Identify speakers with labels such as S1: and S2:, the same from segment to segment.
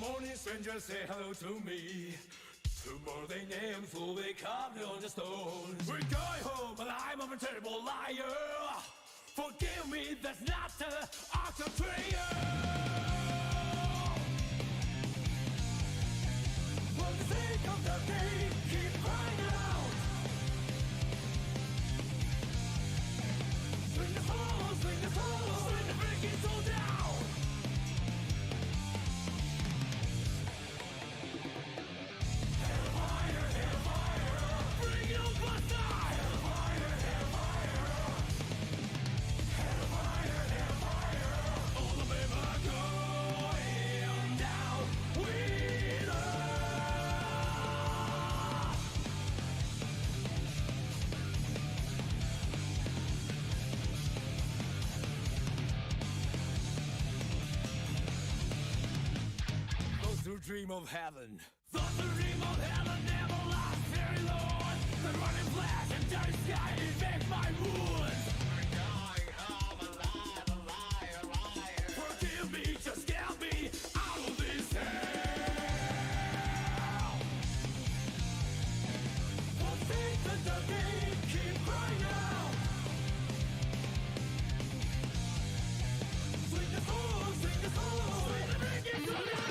S1: morning strangers say hello to me. Tomorrow their names will be carved on the stones. We're going home and I'm a terrible liar. Forgive me, that's not the art of prayer. For the sake of the day, keep crying out. Swing the soul, swing the soul, swing the freaking soul down. Hellfire, hellfire, bring it on buster. Hellfire, hellfire, hellfire, hellfire. All the men are going down with us. Those who dream of heaven, those who dream of heaven never last very long. The running flash and dirty sky infect my wounds. We're going home alive, alive, alive. Forgive me, just get me out of this hell. For the sake of the day, keep crying out. Swing the soul, swing the soul, swing the freaking soul down.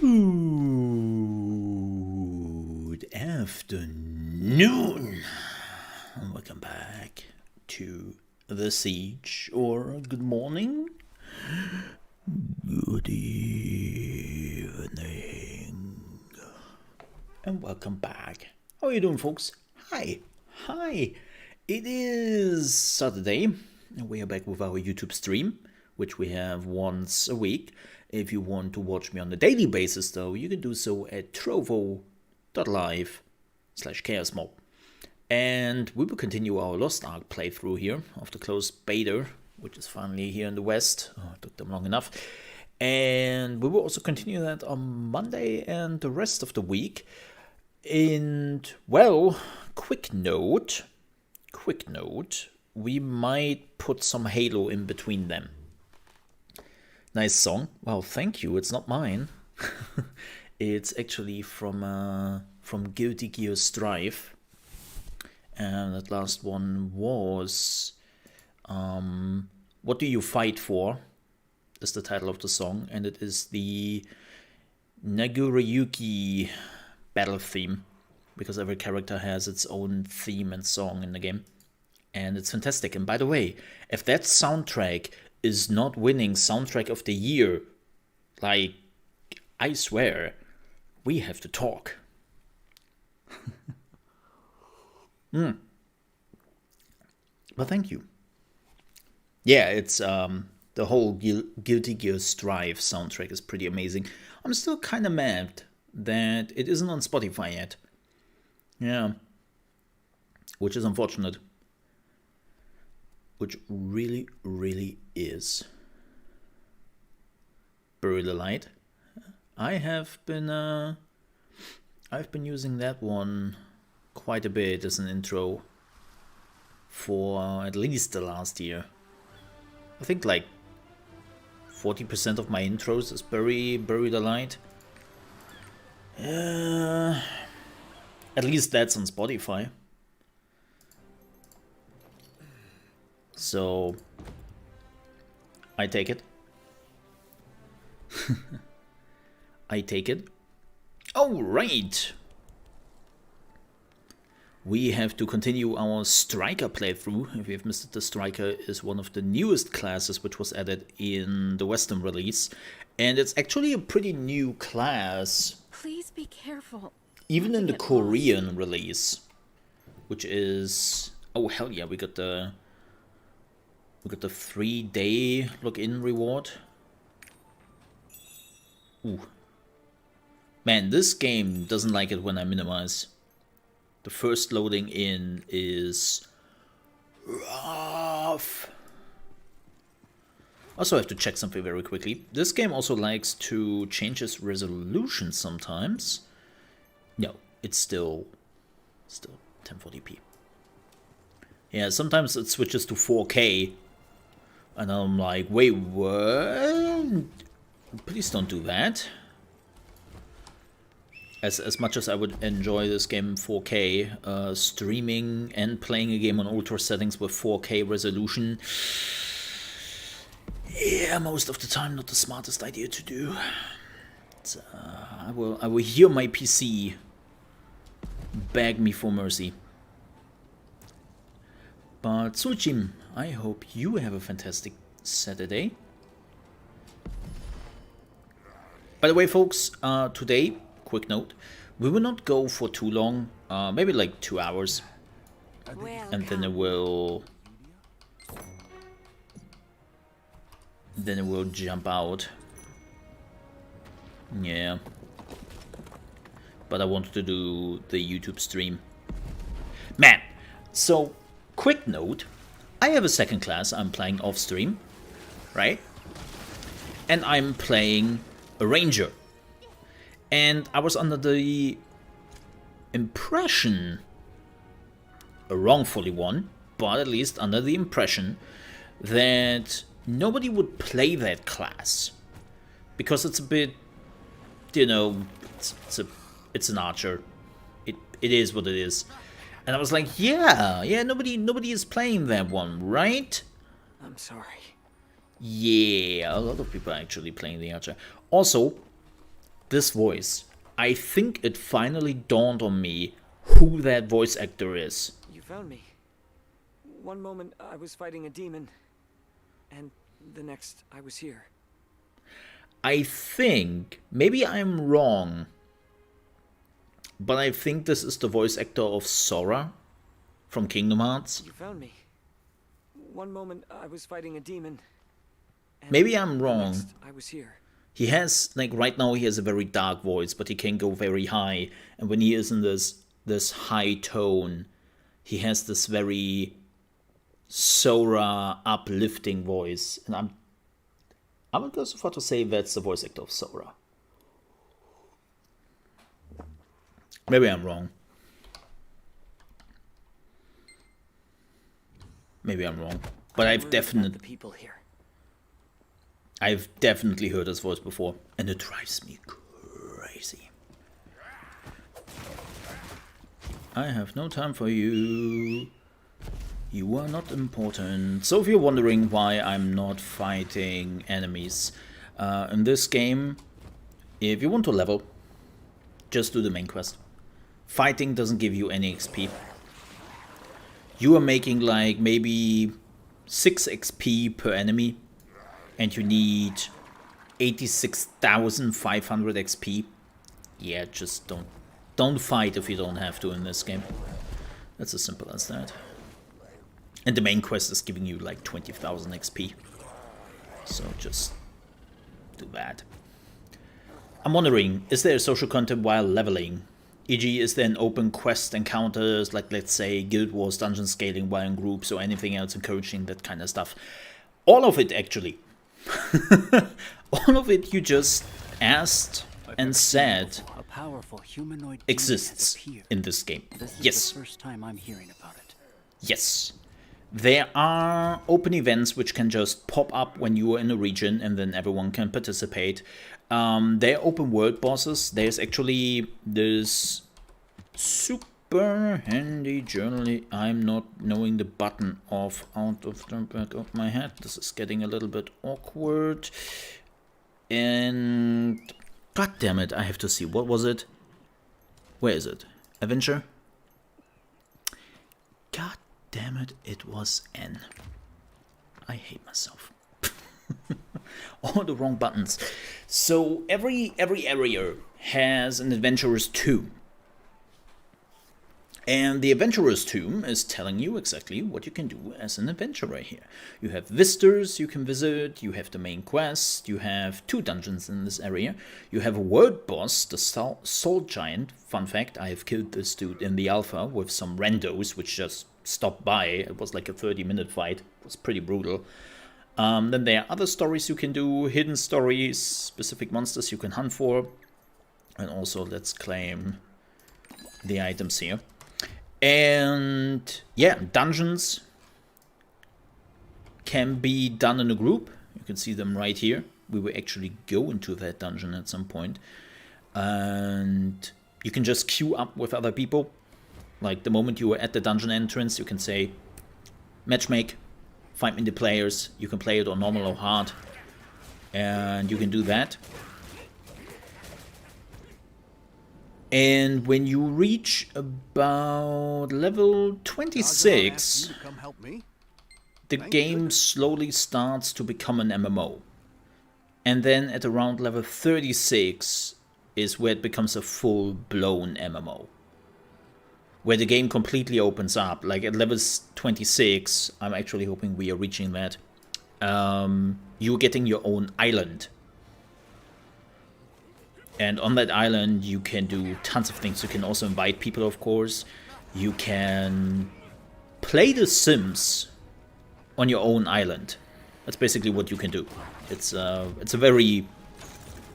S2: Good afternoon. Welcome back to The Siege, or good morning, good evening, and welcome back. How are you doing, folks? Hi. It is Saturday, and we are back with our YouTube stream, which we have once a week. If you want to watch me on a daily basis, though, you can do so at trovo.live/ChaosMole. And we will continue our Lost Ark playthrough here of the closed beta, which is finally here in the West. Oh, it took them long enough. And we will also continue that on Monday and the rest of the week. And, well, quick note, we might put some Halo in between them. Nice song. Well, thank you. It's not mine. It's actually from Guilty Gear Strive. And that last one was What Do You Fight For? Is the title of the song. And it is the Naguriyuki battle theme. Because every character has its own theme and song in the game. And it's fantastic. And by the way, if that soundtrack is not winning soundtrack of the year, like, I swear, we have to talk. But thank you. Yeah, it's the whole Guilty Gear Strive soundtrack is pretty amazing. I'm still kind of mad that it isn't on Spotify yet. Yeah, which is unfortunate. Which really is. Bury the Light. I've been using that one quite a bit as an intro for at least the last year. I think like 40% of my intros is Bury the Light. At least that's on Spotify. So, I take it. Alright! We have to continue our Striker playthrough. If you've missed it, the Striker is one of the newest classes which was added in the Western release. And it's actually a pretty new class.
S3: Please be careful.
S2: Even in the Korean release. Which is... Oh, hell yeah, we got the 3-day login reward. Ooh. Man, this game doesn't like it when I minimize. The first loading in is rough. Also, I have to check something very quickly. This game also likes to change its resolution sometimes. No, it's still 1040p. Yeah, sometimes it switches to 4K. And I'm like, wait, what? Please don't do that. As much as I would enjoy this game in 4K, streaming and playing a game on ultra settings with 4K resolution, yeah, most of the time not the smartest idea to do. I will hear my PC beg me for mercy. But Suchim, I hope you have a fantastic Saturday. By the way, folks, today, quick note, we will not go for too long, maybe like 2 hours, and then it will jump out. Yeah, but I wanted to do the YouTube stream. Man, so quick note, I have a second class I'm playing off stream, right? And I'm playing a ranger. And I was under the impression, a wrongfully one, but at least under the impression that nobody would play that class. Because it's a bit, you know, it's an archer. It is what it is. And I was like, yeah, nobody is playing that one, right?
S1: I'm sorry.
S2: Yeah, a lot of people are actually playing the archer. Also, this voice, I think it finally dawned on me who that voice actor is.
S3: You found me. One moment I was fighting a demon, and the next I was here.
S2: I think, maybe I'm wrong, but I think this is the voice actor of Sora from Kingdom Hearts.
S3: You found me. One moment I was fighting a demon. And
S2: maybe I'm
S3: the
S2: wrong.
S3: next I was here.
S2: He has, like, right now he has a very dark voice, but he can go very high. And when he is in this high tone, he has this very Sora uplifting voice. And I'm going to go so far to say that's the voice actor of Sora. Maybe I'm wrong. Maybe I'm wrong. But I've definitely heard his voice before, and it drives me crazy. I have no time for you. You are not important. So if you're wondering why I'm not fighting enemies in this game, if you want to level, just do the main quest. Fighting doesn't give you any XP. You are making like maybe 6 XP per enemy, and you need 86,500 XP. Yeah, just don't fight if you don't have to in this game. That's as simple as that. And the main quest is giving you like 20,000 XP. So just do that. I'm wondering, is there social content while leveling? E.g., is there an open quest encounters, like let's say Guild Wars dungeon scaling while in groups or anything else encouraging that kind of stuff? All of it, actually. All of it you just asked and said exists in this game. Yes.
S4: The first time I'm hearing about it.
S2: Yes. There are open events which can just pop up when you are in a region and then everyone can participate. There are open world bosses. There's actually this super handy journal. I'm not knowing the button off out of the back of my head. This is getting a little bit awkward. And god damn it, I have to see. What was it? Where is it? Adventure? God damn it, it was N. I hate myself. All the wrong buttons. So every area has an adventurer's tomb. And the adventurer's tomb is telling you exactly what you can do as an adventurer here. You have visitors you can visit, you have the main quest, you have 2 dungeons in this area, you have a world boss, the Salt Giant. Fun fact, I have killed this dude in the alpha with some randos which just stopped by. It was like a 30-minute fight. It was pretty brutal. Then there are other stories you can do, hidden stories, specific monsters you can hunt for. And also let's claim the items here. And yeah, dungeons can be done in a group. You can see them right here. We will actually go into that dungeon at some point. And you can just queue up with other people. Like the moment you are at the dungeon entrance, you can say, matchmake, find me the players. You can play it on normal or hard. And you can do that. And when you reach about level 26, the game slowly starts to become an MMO. And then at around level 36 is where it becomes a full-blown MMO. Where the game completely opens up. Like at level 26, I'm actually hoping we are reaching that. You're getting your own island. And on that island, you can do tons of things. You can also invite people, of course. You can play The Sims on your own island. That's basically what you can do. It's a very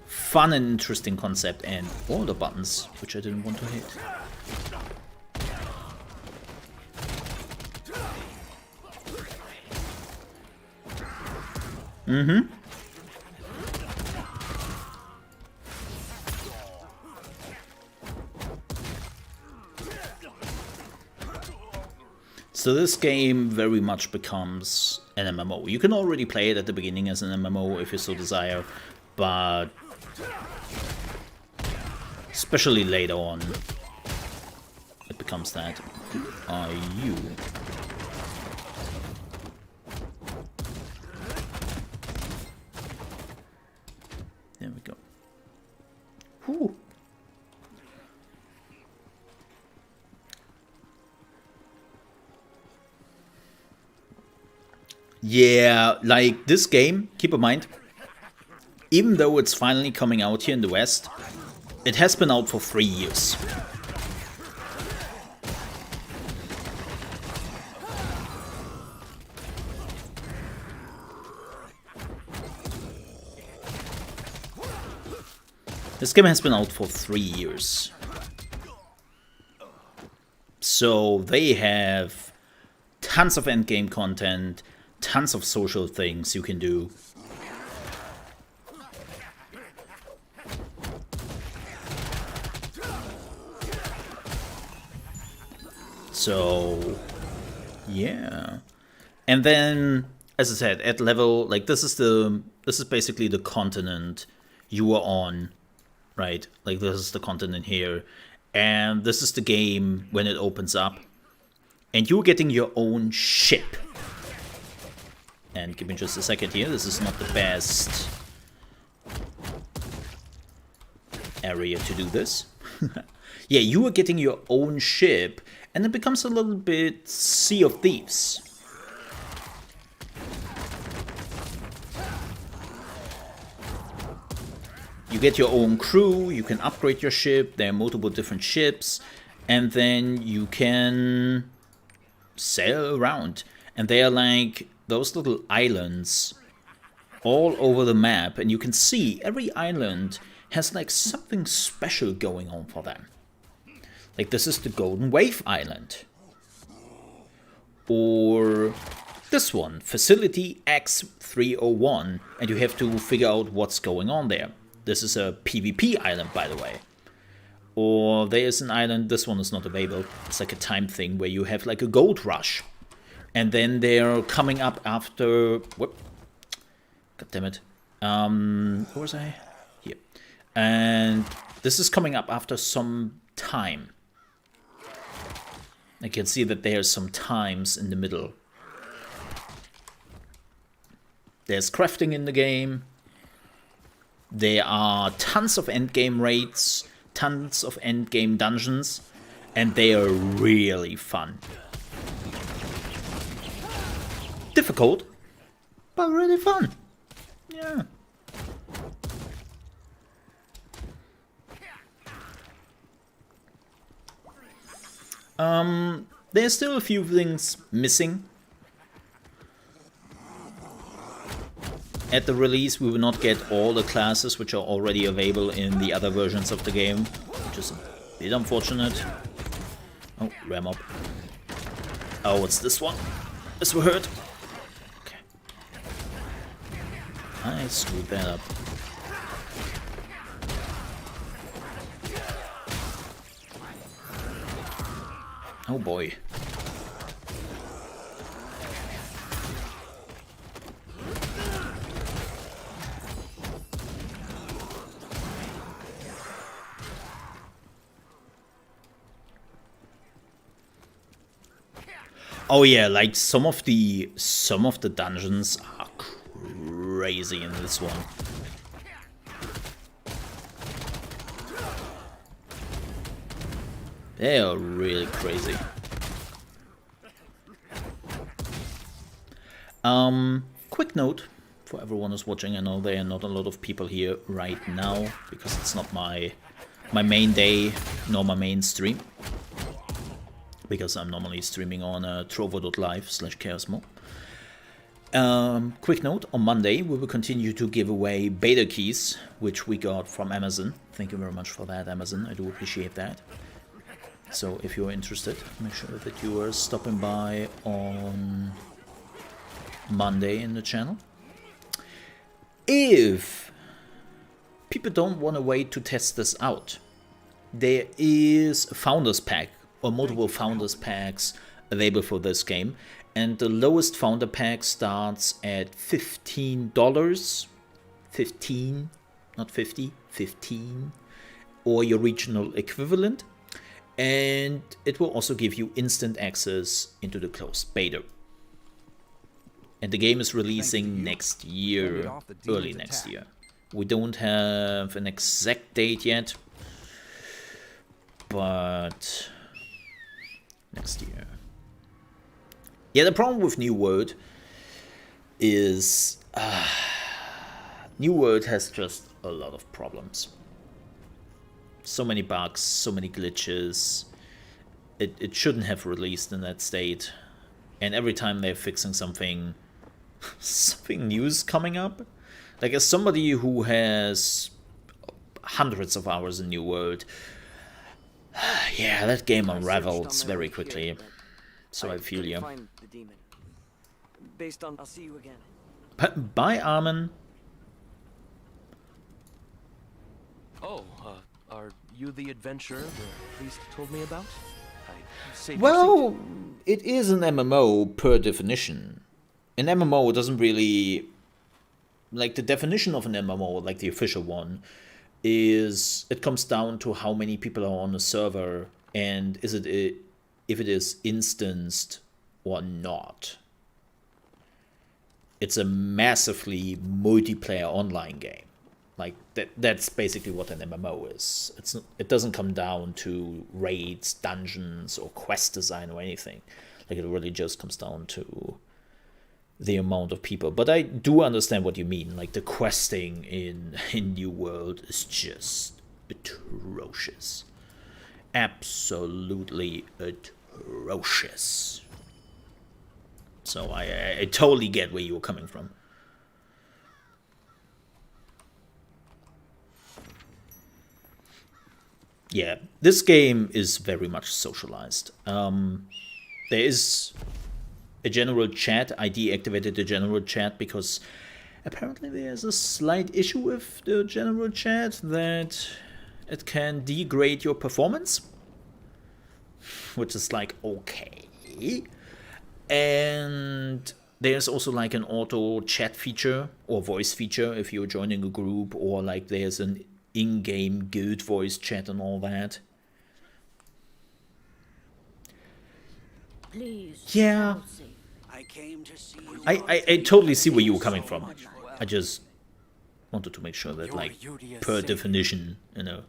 S2: fun and interesting concept. And all the buttons, which I didn't want to hit. So this game very much becomes an MMO. You can already play it at the beginning as an MMO if you so desire, but Especially later on. It becomes that. Who are you? There we go. Whew. Yeah, like this game, keep in mind, even though it's finally coming out here in the West, it has been out for 3 years. This game has been out for 3 years. So they have tons of endgame content, tons of social things you can do. So, yeah. And then, as I said, at level, like this is basically the continent you are on, right? Like this is the continent here. And this is the game when it opens up. And you're getting your own ship. And give me just a second here. This is not the best area to do this. Yeah, you are getting your own ship. And it becomes a little bit Sea of Thieves. You get your own crew, you can upgrade your ship, there are multiple different ships, and then you can sail around. And they are like those little islands all over the map, and you can see every island has like something special going on for them. Like this is the Golden Wave Island. Or this one, Facility X301, and you have to figure out what's going on there. This is a PvP island, by the way. Or there is an island, this one is not available, it's like a time thing where you have like a gold rush. And then they're coming up after, whoop, god damn it. Where was I? Here. And this is coming up after some time. I can see that there's some times in the middle. There's crafting in the game. There are tons of endgame raids, tons of endgame dungeons, and they are really fun. Difficult, but really fun. Yeah. There's still a few things missing. At the release, we will not get all the classes which are already available in the other versions of the game, which is a bit unfortunate. Oh, ram up. Oh, it's this one. This will hurt. Okay. I screwed that up. Oh boy. Oh yeah, like some of the dungeons are crazy in this one. They are really crazy. Quick note for everyone who's watching. I know there are not a lot of people here right now because it's not my main day nor my main stream. Because I'm normally streaming on trovo.live/ChaosMole. Quick note, on Monday we will continue to give away beta keys, which we got from Amazon. Thank you very much for that, Amazon. I do appreciate that. So if you're interested, make sure that you are stopping by on Monday in the channel. If people don't want to wait to test this out, there is a Founders Pack or multiple Founders Packs available for this game. And the lowest Founder Pack starts at $15. 15, not 50, 15. or your regional equivalent, and it will also give you instant access into the closed beta. And the game is releasing next year, early next year. We don't have an exact date yet, but next year. Yeah, the problem with New World is New World has just a lot of problems. So many bugs, so many glitches. It shouldn't have released in that state. And every time they're fixing something, something new's coming up. Like, as somebody who has hundreds of hours in New World, yeah, that game unravels very quickly. So I feel you.
S3: Find the demon. Based on, I'll see you again.
S2: Bye, Armin.
S5: Oh, are you the adventurer the priest told me about? I saved your
S2: Well, it is an MMO per definition. An MMO doesn't really... Like, the definition of an MMO, like the official one, is it comes down to how many people are on a server and is it if it is instanced or not. It's a massively multiplayer online game. Like, that's basically what an MMO is. It doesn't come down to raids, dungeons, or quest design or anything. Like, it really just comes down to the amount of people. But I do understand what you mean. Like, the questing in New World is just atrocious. Absolutely atrocious. So I totally get where you're coming from. Yeah, this game is very much socialized. There is a general chat. I deactivated the general chat because apparently there's a slight issue with the general chat that it can degrade your performance, which is like, okay. And there's also like an auto chat feature or voice feature if you're joining a group, or like there's an in-game guild voice chat and all that.
S6: Please.
S2: Yeah,
S4: I came to see you.
S2: I totally see where you were coming from. I just wanted to make sure that, like, per definition, you know,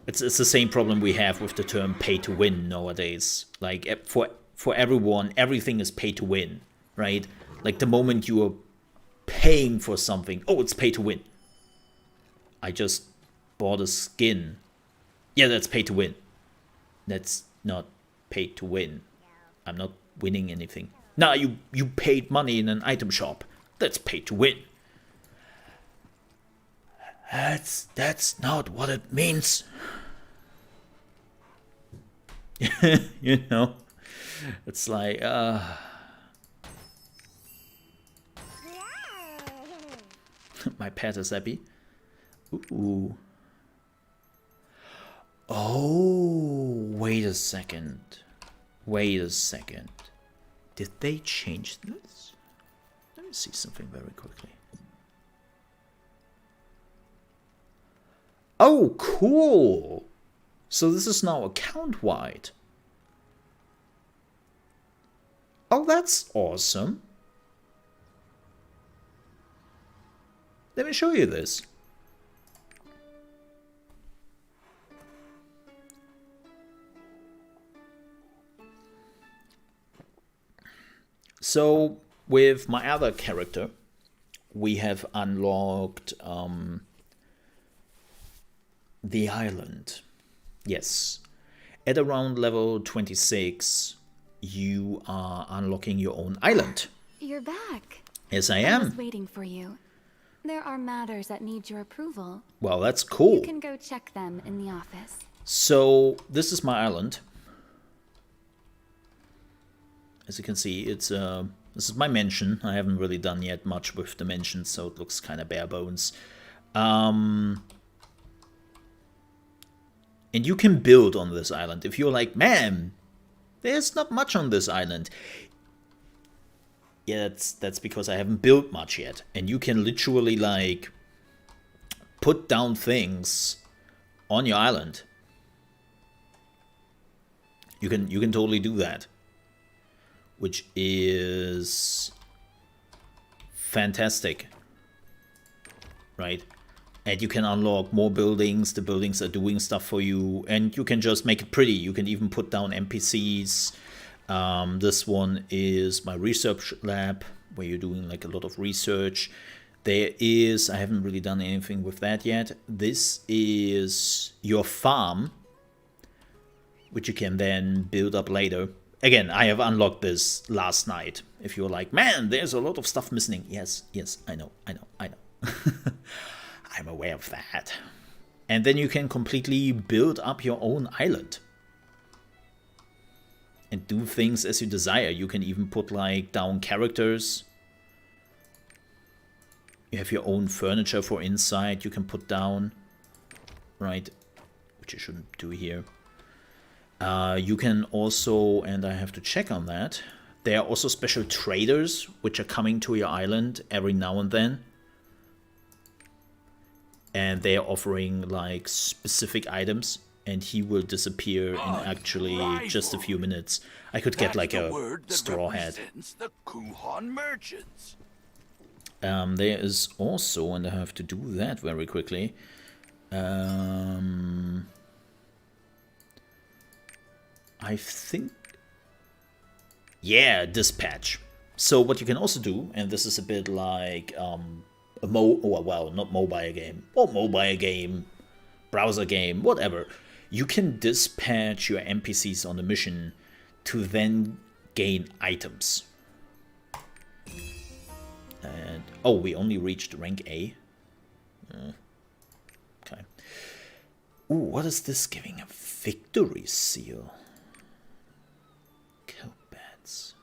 S2: it's the same problem we have with the term pay to win nowadays. Like, for everyone, everything is pay to win, right? Like, the moment you are paying for something, oh, it's pay to win. I just bought a skin. Yeah, that's pay to win. That's not pay to win. I'm not winning anything. Nah, you paid money in an item shop. That's pay to win. That's not what it means. You know? It's like, my pet is happy. Ooh. Oh, wait a second. Wait a second. Did they change this? Let me see something very quickly. Oh, cool. So this is now account-wide. Oh, that's awesome. Let me show you this. So, with my other character, we have unlocked the island. Yes. At around level 26, you are unlocking your own island.
S6: You're back.
S2: Yes, I
S6: I was
S2: am.
S6: waiting for you. There are matters that need your approval.
S2: Well, that's cool.
S6: You can go check them in the office.
S2: So, this is my island. As you can see, it's this is my mansion. I haven't really done yet much with the mansion, so it looks kind of bare bones. And you can build on this island. If you're like, man, there's not much on this island. Yeah, that's because I haven't built much yet. And you can literally, like, put down things on your island. You can totally do that, which is fantastic, right? And you can unlock more buildings. The buildings are doing stuff for you, and you can just make it pretty. You can even put down NPCs. This one is my research lab, where you're doing like a lot of research. There is, I haven't really done anything with that yet. This is your farm, which you can then build up later. Again, I have unlocked this last night. If you're like, man, there's a lot of stuff missing. Yes, I know. I'm aware of that. And then you can completely build up your own island. And do things as you desire. You can even put like down characters. You have your own furniture for inside you can put down. Right? Which you shouldn't do here. You can also, and I have to check on that, there are also special traders which are coming to your island every now and then. And they are offering like specific items, and he will disappear in actually just a few minutes. I could get like a straw hat.
S1: The Kuhan merchants.
S2: There is also, and I have to do that very quickly. I think, yeah, dispatch. So what you can also do, and this is a bit like not mobile game, or mobile game, browser game, whatever. You can dispatch your NPCs on the mission to then gain items. And oh, we only reached rank A. Okay. Ooh, what is this giving? A victory seal. Kill bats.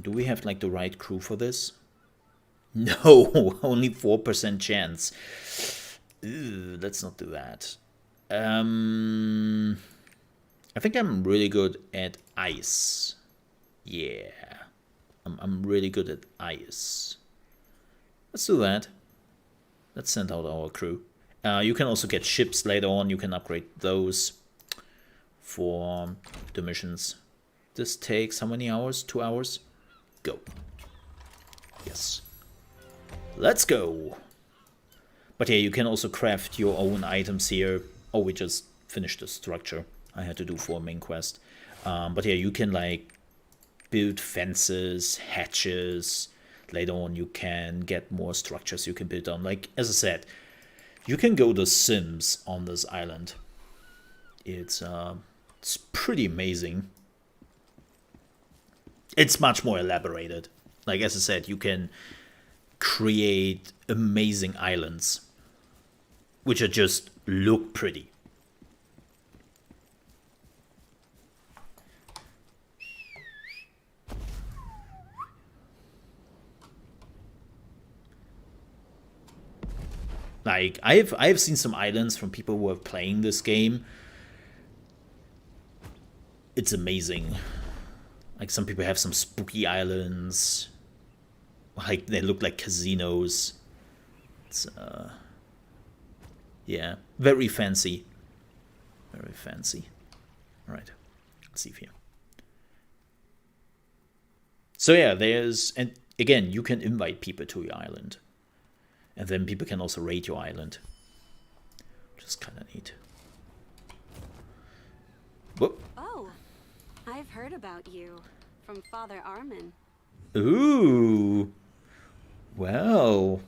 S2: Do we have like the right crew for this? No, only 4% chance. Ew, let's not do that. I think I'm really good at ice. Yeah, I'm really good at ice. Let's do that. Let's send out our crew. You can also get ships later on. You can upgrade those for the missions. This takes how many hours? 2 hours? Go. Yes. Let's go. But yeah, you can also craft your own items here. Oh, we just finished the structure I had to do for a main quest. But yeah, you can like build fences, hatches. Later on, you can get more structures you can build on. Like, as I said, you can go to Sims on this island. It's pretty amazing. It's much more elaborated. Like, as I said, you can create amazing islands, which are just look pretty. Like, I have seen some islands from people who are playing this game. It's amazing. Like, some people have some spooky islands. Like, they look like casinos. It's, yeah, very fancy. Very fancy. Alright, let's see here. So yeah, there's, and again, you can invite people to your island. And then people can also raid your island. Which is kind of neat. Whoop.
S7: Oh, I've heard about you from Father Armin.
S2: Ooh. Well.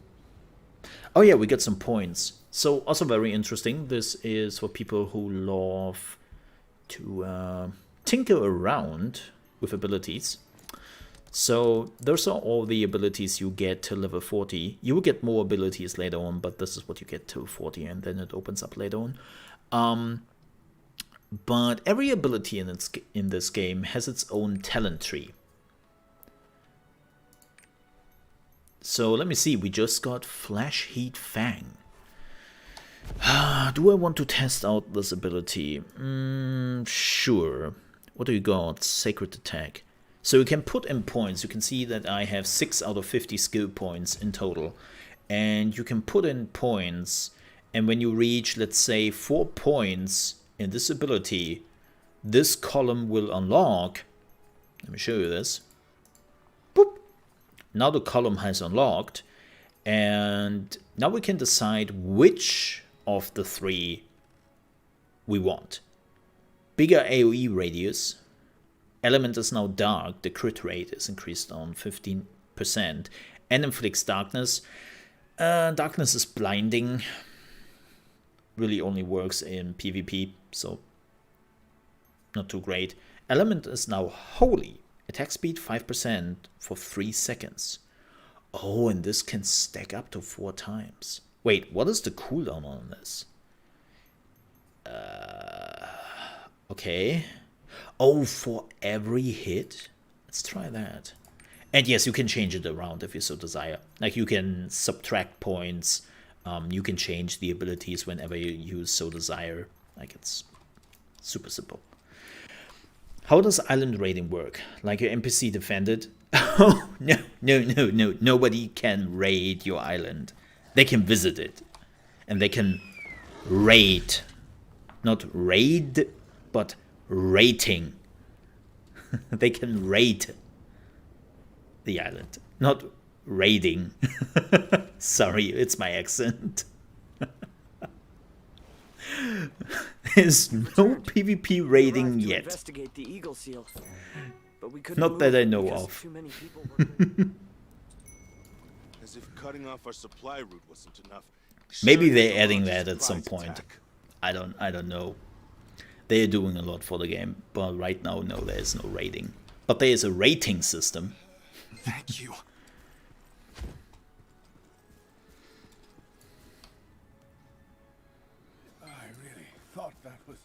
S2: Oh yeah, we got some points. So also very interesting. This is for people who love to tinker around with abilities. So those are all the abilities you get till level 40. You will get more abilities later on, but this is what you get till 40, and then it opens up later on. But every ability in this game has its own talent tree. So let me see, we just got Flash Heat Fang. Do I want to test out this ability? Sure. What do you got? Sacred Attack. So you can put in points. You can see that I have 6 out of 50 skill points in total. And you can put in points And when you reach, let's say, 4 points in this ability, this column will unlock. Let me show you this. Boop. Now the column has unlocked. And now we can decide which of the 3 we want. Bigger AoE radius. Element is now dark. The crit rate is increased on 15%. And inflicts darkness. Darkness is blinding. Really only works in PvP, so not too great. Element is now holy. Attack speed 5% for 3 seconds. Oh, and this can stack up to 4 times. Wait, what is the cooldown on this? Okay. Oh, for every hit? Let's try that. And yes, you can change it around if you so desire. Like, you can subtract points. You can change the abilities whenever you so desire. Like, it's super simple. How does island raiding work? Like, your NPC defended? Oh, no. Nobody can raid your island. They can visit it. And they can raid. Not raid, but rating. They can raid the island. Not raiding. Sorry, it's my accent. There's no PvP raiding yet.
S3: Investigate the Eagle Seal, but we couldn't
S2: Not that
S3: move
S2: I know
S3: because
S2: of.
S3: too many people were
S8: As if cutting off our supply route wasn't enough.
S2: Maybe
S8: Sharing
S2: they're
S8: the
S2: adding
S8: largest
S2: that at some
S8: surprise
S2: point.
S8: attack.
S2: I don't know. They're doing a lot for the game, but right now, no, there is no rating. But there is a rating system.
S8: Thank you.
S1: I really thought that was...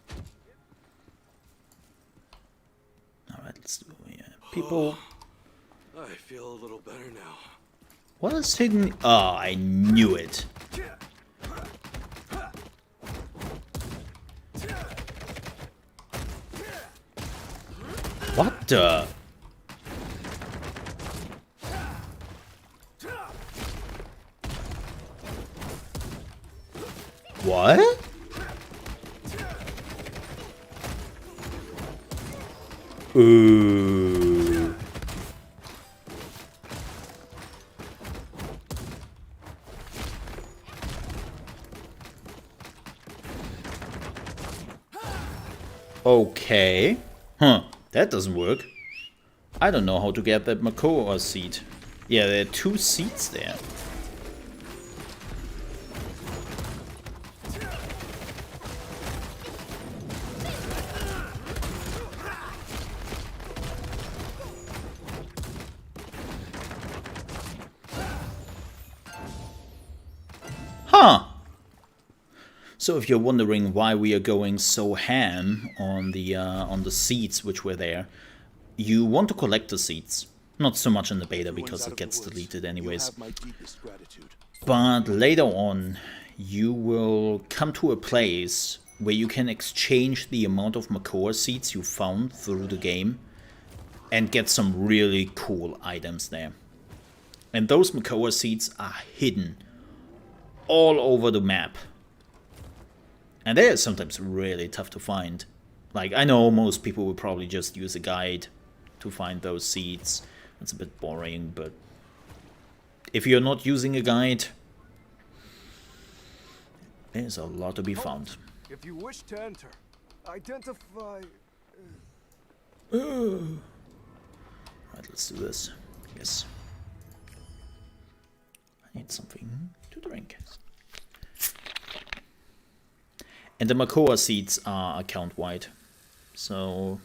S2: Alright, let's do it. People.
S8: I feel a little better now.
S2: What is hidden? Oh, I knew it. What the? What? Ooh. Okay. Huh. That doesn't work. I don't know how to get that Makoa seat. Yeah, there are 2 seats there. Huh. So if you're wondering why we are going so ham on the seats which were there, you want to collect the seats. Not so much in the beta because it gets deleted anyways. But later on, you will come to a place where you can exchange the amount of Makoa seats you found through the game and get some really cool items there. And those Makoa seats are hidden all over the map. And they are sometimes really tough to find. Like, I know most people will probably just use a guide to find those seats. It's a bit boring, but if you're not using a guide, there's a lot to be found.
S1: If you wish to enter, identify...
S2: Right, let's do this. Yes. I need something to drink. And the Makoa seats are account-wide. So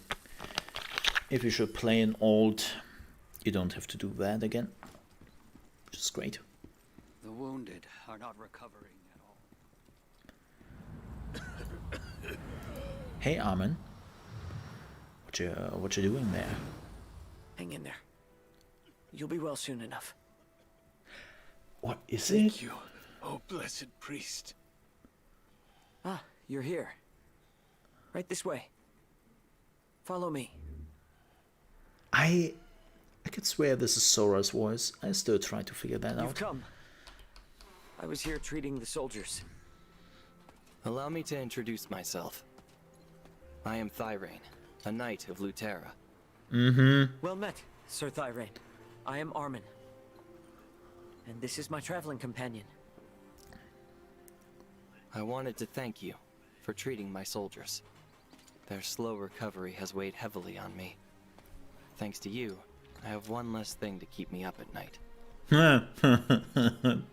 S2: if you should play an old, you don't have to do that again. Which is great.
S4: The wounded are not recovering at all.
S2: Hey Armin. What you doing there?
S3: Hang in there. You'll be well soon enough.
S2: What is
S8: Thank
S2: it?
S8: you, oh blessed priest.
S3: Ah, you're here. Right this way. Follow me.
S2: I could swear this is Sora's voice. I still try to figure that
S3: You've
S2: out.
S3: come. I was here treating the soldiers.
S9: Allow me to introduce myself. I am Thyrane, a knight of Lutera.
S3: Well met, Sir Thyrane. I am Armin. And this is my traveling companion.
S9: I wanted to thank you for treating my soldiers. Their slow recovery has weighed heavily on me. Thanks to you, I have one less thing to keep me up at night.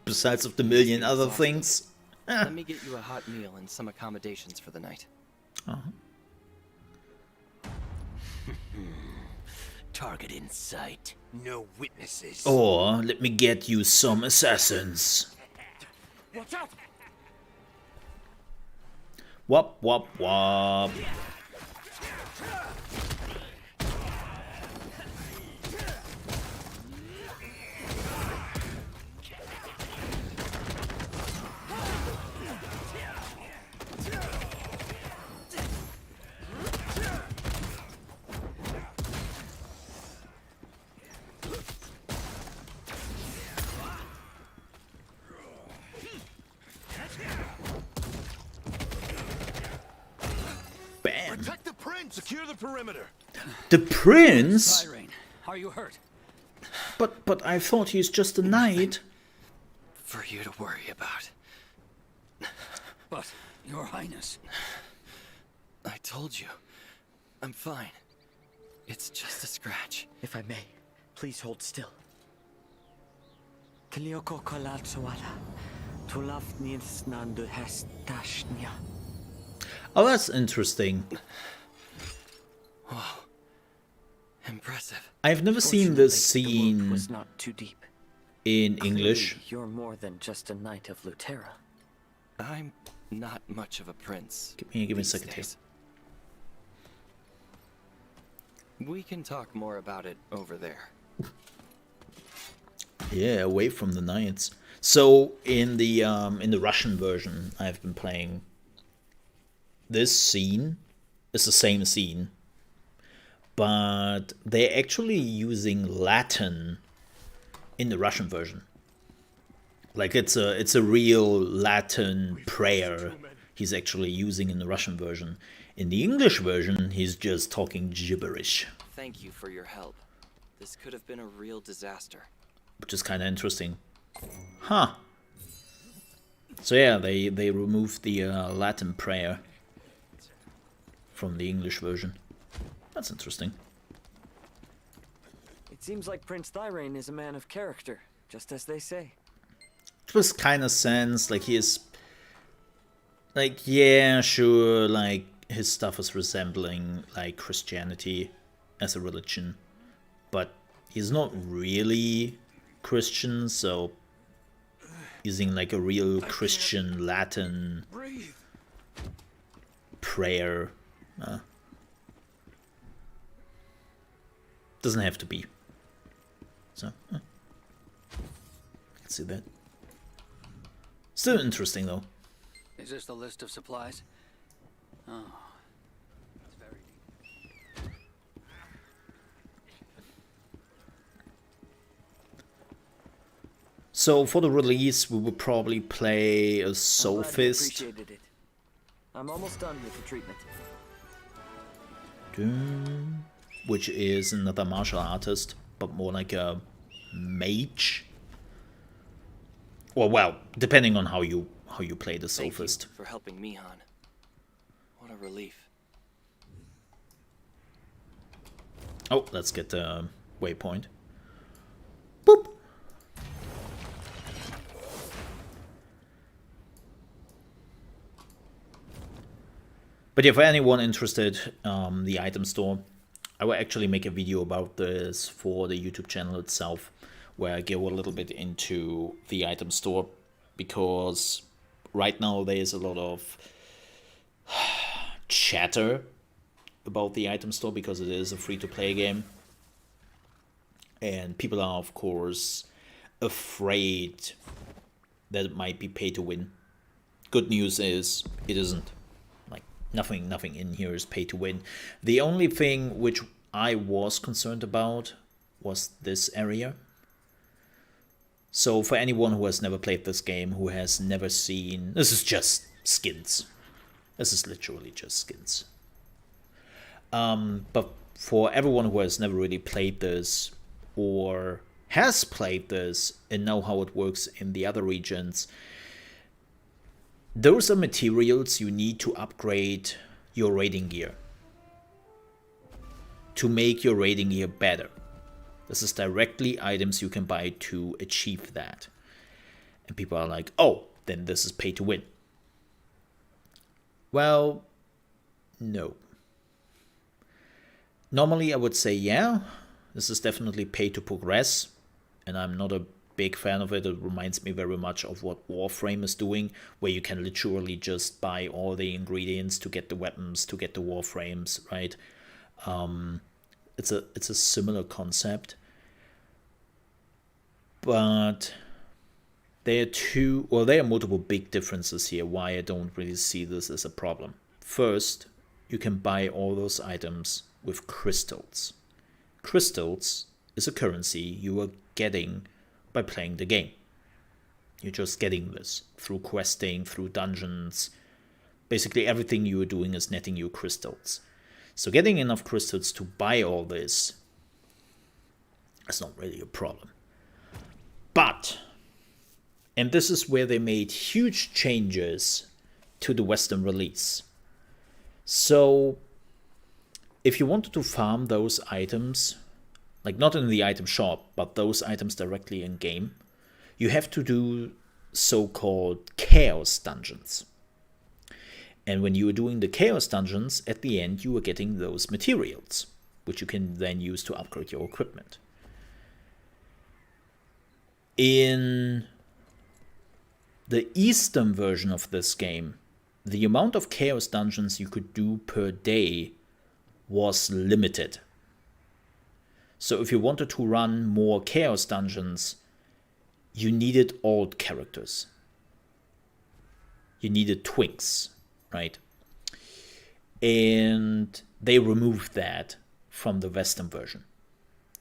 S2: Besides of the million other things.
S9: Let me get you a hot meal and some accommodations for the night.
S1: Target in sight. No witnesses.
S2: Or let me get you some assassins.
S3: Watch out!
S2: Wop wop wop. Bam.
S8: Protect the prince! Secure the perimeter!
S2: The prince?
S4: Thyrane, are you hurt?
S2: But I thought he's just a knight.
S9: For you to worry about.
S4: But, Your Highness...
S9: I told you. I'm fine. It's just a scratch.
S3: If I may, please hold still. Kilioko kolatsuala. Tulafnils nandu hestashnia.
S2: Oh, that's interesting.
S9: Wow. Impressive.
S2: I've never seen this
S3: The wound
S2: scene
S3: was not too deep.
S2: in English.
S3: Clearly, you're more than just a knight of Lutera.
S9: I'm not much of a prince.
S2: Give me a
S9: these
S2: second here.
S9: days. We can talk more about it over there.
S2: Yeah, away from the knights. So in the Russian version I've been playing, this scene is the same scene, but they're actually using Latin in the Russian version. Like it's a real Latin prayer he's actually using in the Russian version. In the English version, he's just talking gibberish,
S9: Thank you for your help. This could have been a real disaster.
S2: which is kind of interesting. Huh. So yeah, they removed the Latin prayer from the English version. That's interesting.
S3: It seems like Prince Thyrane is a man of character, just as they say.
S2: It was kind of sense, like he is, like, yeah, sure, like his stuff is resembling like Christianity as a religion, but he's not really Christian, so using like a real Christian Latin
S8: Breathe!
S2: prayer doesn't have to be. So, let's see that. Still interesting though.
S4: Is this the list of supplies? Oh. It's very deep.
S2: So for the release, we will probably play a
S3: I'm
S2: Soul
S3: glad you
S2: Fist,
S3: appreciated it. I'm almost done with the treatment.
S2: which is another martial artist, but more like a mage. Or well, depending on how you play the Soul
S9: Thank you
S2: Fist.
S9: for helping Mihan. What a relief.
S2: Oh, let's get the waypoint. Boop. But yeah, for anyone interested, the item store, I will actually make a video about this for the YouTube channel itself, where I go a little bit into the item store, because right now there is a lot of chatter about the item store because it is a free-to-play game, and people are of course afraid that it might be pay to win. Good news is it isn't. Like nothing in here is pay to win. The only thing which I was concerned about was this area. So for anyone who has never played this game, who has never seen, this is just skins. This is literally just skins. But for everyone who has never really played this or has played this and know how it works in the other regions, those are materials you need to upgrade your raiding gear, to make your raiding gear better. This is directly items you can buy to achieve that. And people are like, oh, then this is pay to win. Well, no. Normally I would say, yeah, this is definitely pay to progress. And I'm not a big fan of it. It reminds me very much of what Warframe is doing, where you can literally just buy all the ingredients to get the weapons, to get the Warframes, right? It's a similar concept. But there are multiple big differences here why I don't really see this as a problem. First, you can buy all those items with crystals. Crystals is a currency you are getting by playing the game. You're just getting this through questing, through dungeons. Basically everything you are doing is netting you crystals. So getting enough crystals to buy all this is not really a problem. But, and this is where they made huge changes to the Western release. So, if you wanted to farm those items, like not in the item shop, but those items directly in game, you have to do so-called Chaos Dungeons. And when you are doing the Chaos Dungeons, at the end you are getting those materials, which you can then use to upgrade your equipment. In the Eastern version of this game, the amount of Chaos Dungeons you could do per day was limited. So if you wanted to run more Chaos Dungeons, you needed old characters. You needed twinks, right? And they removed that from the Western version.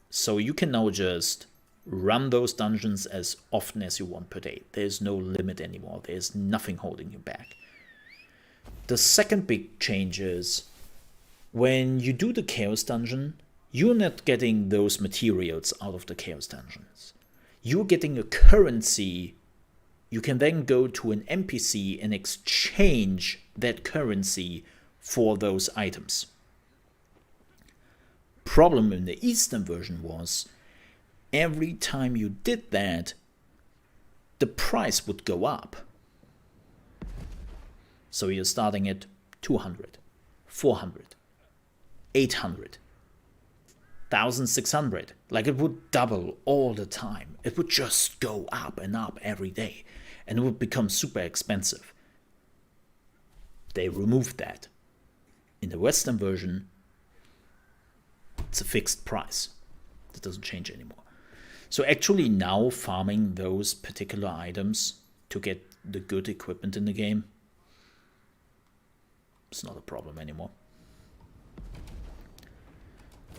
S2: So you can now just run those dungeons as often as you want per day. There's no limit anymore. There's nothing holding you back. The second big change is when you do the Chaos Dungeon, you're not getting those materials out of the Chaos Dungeons. You're getting a currency. You can then go to an NPC and exchange that currency for those items. Problem in the Eastern version was every time you did that, the price would go up. So you're starting at 200, 400, 800, 1,600. Like it would double all the time. It would just go up and up every day. And it would become super expensive. They removed that. In the Western version, it's a fixed price. That doesn't change anymore. So actually now farming those particular items to get the good equipment in the game, it's not a problem anymore.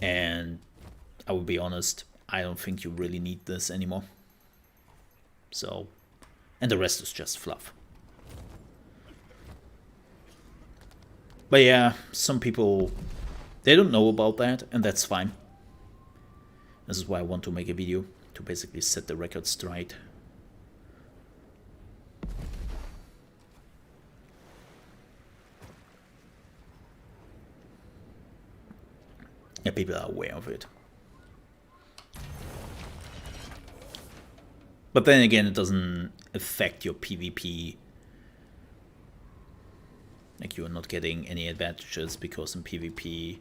S2: And I will be honest, I don't think you really need this anymore. So, and the rest is just fluff. But yeah, some people, they don't know about that, and that's fine. This is why I want to make a video, to basically set the record straight. Yeah, people are aware of it. But then again, it doesn't affect your PvP. Like, you are not getting any advantages because in PvP,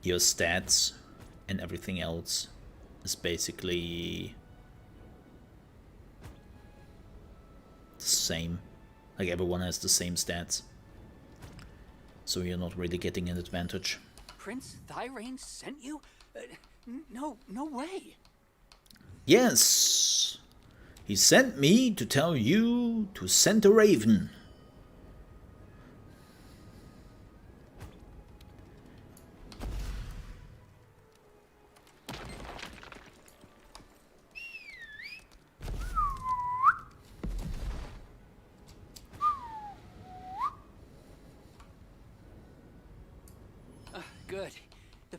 S2: your stats and everything else is basically the same. Like, everyone has the same stats. So you're not really getting an advantage.
S4: Prince Thyrane sent you? No way.
S2: Yes. He sent me to tell you to send a raven.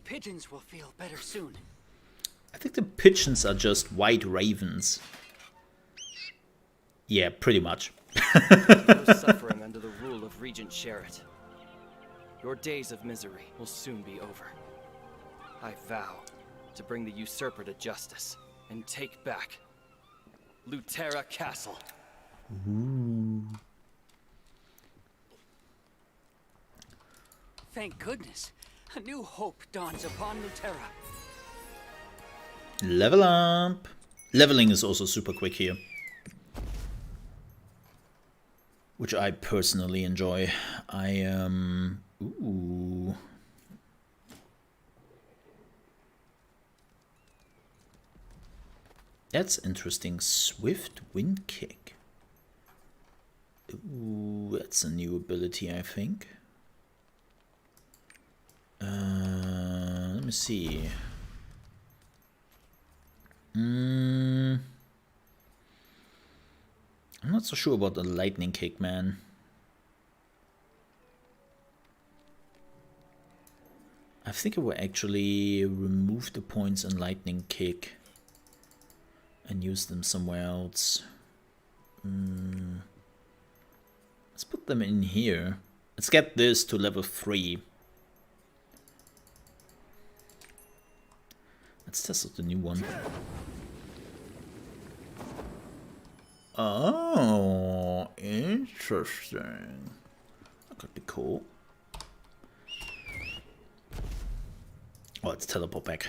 S4: pigeons will feel better soon.
S2: I think the pigeons are just white ravens. Yeah, pretty much.
S9: No suffering under the rule of Regent Sherritt. Your days of misery will soon be over. I vow to bring the usurper to justice and take back Lutera Castle.
S4: Thank goodness. A new hope dawns upon Lutera.
S2: Level up. Leveling is also super quick here, which I personally enjoy. Ooh. That's interesting. Swift wind kick. Ooh, that's a new ability, I think. Let me see. I'm not so sure about the lightning kick, man. I think I will actually remove the points in lightning kick and use them somewhere else. Let's put them in here. Let's get this to level 3. Let's test out the new one. Oh, interesting. That could be cool. Oh, let's teleport back.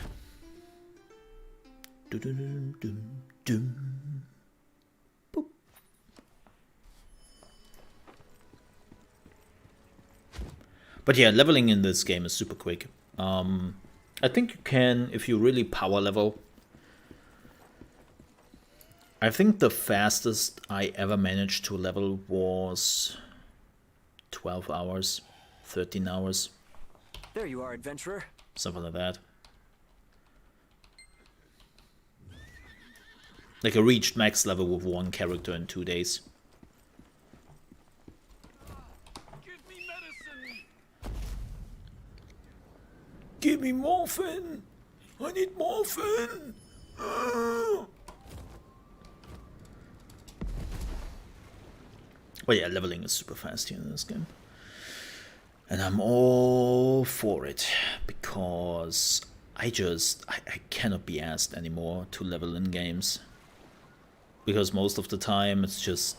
S2: Boop. But yeah, leveling in this game is super quick. I think you can, if you really power level. I think the fastest I ever managed to level was 12 hours, 13 hours.
S3: There you are, adventurer.
S2: Something like that. Like I reached max level with one character in 2 days.
S1: Give me medicine!
S2: Give me morphine! I need morphine! Well, yeah, leveling is super fast here in this game. And I'm all for it, because I cannot be asked anymore to level in games. Because most of the time it's just,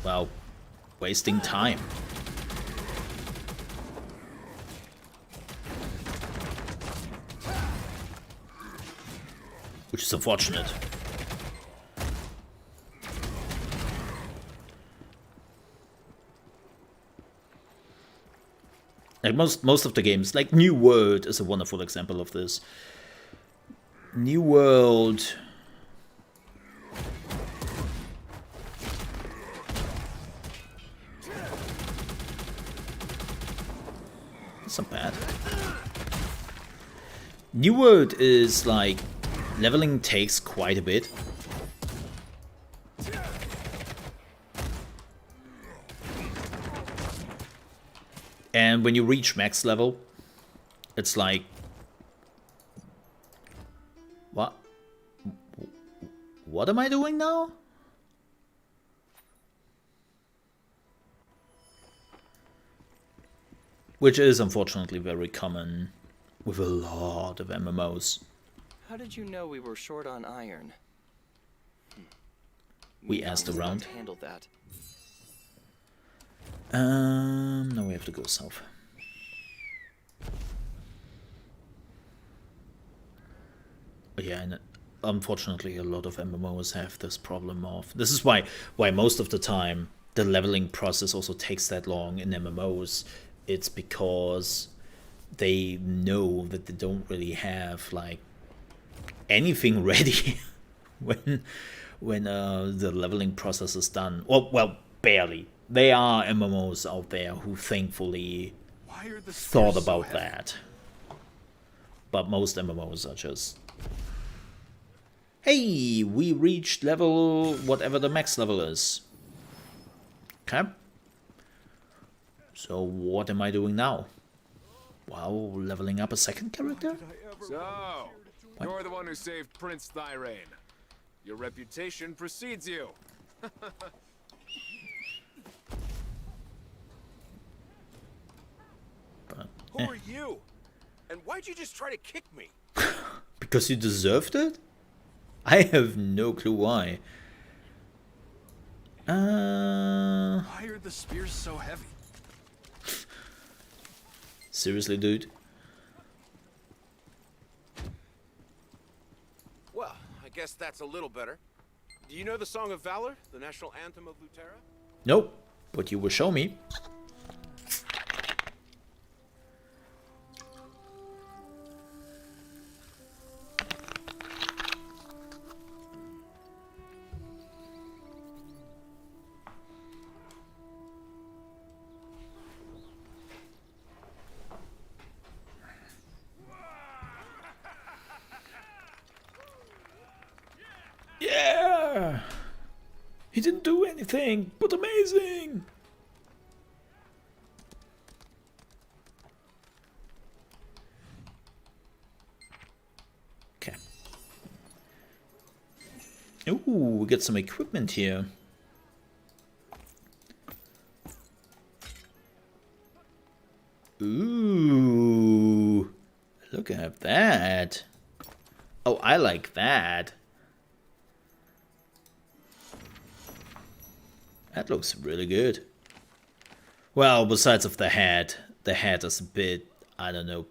S2: well, wasting time. Which is unfortunate. Like most of the games, like New World is a wonderful example of this. New World... It's not bad. New World is like, leveling takes quite a bit. And when you reach max level, it's like, what am I doing now? Which is unfortunately very common with a lot of MMOs.
S9: How did you know we were short on iron?
S2: We asked around.
S9: Handled that.
S2: Now we have to go south. Yeah, and unfortunately a lot of MMOs have this problem of... This is why most of the time the leveling process also takes that long in MMOs. It's because they know that they don't really have like anything ready when the leveling process is done. Well, barely. There are MMOs out there who thankfully thought about that. But most MMOs are just... Hey, we reached level whatever the max level is. Okay. So what am I doing now? Wow, leveling up a second character?
S10: So, you're the one who saved Prince Thyrane. Your reputation precedes you.
S8: Who are you? And why'd you just try to kick me?
S2: Because you deserved it? I have no clue why.
S10: Why are the spears so heavy?
S2: Seriously, dude?
S8: Well, I guess that's a little better. Do you know the Song of Valor, the national anthem of Lutera?
S2: Nope, but you will show me. Yeah! He didn't do anything, but amazing! Okay. Ooh, we got some equipment here. Ooh, look at that. Oh, I like that. That looks really good. Well, besides of the head is a bit, I don't know.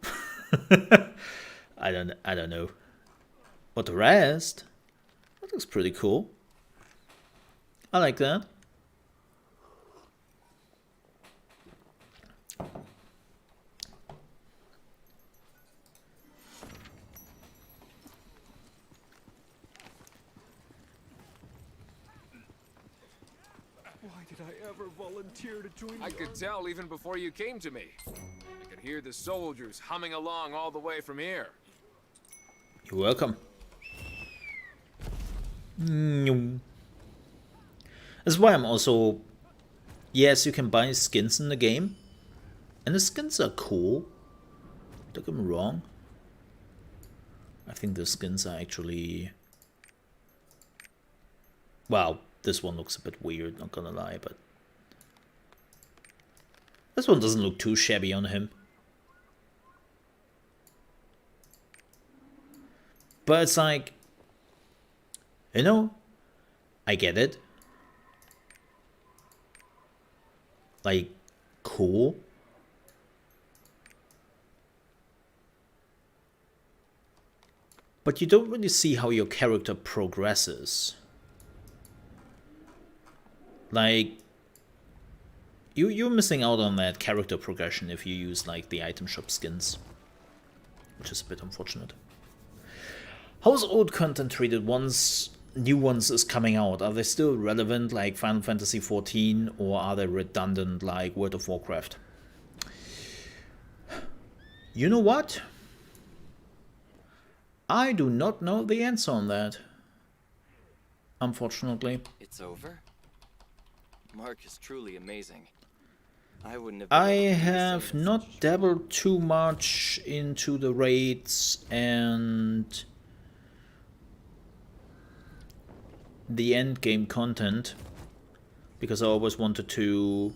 S2: I don't know. But the rest, that looks pretty cool. I like that.
S3: Volunteer to join
S10: I could tell even before you came to me. I could hear the soldiers humming along all the way from here.
S2: You're welcome. That's why I'm also... Yes, you can buy skins in the game. And the skins are cool. Don't get me wrong. I think the skins are actually... Well, this one looks a bit weird, not gonna lie, but... This one doesn't look too shabby on him. But it's like, you know, I get it. Like, cool. But you don't really see how your character progresses. Like, you're missing out on that character progression if you use like the item shop skins, which is a bit unfortunate. How's old content treated once new ones is coming out? Are they still relevant like Final Fantasy XIV, or are they redundant like World of Warcraft? You know what? I do not know the answer on that, unfortunately.
S9: It's over? Mark is truly amazing. I
S2: have not dabbled too much into the raids and the end game content because I always wanted to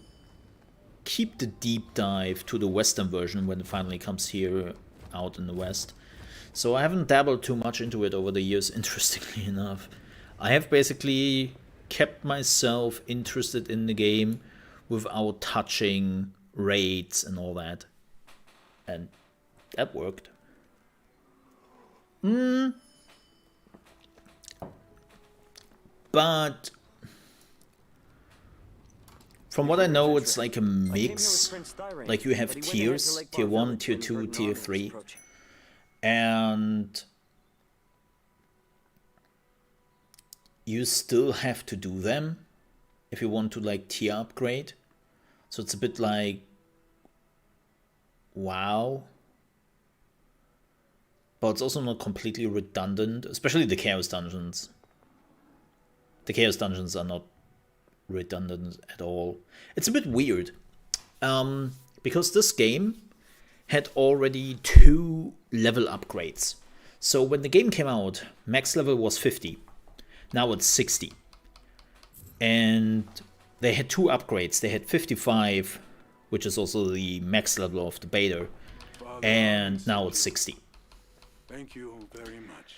S2: keep the deep dive to the Western version when it finally comes here out in the West. So I haven't dabbled too much into it over the years, interestingly enough. I have basically kept myself interested in the game without touching raids and all that. And that worked. But from what I know, it's like a mix. Like you have tiers, tier 1, tier 2, tier 3. And you still have to do them if you want to like tier upgrade. So it's a bit like, wow. But it's also not completely redundant, especially the Chaos Dungeons. The Chaos Dungeons are not redundant at all. It's a bit weird. Because this game had already 2 level upgrades. So when the game came out, max level was 50. Now it's 60. And they had 2 upgrades. They had 55, which is also the max level of the beta. And now it's 60.
S11: Thank you very much.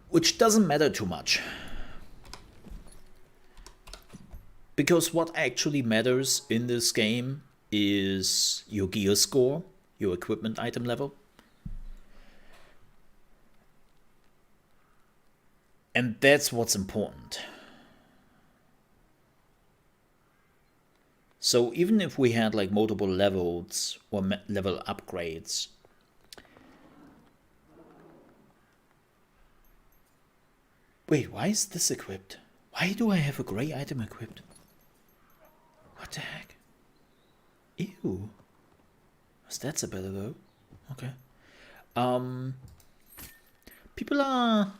S2: Which doesn't matter too much. Because what actually matters in this game is your gear score, your equipment item level. And that's what's important. So even if we had like multiple levels or level upgrades, wait, why is this equipped? Why do I have a gray item equipped? What the heck? Ew. That's a better though. Okay. People are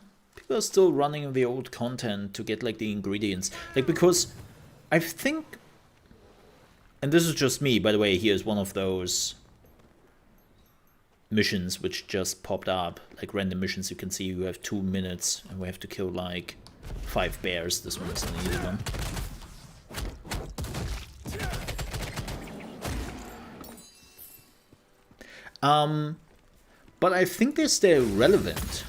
S2: still running the old content to get like the ingredients. Like, because I think, and this is just me, by the way, here's one of those missions which just popped up, like random missions. You can see you have 2 minutes and we have to kill like 5 bears. This one is an easy one. But I think they're still relevant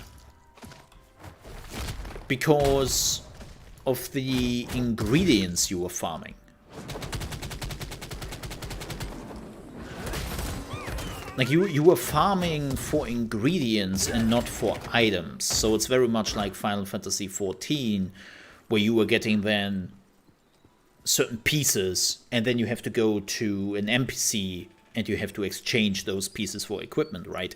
S2: because of the ingredients you were farming. Like you were farming for ingredients and not for items. So it's very much like Final Fantasy XIV, where you were getting then certain pieces and then you have to go to an NPC and you have to exchange those pieces for equipment, right?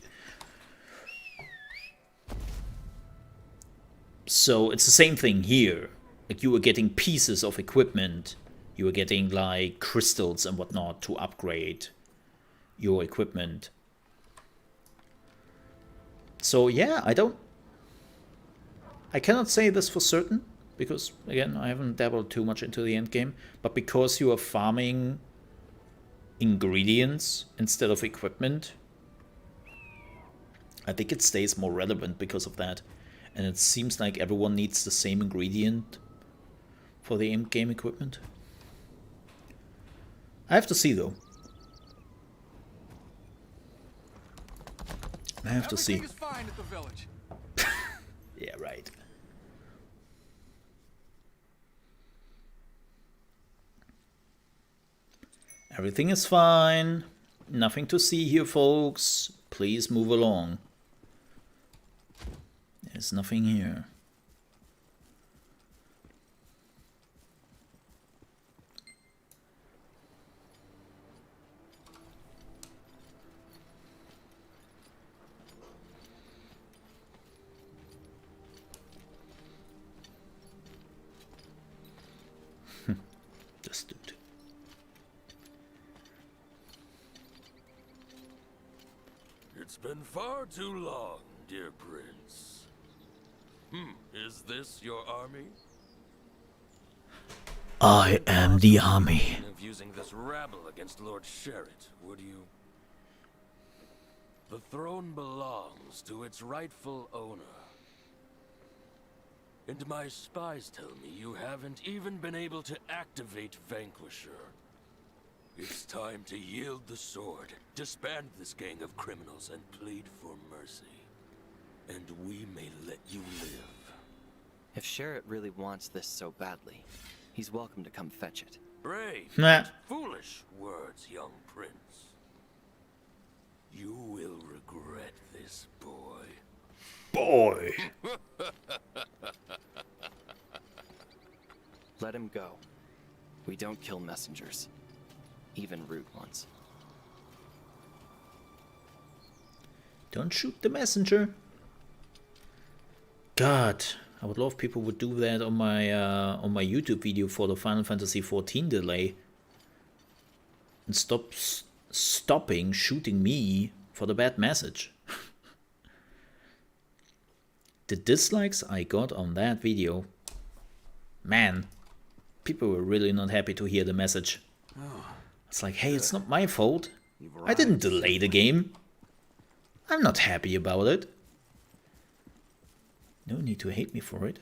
S2: So it's the same thing here. Like you were getting pieces of equipment. You were getting like crystals and whatnot to upgrade your equipment. So yeah, I cannot say this for certain because again, I haven't dabbled too much into the end game, but because you are farming ingredients instead of equipment, I think it stays more relevant because of that. And it seems like everyone needs the same ingredient for the end game equipment. I have to see though. I have to see.
S11: Everything is fine at the village.
S2: Yeah, right. Everything is fine. Nothing to see here, folks. Please move along. There's nothing here. This dude.
S1: It's been far too long, dear Prince. Is this your army?
S2: I am the army.
S1: Of using this rabble against Lord Sherritt, would you? The throne belongs to its rightful owner. And my spies tell me you haven't even been able to activate Vanquisher. It's time to yield the sword, disband this gang of criminals, and plead for mercy. And we may let you live.
S9: If Sherritt really wants this so badly, he's welcome to come fetch it.
S1: Brave,
S2: Nah.
S1: foolish words, young prince. You will regret this, boy.
S2: Boy.
S9: Let him go. We don't kill messengers, even rude ones.
S2: Don't shoot the messenger. God, I would love if people would do that on my YouTube video for the Final Fantasy XIV delay. And stopping shooting me for the bad message. The dislikes I got on that video. Man, people were really not happy to hear the message. It's like, hey, it's not my fault. I didn't delay the game. I'm not happy about it. No need to hate me for it.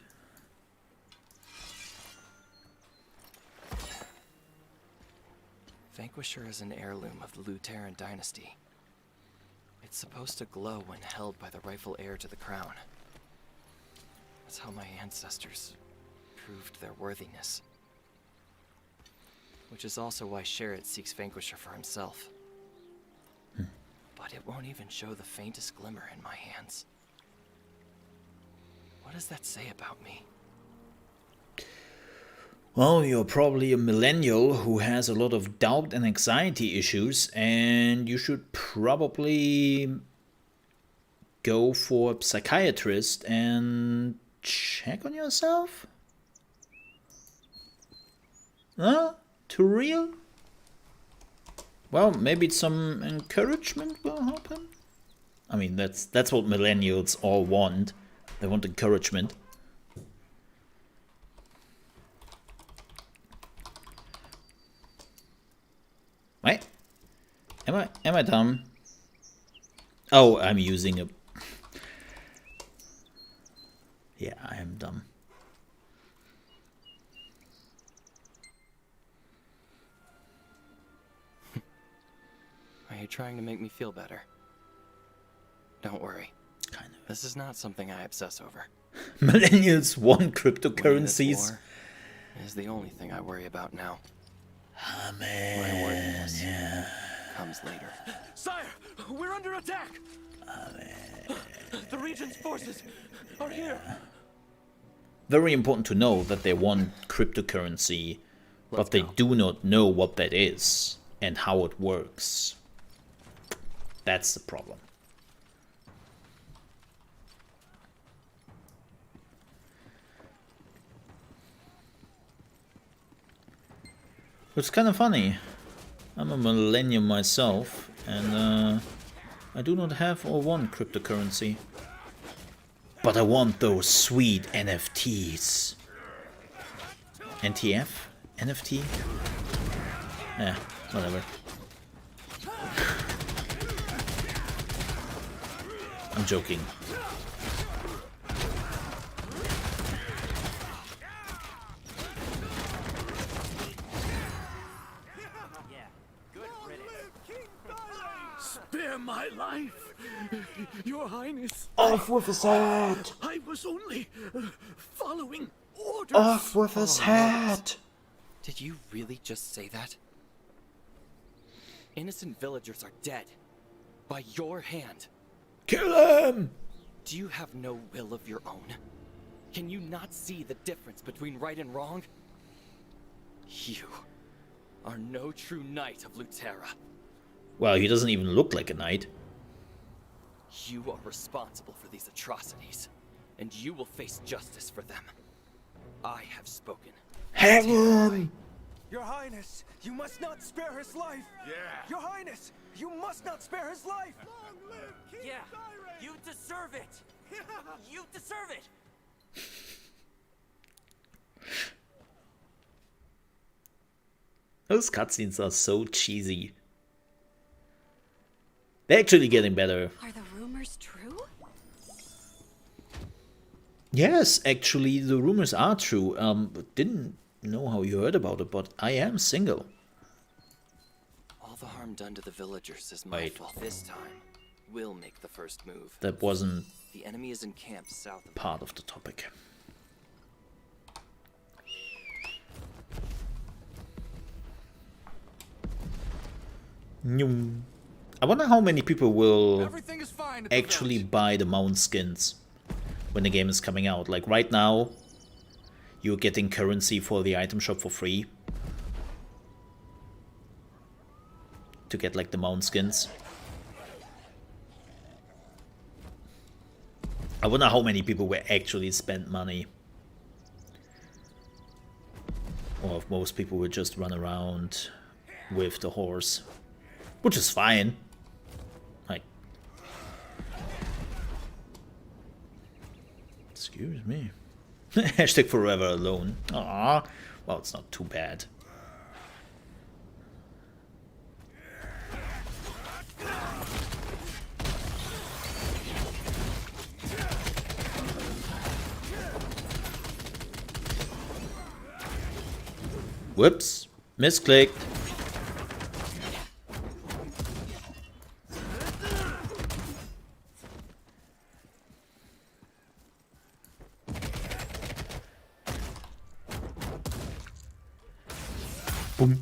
S9: Vanquisher is an heirloom of the Lutheran dynasty. It's supposed to glow when held by the rightful heir to the crown. That's how my ancestors proved their worthiness. Which is also why Sherrod seeks Vanquisher for himself. But it won't even show the faintest glimmer in my hands. What does that say about me?
S2: Well, you're probably a millennial who has a lot of doubt and anxiety issues, and you should probably go for a psychiatrist and check on yourself? Huh? Too real? Well, maybe some encouragement will help him? I mean, that's what millennials all want. They want encouragement. Wait. Am I dumb? Oh, I'm using a... Yeah, I am dumb.
S9: Are you trying to make me feel better? Don't worry.
S2: Kind of.
S9: This is not something I obsess over.
S2: Millennials want
S9: Winning
S2: cryptocurrencies.
S9: this war is the only thing I worry about now.
S2: Ah, man.
S9: My worthiness
S2: Yeah.
S9: comes later.
S5: Sire, we're under attack. The Regent's forces are here.
S2: Very important to know that they want cryptocurrency, but they do not know what that is and how it works. That's the problem. It's kind of funny. I'm a millennium myself, and I do not have or want cryptocurrency. But I want those sweet NFTs. NTF? NFT? Yeah, whatever. I'm joking.
S1: Spare my life, Your Highness.
S2: Off with his head!
S1: I was only following orders.
S2: Off with his head!
S9: Did you really just say that? Innocent villagers are dead. By your hand.
S2: Kill him!
S9: Do you have no will of your own? Can you not see the difference between right and wrong? You are no true knight of Lutera.
S2: Well, he doesn't even look like a knight.
S9: You are responsible for these atrocities, and you will face justice for them. I have spoken.
S2: Hang him!
S3: Your Highness, you must not spare his life!
S10: Yeah.
S3: Your Highness, you must not spare his life!
S5: Yeah, you deserve it. You deserve it.
S2: Those cutscenes are so cheesy. They're actually getting better.
S7: Are the rumors true?
S2: Yes, actually, the rumors are true. Didn't know how you heard about it, but I am single.
S9: All the harm done to the villagers is my fault. This time, we'll make the first move.
S2: That wasn't
S9: The enemy is encamped south of
S2: part of the topic. Nyum. I wonder how many people will
S11: Everything is fine at the
S2: actually
S11: village.
S2: buy the mount skins when the game is coming out. Like right now, you're getting currency for the item shop for free to get like the mount skins. I wonder how many people will actually spend money. Or if most people will just run around with the horse. Which is fine. Like... Excuse me. Hashtag forever alone. Aww. Well, it's not too bad. Whoops. Misclicked. Boom.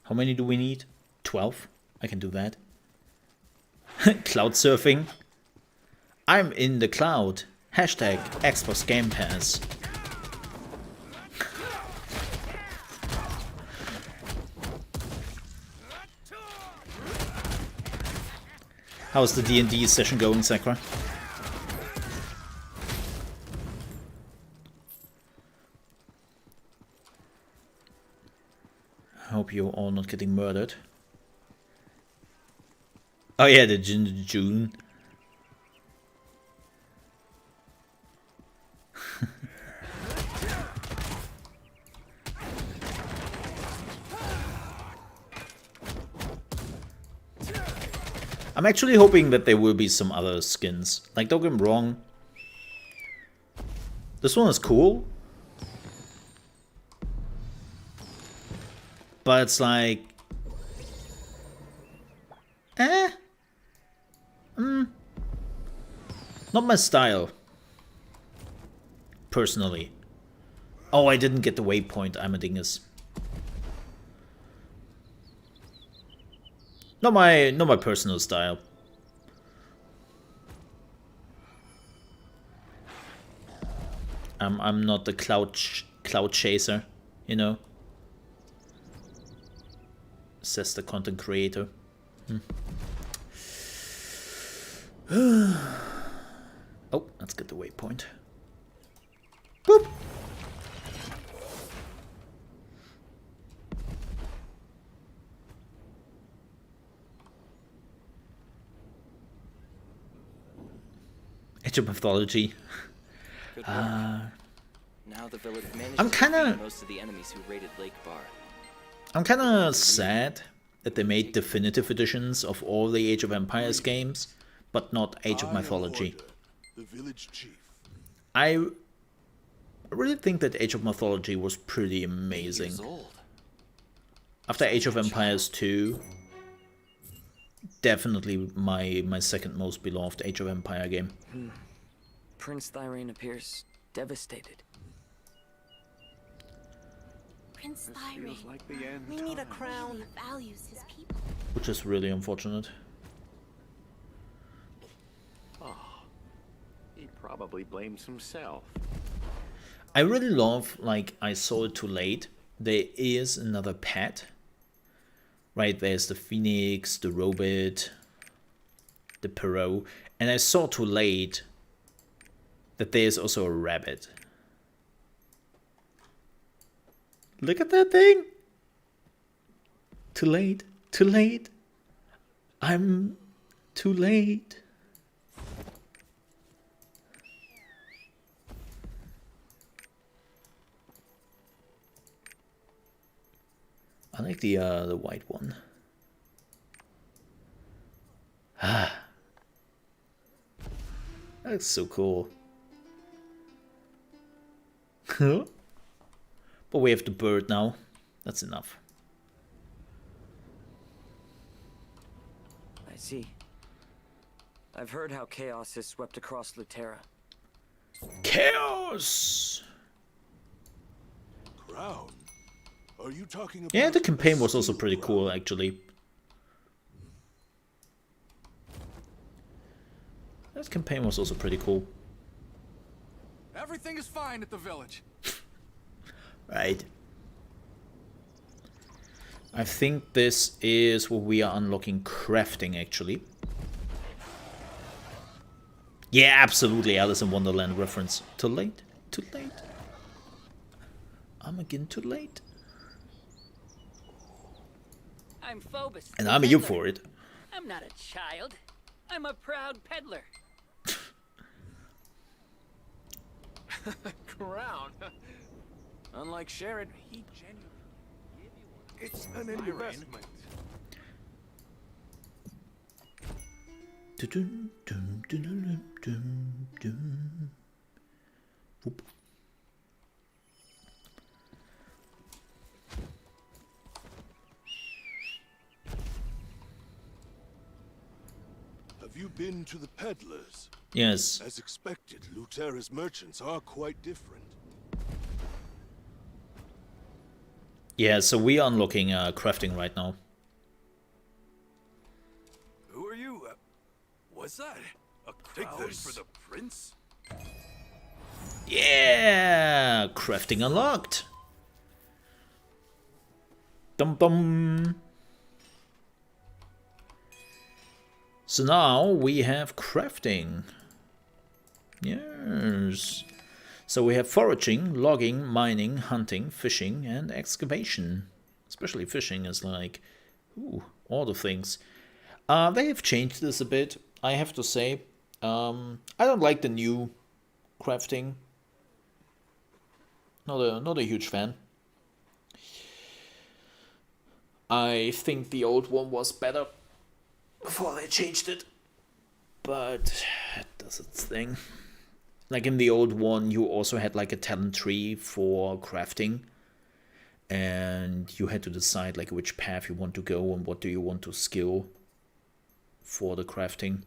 S2: How many do we need? 12? I can do that. Cloud surfing. I'm in the cloud. Hashtag Xbox Game Pass. How's the D&D session going, Sakura? I hope you're all not getting murdered. Oh yeah, the June. I'm actually hoping that there will be some other skins. Like, don't get me wrong. This one is cool. But it's like... Not my style. Personally. Oh, I didn't get the waypoint. I'm a dingus. Not my personal style. I'm not the cloud chaser, you know. Says the content creator. Oh, let's get the waypoint. Boop. Age of Mythology.
S9: Now the village managed
S2: I'm kind of
S9: most of the enemies who raided Lake Bar.
S2: I'm kind of sad that they made definitive editions of all the Age of Empires games, but not Age of Mythology.
S11: The village chief.
S2: I really think that Age of Mythology was pretty amazing. After Age of Empires 2, definitely my second most beloved Age of Empire game.
S3: Prince Thyrane appears devastated.
S7: Prince Thyrane.
S11: Like the end
S7: We need a
S11: times.
S7: crown. He values his people.
S2: Which is really unfortunate.
S12: He probably blames himself.
S2: I really love, like, I saw it too late. There is another pet. Right, there's the Phoenix, the Robot, the Perot. And I saw too late that there's also a rabbit. Look at that thing! Too late, too late. I'm too late. I like the white one. Ah, that's so cool. But we have the bird now. That's enough.
S3: I see. I've heard how chaos has swept across Lutera.
S2: Chaos!
S11: Crown? Are you talking about?
S2: Yeah, the campaign was also pretty cool, actually. That campaign was also pretty cool.
S11: Everything is fine at the village.
S2: Right. I think this is where we are unlocking crafting, actually. Yeah, absolutely, Alice in Wonderland reference. Too late, too late. I'm again too late.
S13: I'm Phobos.
S2: And I'm here for it.
S13: I'm not a child. I'm a proud peddler.
S10: Crown. Unlike Sherrod, he genuinely gave you one.
S11: It's an investment.
S2: Whoop.
S11: peddlers.
S2: Yes.
S11: As expected, Lutera's merchants are quite different.
S2: Yeah, so we are unlocking crafting right now.
S11: Who are you? What's that? A crown for the prince?
S2: Yeah! Crafting unlocked! Dum dum! So now we have crafting. Yes. So we have foraging, logging, mining, hunting, fishing, and excavation. Especially fishing is like, ooh, all the things. They have changed this a bit, I have to say. I don't like the new crafting. Not a huge fan. I think the old one was better before they changed it, but it does its thing. Like in the old one, you also had like a talent tree for crafting, and you had to decide like which path you want to go and what do you want to skill for the crafting.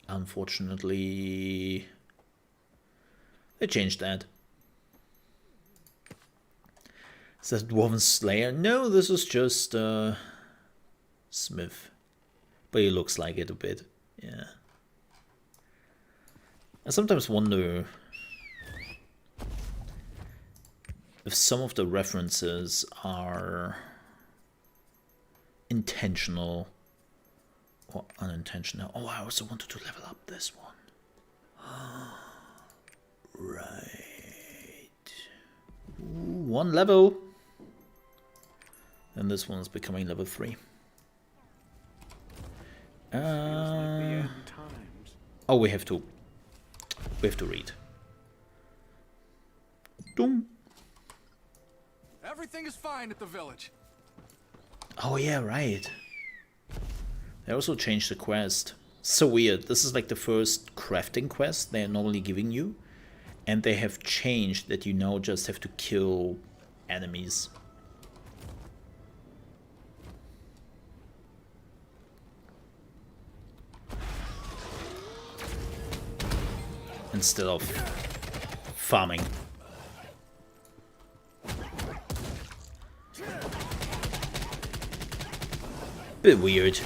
S2: Unfortunately, they changed that. Is that Dwarven Slayer? No, this is just Smith. But he looks like it a bit, yeah. I sometimes wonder if some of the references are intentional or unintentional. Oh, I also wanted to level up this one. Right. Ooh, 1 level. And this one is becoming level 3. Oh, we have to read. Doom.
S11: Everything is fine at the village.
S2: Oh yeah, right. They also changed the quest. So weird. This is like the first crafting quest they're normally giving you. And they have changed that you now just have to kill enemies. Instead of farming. Bit weird.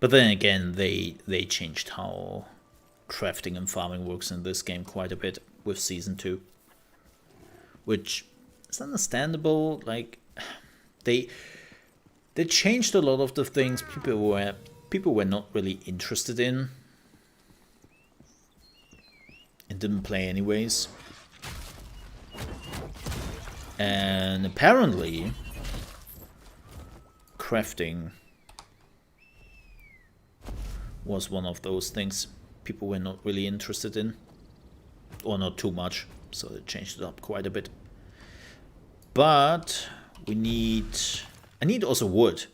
S2: But then again, they changed how crafting and farming works in this game quite a bit with Season 2. Which is understandable, like they changed a lot of the things people were not really interested in and didn't play anyways. And apparently crafting was one of those things people were not really interested in, or not too much, so they changed it up quite a bit. But I need also wood.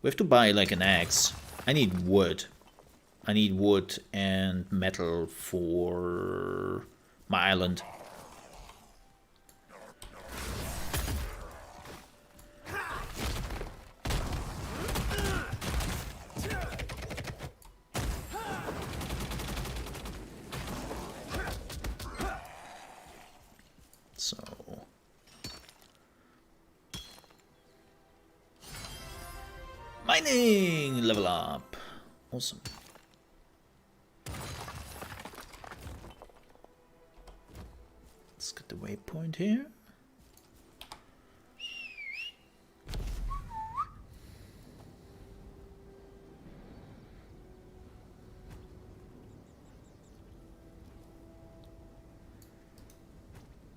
S2: We have to buy like an axe. I need wood. I need wood and metal for my island. So mining level up. Awesome. Let's get the waypoint here.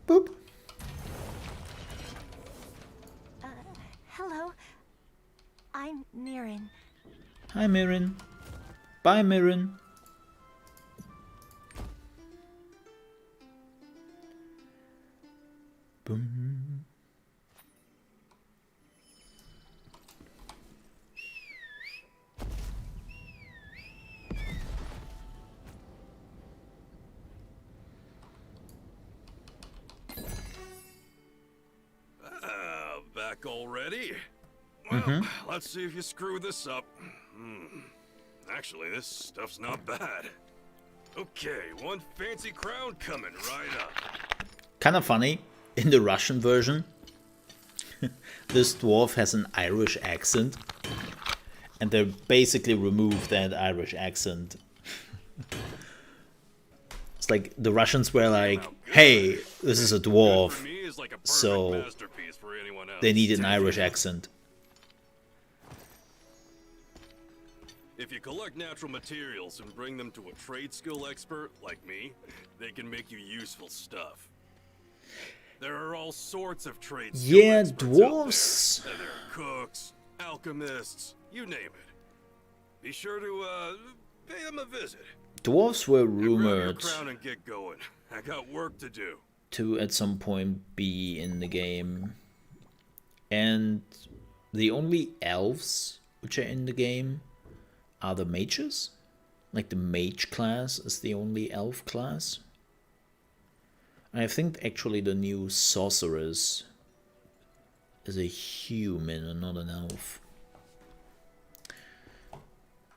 S2: Boop.
S14: Hello. I'm Mirren.
S2: Hi, Mirren. Bye, Mirren. Boom.
S11: Back back already? Well, let's see if you screw this up. Actually, this stuff's not bad. Okay, one fancy crown coming right up.
S2: Kind of funny, in the Russian version, this dwarf has an Irish accent, and they basically removed that Irish accent. It's like the Russians were like, hey, this is a dwarf, so they need an Irish accent.
S11: If you collect natural materials and bring them to a trade skill expert like me, they can make you useful stuff. There are all sorts of trade skill experts
S2: dwarves.
S11: out there. There are cooks, alchemists, you name it. Be sure to pay them a visit.
S2: Dwarves were
S11: Grab your
S2: rumored
S11: crown and get going. I got work to do.
S2: to at some point be in the game, and the only elves which are in the game are the mages. Like the mage class is the only elf class. And I think actually the new sorceress is a human and not an elf.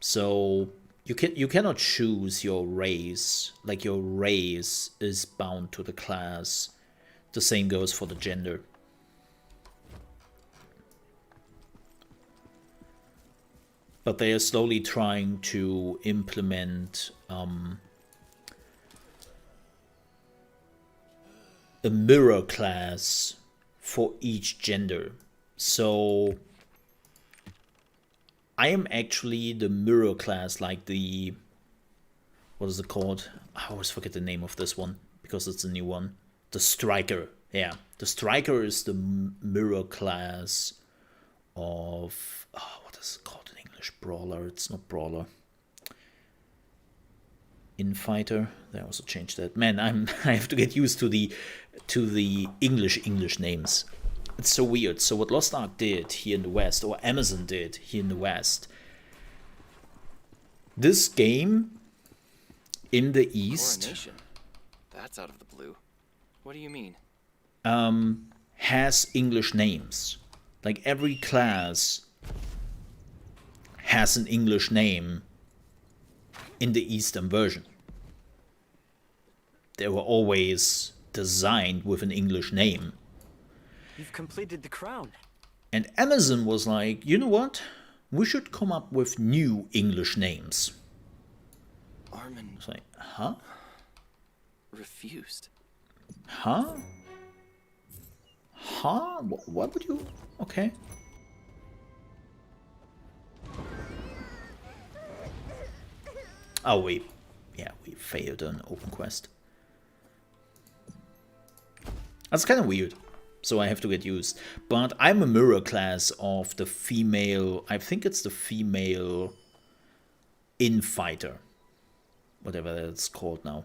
S2: So you cannot choose your race. Like your race is bound to the class. The same goes for the gender. But they are slowly trying to implement a mirror class for each gender. So I am actually the mirror class, like the, what is it called? I always forget the name of this one because it's a new one. The striker. Yeah, the striker is the mirror class of, what is it called? Brawler, it's not brawler. Infighter. They also changed that. Man, I have to get used to the English names. It's so weird. So what Lost Ark did here in the West, or Amazon did here in the West, this game in the East,
S9: Coronation? That's out of the blue. What do you mean?
S2: has English names. Like every class has an English name in the Eastern version. They were always designed with an English name.
S3: You've completed the crown.
S2: And Amazon was like, you know what? We should come up with new English names.
S9: Armin.
S2: It's like, huh?
S9: Refused.
S2: Huh? Huh? What would you? Okay. Oh, we failed an open quest. That's kind of weird, so I have to get used. But I'm a mirror class of the female, I think it's the female infighter, whatever that's called now.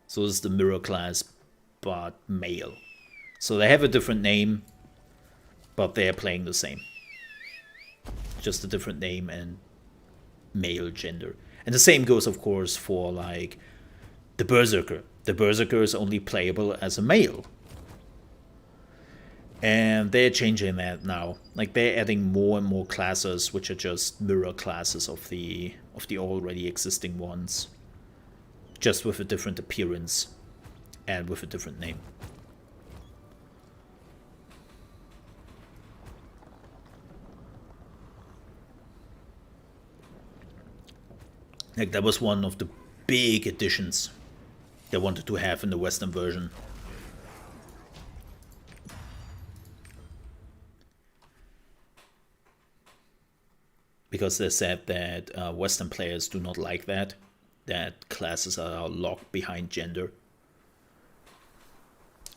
S2: So this is the mirror class, but male. So they have a different name, but they are playing the same. Just a different name and male gender. And the same goes, of course, for like the Berserker. The Berserker is only playable as a male. And they're changing that now. Like they're adding more and more classes which are just mirror classes of the already existing ones. Just with a different appearance and with a different name. Like that was one of the big additions they wanted to have in the Western version. Because they said that Western players do not like that classes are locked behind gender.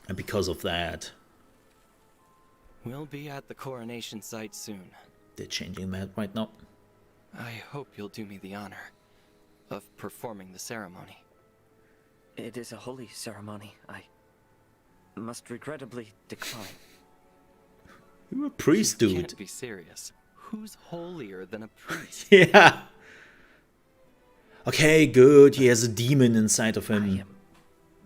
S2: And because of that,
S9: We'll be at the coronation site soon.
S2: They're changing that right now.
S9: I hope you'll do me the honor of performing the ceremony.
S3: It is a holy ceremony. I must regrettably decline.
S2: You're a priest, dude.
S9: You can't be serious. Who's holier than a priest?
S2: Yeah. Okay, good. He has a demon inside of him.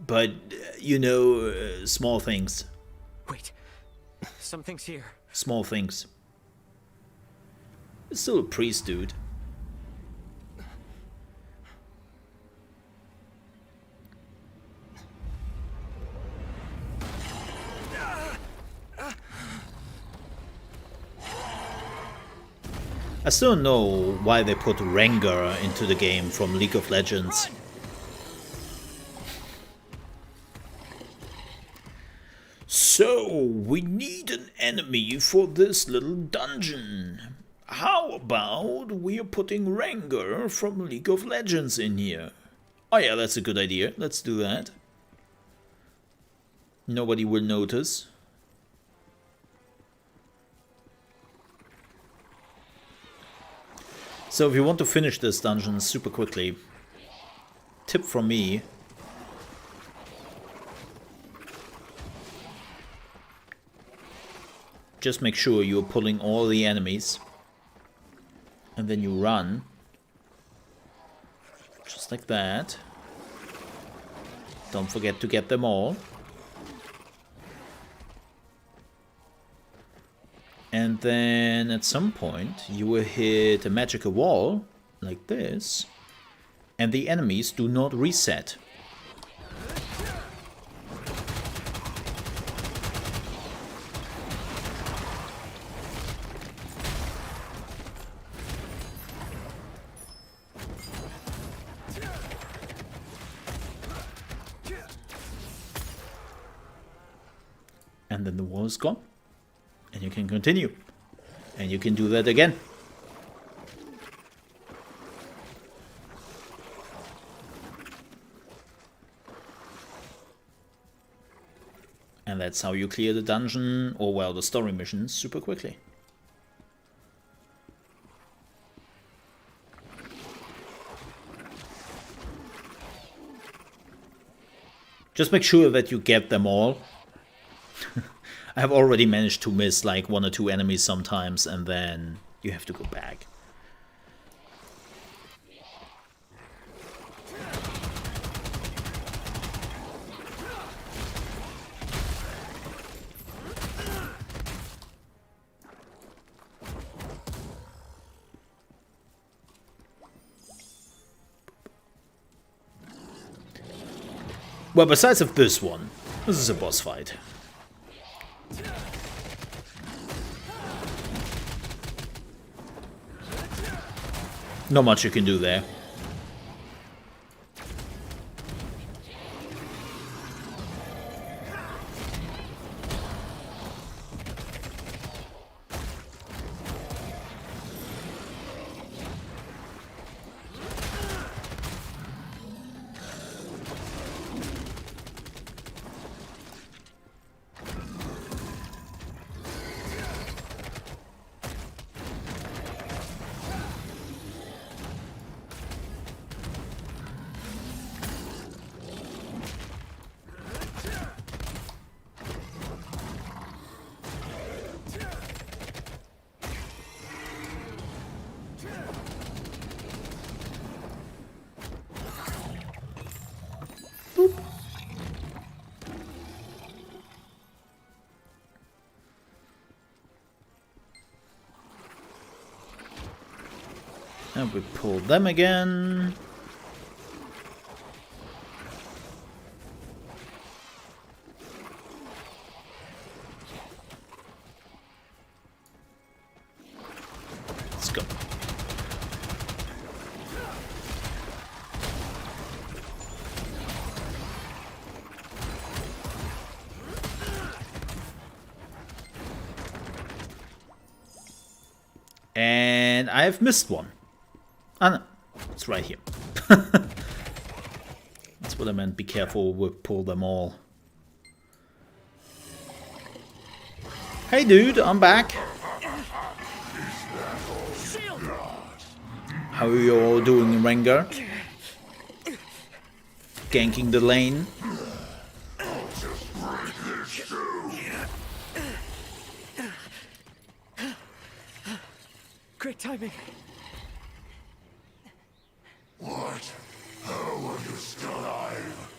S2: But, you know, small things.
S3: Wait. Something's here.
S2: Small things. It's still a priest, dude. I still don't know why they put Rengar into the game from League of Legends. So, we need an enemy for this little dungeon. How about we are putting Rengar from League of Legends in here? Oh yeah, that's a good idea. Let's do that. Nobody will notice. So if you want to finish this dungeon super quickly, tip from me. Just make sure you're pulling all the enemies. And then you run. Just like that. Don't forget to get them all. And then at some point you will hit a magical wall like this. And the enemies do not reset. And then the wall is gone. And you can continue. And you can do that again. And that's how you clear the dungeon, or well, the story missions super quickly. Just make sure that you get them all. I have already managed to miss like 1 or 2 enemies sometimes, and then you have to go back. Well, besides of this one, this is a boss fight. Not much you can do there. And we pull them again. Let's go. And I've missed one. Ah, no, it's right here. That's what I meant. Be careful with pull them all. Hey dude, I'm back. How are you all doing, Rengar? Ganking the lane.
S3: Great timing.
S1: What? How are you still alive?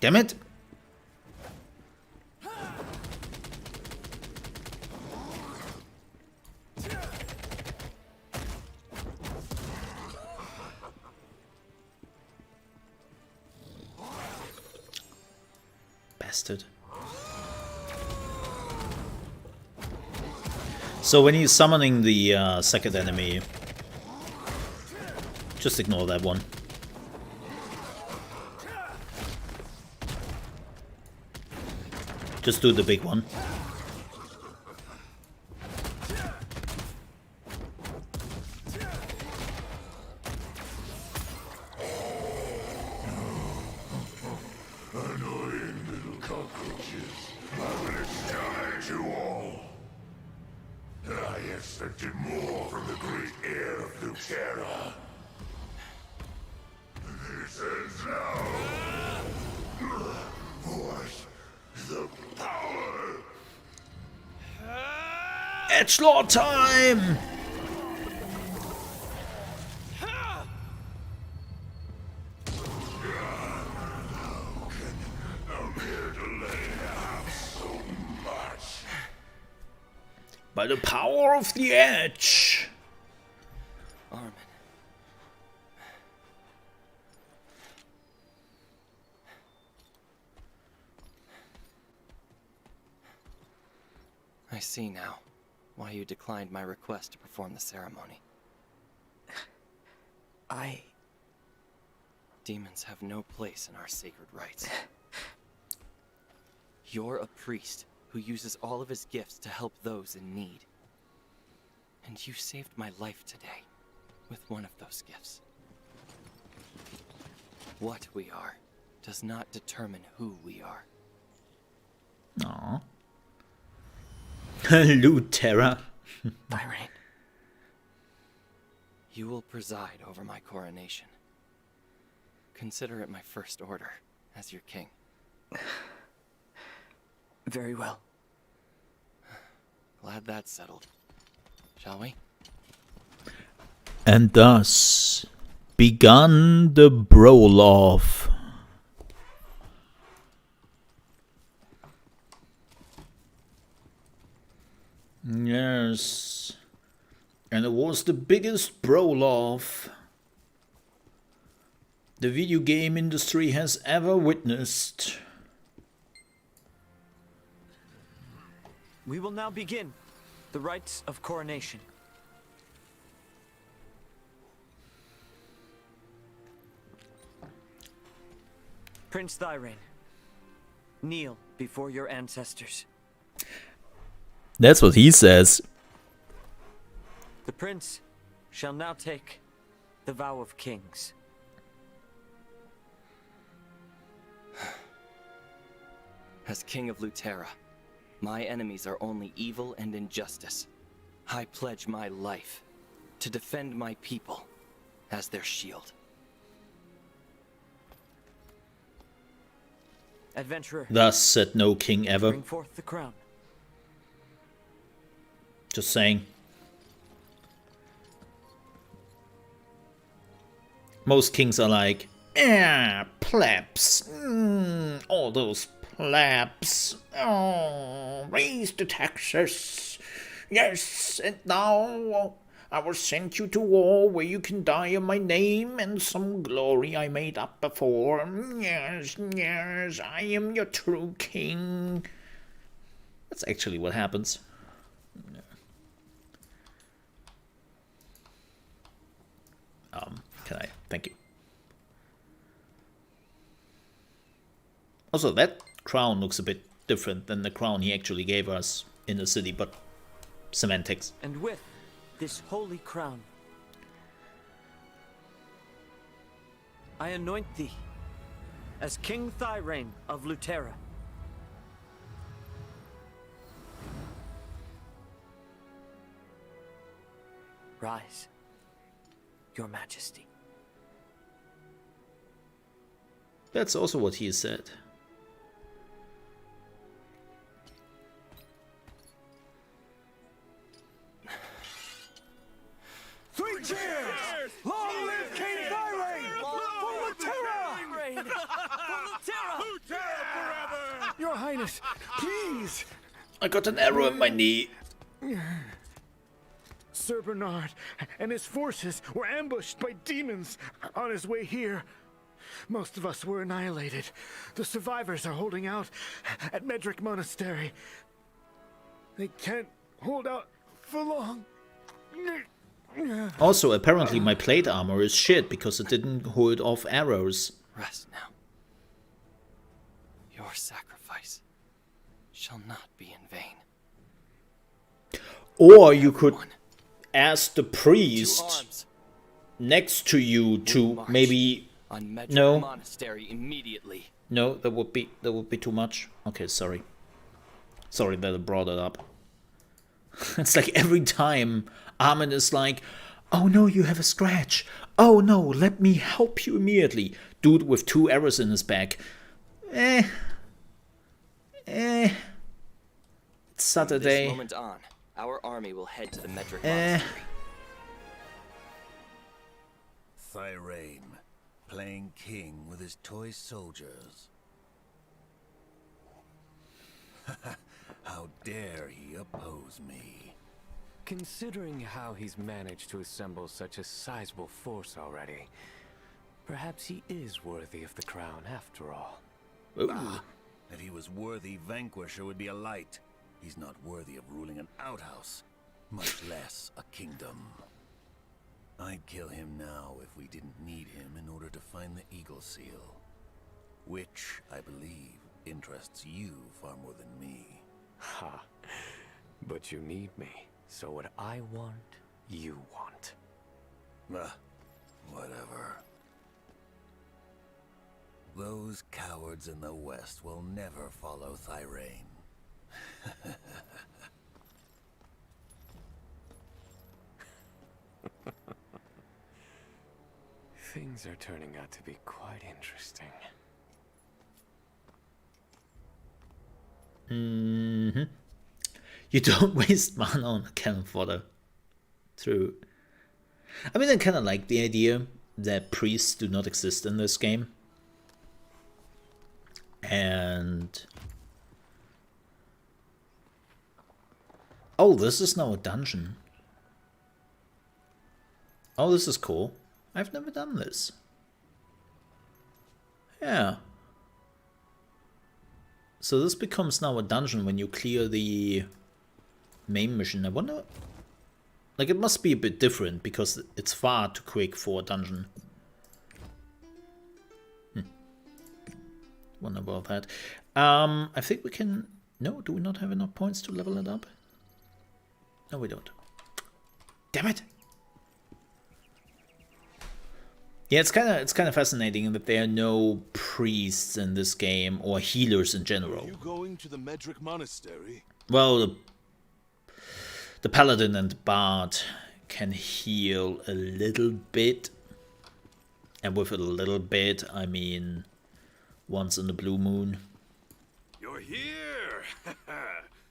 S2: Damn it! Bastard. So when he's summoning the second enemy, just ignore that one. Just do the big one.
S1: Annoying little cockroaches. I will exterminate you all. I expected more from the great heir of Lutera. This ends now. What? The power!
S2: Edgelord time! By the power of the edge!
S9: Armin. I see now why you declined my request to perform the ceremony. Demons have no place in our sacred rites. You're a priest who uses all of his gifts to help those in need. And you saved my life today with one of those gifts. What we are does not determine who we are.
S2: Aww. Lutera.
S3: Byron.
S9: You will preside over my coronation. Consider it my first order as your king.
S3: Very well.
S9: Glad that's settled. Shall we?
S2: And thus begun the brawl-off. Yes. And it was the biggest brawl-off the video game industry has ever witnessed.
S3: We will now begin the Rites of Coronation. Prince Thyrain, kneel before your ancestors.
S2: That's what he says.
S3: The prince shall now take the vow of kings.
S9: As king of Lutera, my enemies are only evil and injustice. I pledge my life to defend my people as their shield.
S3: Adventurer.
S2: Thus said no king ever.
S3: Bring forth the crown.
S2: Just saying. Most kings are like, plebs. All those plebs. Oh, raise the taxes. Yes, and now I will send you to war where you can die in my name and some glory I made up before. Yes, yes, I am your true king. That's actually what happens. Can I? Thank you. Also, that crown looks a bit different than the crown he actually gave us in the city, but semantics.
S3: And with this holy crown, I anoint thee as King Thyrain of Lutera. Rise, Your Majesty.
S2: That's also what he said.
S1: Three cheers! Long live King Thyrain! For Lutera!
S3: For Lutera!
S15: please.
S2: I got an arrow in my knee.
S15: Sir Bernard and his forces were ambushed by demons on his way here. Most of us were annihilated. The survivors are holding out at Medric Monastery. They can't hold out for long.
S2: Also, apparently my plate armor is shit because it didn't hold off arrows.
S9: Rest now. Your sacrifice shall not be in vain.
S2: Or you could ask the priest next to you to maybe
S9: on Medric
S2: no
S9: Monastery immediately.
S2: No, that would be too much. Okay, sorry that I brought it up. It's like every time Armin is like, oh no, you have a scratch. Oh no, let me help you immediately. Dude with 2 arrows in his back. It's Saturday.
S9: From this moment on, our army will head to the Medric Monastery.
S16: Thyrane, playing king with his toy soldiers. How dare he oppose me?
S5: Considering how he's managed to assemble such a sizable force already, perhaps he is worthy of the crown after all.
S16: Ah, if he was worthy, Vanquisher would be a light. He's not worthy of ruling an outhouse, much less a kingdom. I'd kill him now if we didn't need him in order to find the Eagle Seal, which, I believe, interests you far more than me.
S5: Ha. But you need me, so what I want, you want.
S16: Whatever. Those cowards in the West will never follow Thyrane.
S5: Things are turning out to be quite interesting.
S2: You don't waste mana on cannon fodder. True. I mean, I kind of like the idea that priests do not exist in this game. And... oh, this is now a dungeon. Oh, this is cool. I've never done this. Yeah. So this becomes now a dungeon when you clear the main mission. I wonder... like, it must be a bit different because it's far too quick for a dungeon. Wonder about that. I think we can... no, do we not have enough points to level it up? No, we don't. Damn it! Yeah, it's kind of fascinating that there are no priests in this game or healers in general.
S17: Are you going to the Medric Monastery?
S2: Well, the paladin and the bard can heal a little bit, and with a little bit, I mean once in the blue moon.
S11: You're here.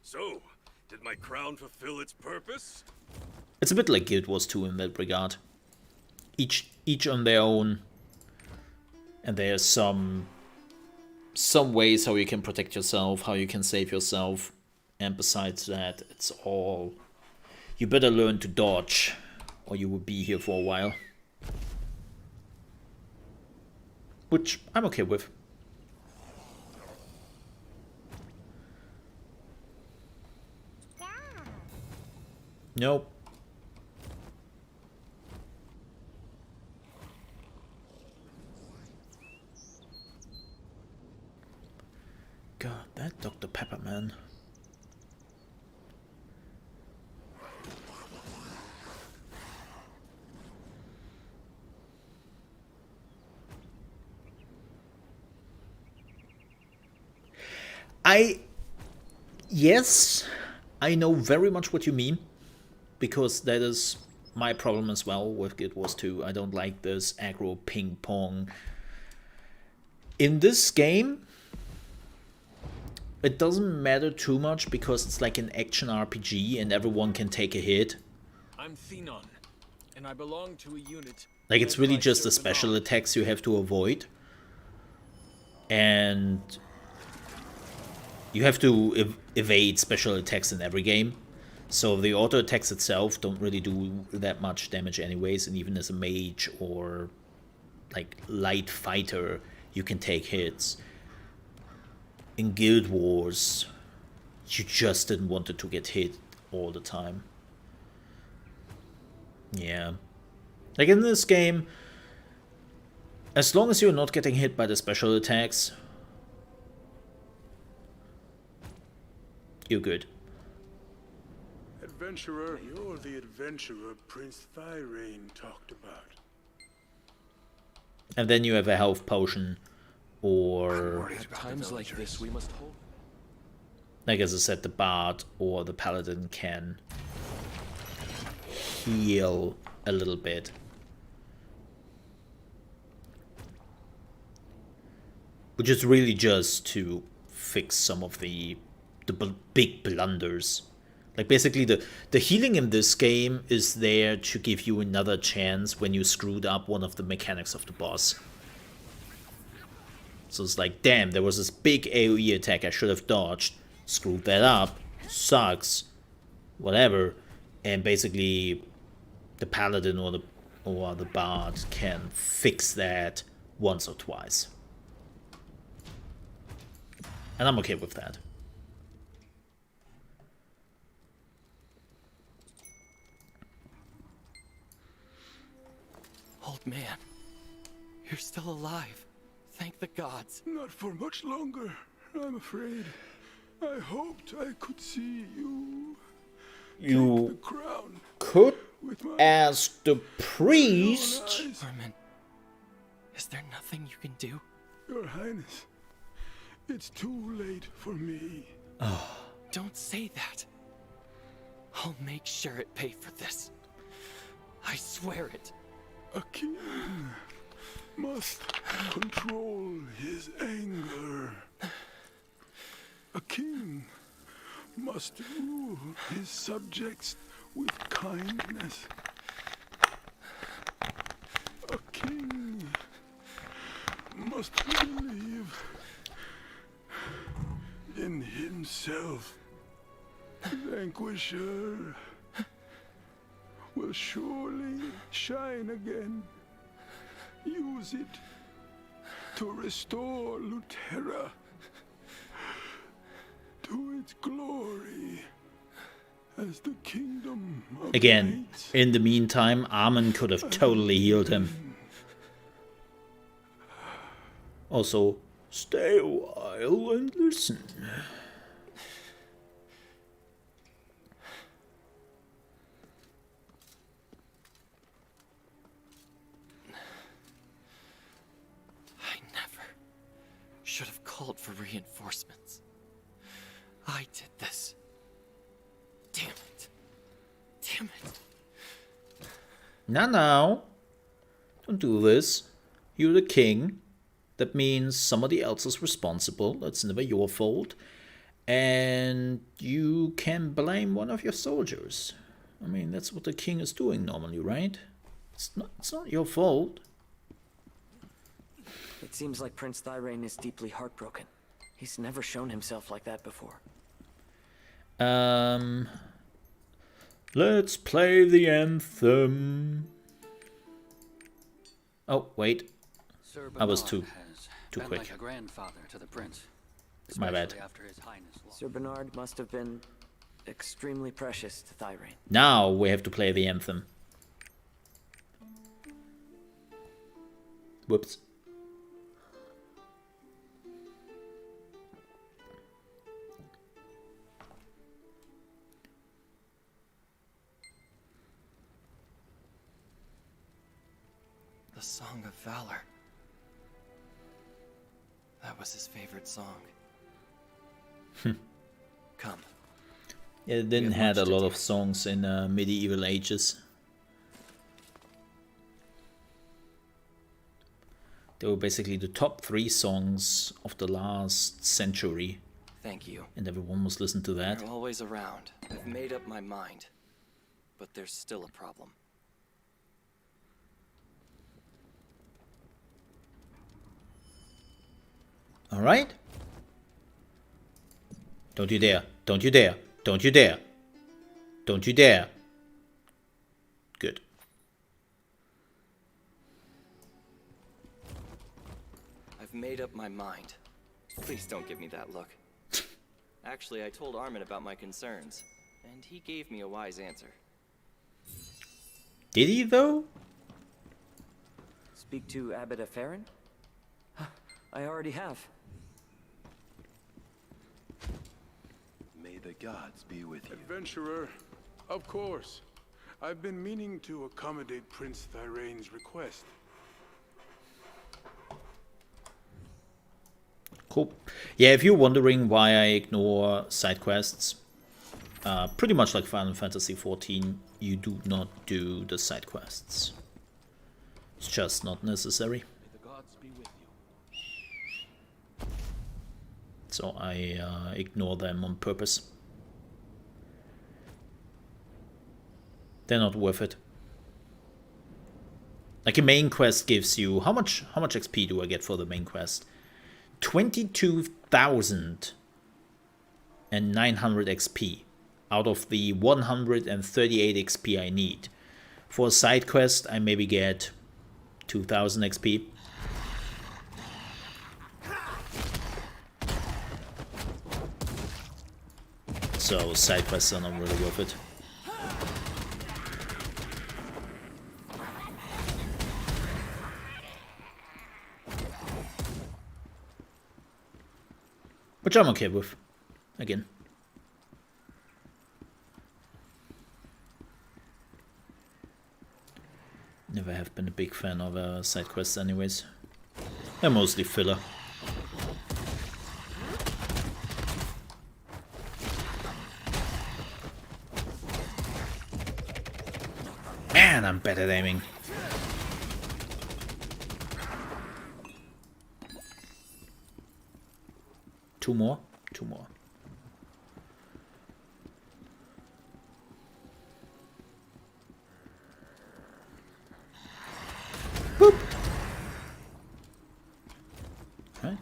S11: So, did my crown fulfill its purpose?
S2: It's a bit like Guild Wars 2 in that regard. Each on their own, and there's some ways how you can protect yourself, how you can save yourself, and besides that, it's all you better learn to dodge, or you will be here for a while, which I'm okay with. Nope. God, that Dr. Pepper, man. Yes, I know very much what you mean, because that is my problem as well with Guild Wars 2. I don't like this aggro ping pong. In this game, it doesn't matter too much because it's like an action RPG and everyone can take a hit.
S18: I'm Thenon, and I belong to a unit.
S2: Like, it's really just the special attacks you have to avoid. And you have to evade special attacks in every game. So the auto attacks itself don't really do that much damage anyways, and even as a mage or like light fighter, you can take hits. In Guild Wars, you just didn't want it to get hit all the time. Yeah. Like in this game, as long as you're not getting hit by the special attacks, you're good.
S19: Adventurer, you're the adventurer Prince Thirain talked about.
S2: And then you have a health potion, or
S5: At times like this, we must hold.
S2: like as I said, the bard or the paladin can heal a little bit. Which is really just to fix some of the big blunders. Like basically the healing in this game is there to give you another chance when you screwed up one of the mechanics of the boss. So it's like, damn, there was this big AoE attack I should have dodged. Screwed that up. Sucks. Whatever. And basically the paladin or the bard can fix that once or twice. And I'm okay with that.
S9: Old man, you're still alive. Thank the gods.
S19: Not for much longer, I'm afraid. I hoped I could see you.
S2: You could ask the priest.
S9: Herman, is there nothing you can do?
S19: Your Highness, it's too late for me.
S2: Oh.
S9: Don't say that. I'll make sure it pay for this. I swear it.
S19: A king must control his anger. A king must rule his subjects with kindness. A king must believe in himself. Vanquisher will surely shine again. Use it to restore Luterra to its glory as the kingdom of
S2: Again,
S19: light.
S2: in the meantime, Armin could have totally healed him. Also, stay a while and listen.
S9: Should have called for reinforcements. I did this. Damn it. Damn it.
S2: No. Don't do this. You're the king. That means somebody else is responsible. That's never your fault. And you can blame one of your soldiers. I mean, that's what the king is doing normally, right? It's not your fault.
S3: It seems like Prince Thirain is deeply heartbroken. He's never shown himself like that before.
S2: Let's play the anthem. Oh, wait.
S4: Sir
S2: I was
S4: Bernard
S2: too
S4: has been
S2: quick.
S4: like a grandfather to the prince.
S2: My bad.
S4: Especially after His Highness lost.
S3: Sir Bernard must have been extremely precious to Thirain.
S2: Now we have to play the anthem. Whoops.
S9: The Song of Valor. That was his favorite song. Come.
S2: Yeah, it didn't have a lot of songs in medieval ages. They were basically the top 3 songs of the last century.
S9: Thank you.
S2: And everyone was listening to that.
S9: They're always around. I've made up my mind. But there's still a problem.
S2: Alright? Don't you dare. Don't you dare. Don't you dare. Don't you dare. Good.
S9: I've made up my mind. Please don't give me that look. Actually, I told Armin about my concerns, and he gave me a wise answer.
S2: Did he, though?
S3: Speak to Abbot Eferin? I already have.
S17: May the gods be with you.
S19: Adventurer, of course. I've been meaning to accommodate Prince Thirain's request.
S2: Cool. Yeah, if you're wondering why I ignore side quests, pretty much like Final Fantasy XIV, you do not do the side quests. It's just not necessary.
S17: May the gods be with you.
S2: So I ignore them on purpose. They're not worth it. Like a main quest gives you how much XP do I get for the main quest? 22,900 XP out of the 138 XP I need. For a side quest, I maybe get 2,000 XP. So side quests are not really worth it. Which I'm okay with, again. Never have been a big fan of side quests anyways. They're mostly filler. Man, I'm bad at aiming. Two more. Boop. Right.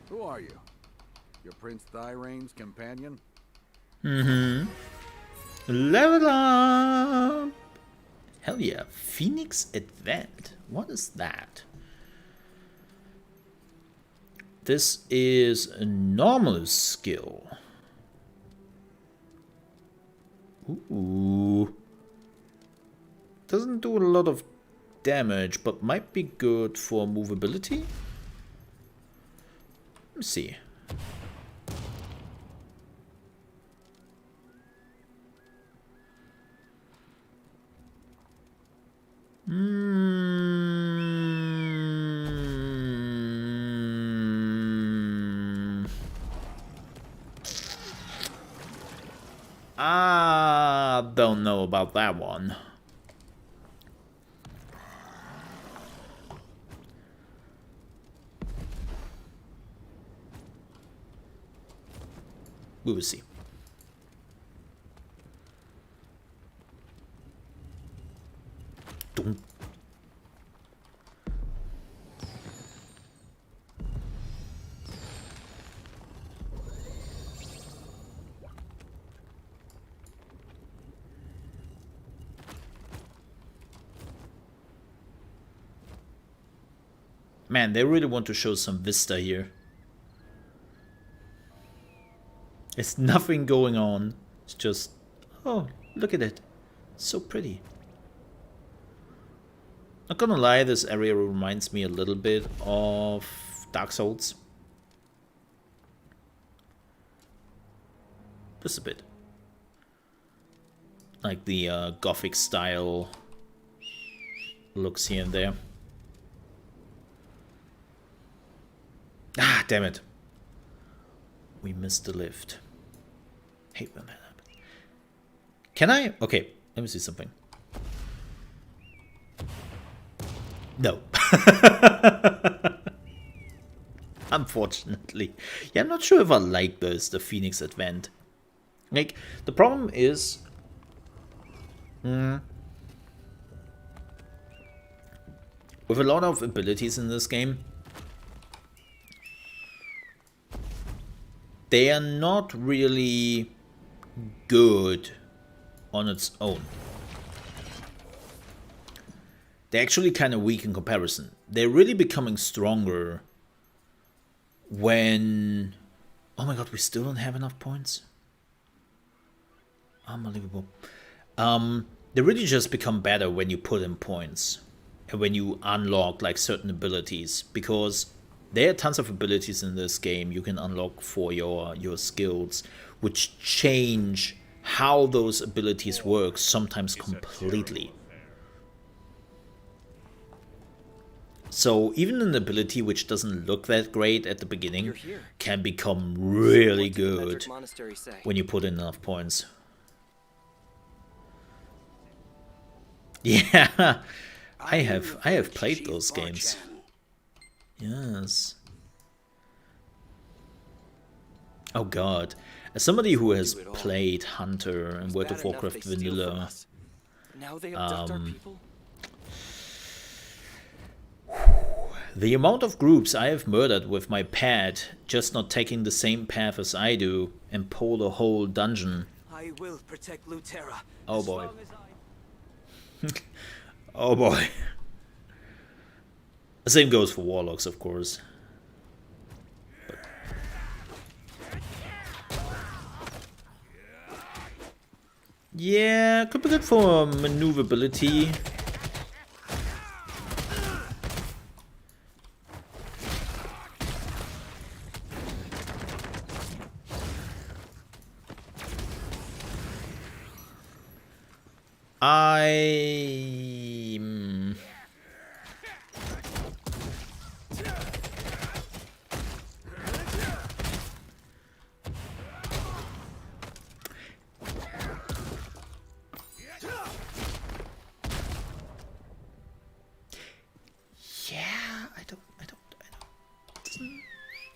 S20: Who are you? Your Prince Thirain's companion?
S2: Mm-hmm. Level up! Hell yeah. Phoenix Advent. What is that? This is a normal skill. Ooh. Doesn't do a lot of damage, but might be good for movability. Let me see. Don't know about that one. We will see. Dum. Man, they really want to show some vista here. There's nothing going on. It's just, oh, look at it. It's so pretty. Not gonna lie, this area reminds me a little bit of Dark Souls. Just a bit. Like the Gothic style looks here and there. Ah, damn it. We missed the lift. Hate when that happens. Can I? Okay, let me see something. Unfortunately. Yeah, I'm not sure if I like this, the Phoenix Advent. Like, the problem is... with a lot of abilities in this game, they are not really good on its own. They're actually kind of weak in comparison. They're really becoming stronger when... Oh my god, we still don't have enough points? Unbelievable. They really just become better when you put in points. And when you unlock like certain abilities. Because there are tons of abilities in this game you can unlock for your skills. Which change how those abilities work, sometimes completely. So even an ability which doesn't look that great at the beginning can become really good when you put in enough points. Yeah, I have played those games. Yes. Oh god. As somebody who has played Hunter and World of Warcraft Vanilla, the amount of groups I have murdered with my pet just not taking the same path as I do and pull the whole dungeon.
S3: I will protect Lutera.
S2: Oh boy. Oh boy. The same goes for Warlocks, of course. Yeah, could be good for maneuverability.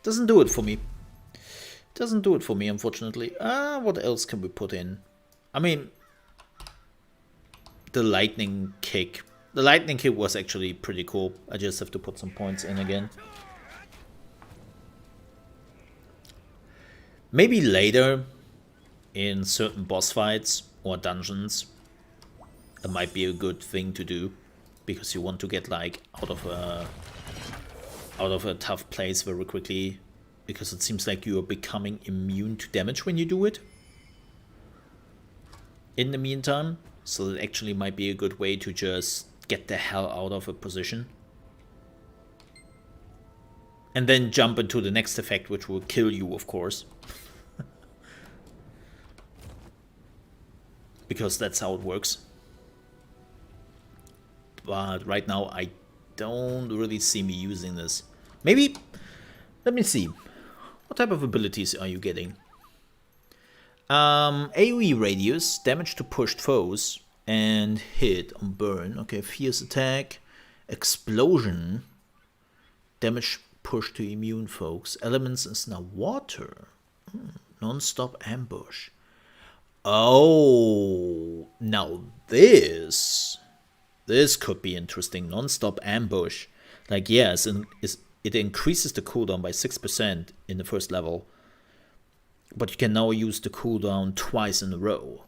S2: Doesn't do it for me. Doesn't do it for me, unfortunately. What else can we put in? I mean, the lightning kick. The lightning kick was actually pretty cool. I just have to put some points in again. Maybe later, in certain boss fights or dungeons, it might be a good thing to do, because you want to get like out of a tough place very quickly, because it seems like you are becoming immune to damage when you do it. In the meantime, so that actually might be a good way to just get the hell out of a position. And then jump into the next effect, which will kill you, of course. Because that's how it works. But right now, I don't really see me using this. Maybe, let me see. What type of abilities are you getting? AoE radius, damage to pushed foes, and hit on burn. Okay, fierce attack, explosion, damage pushed to immune folks. Elements is now water. Non-stop ambush. Oh, now this could be interesting. Non-stop ambush. Like, yes, it increases the cooldown by 6% in the first level. But you can now use the cooldown twice in a row.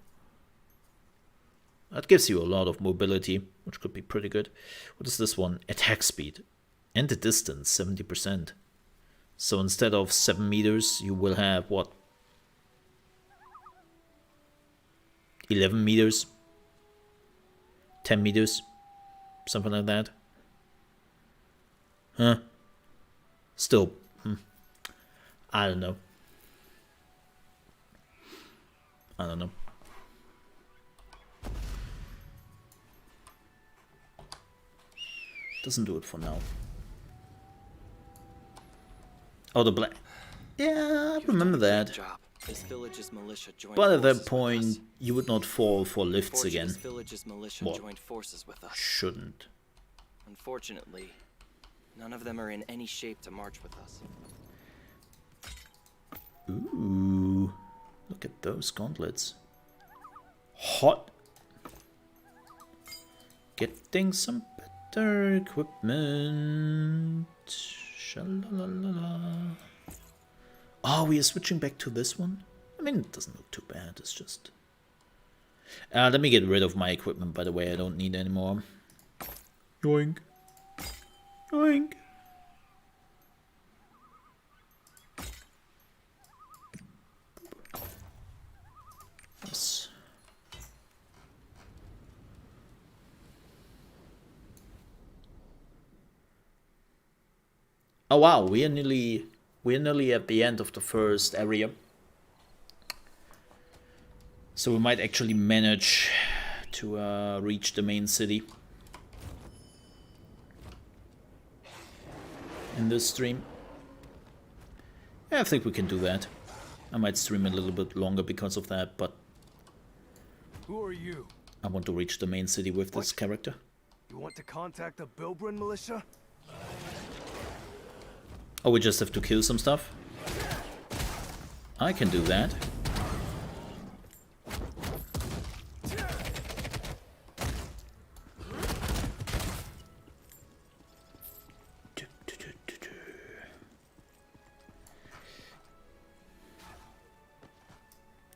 S2: That gives you a lot of mobility, which could be pretty good. What is this one? Attack speed. And the distance, 70%. So instead of 7 meters, you will have, what? 11 meters? 10 meters? Something like that. Huh? Still, I don't know. I don't know. Doesn't do it for now. Oh, the black. Yeah, I remember that. But at that point, you would not fall for lifts again. Well, shouldn't.
S9: Unfortunately, none of them are in any shape to march with us.
S2: Ooh, look at those gauntlets. Hot. Getting some better equipment. Shalalala. Oh, we are switching back to this one? I mean, it doesn't look too bad, it's just... let me get rid of my equipment, by the way, I don't need any more. Yoink. Yoink. Yes. Oh wow, we're nearly at the end of the first area. So we might actually manage to reach the main city in this stream. Yeah, I think we can do that. I might stream a little bit longer because of that, but
S1: Who are you?
S2: I want to reach the main city with this character.
S1: You want to contact the Bilbrin militia?
S2: Oh, we just have to kill some stuff? I can do that.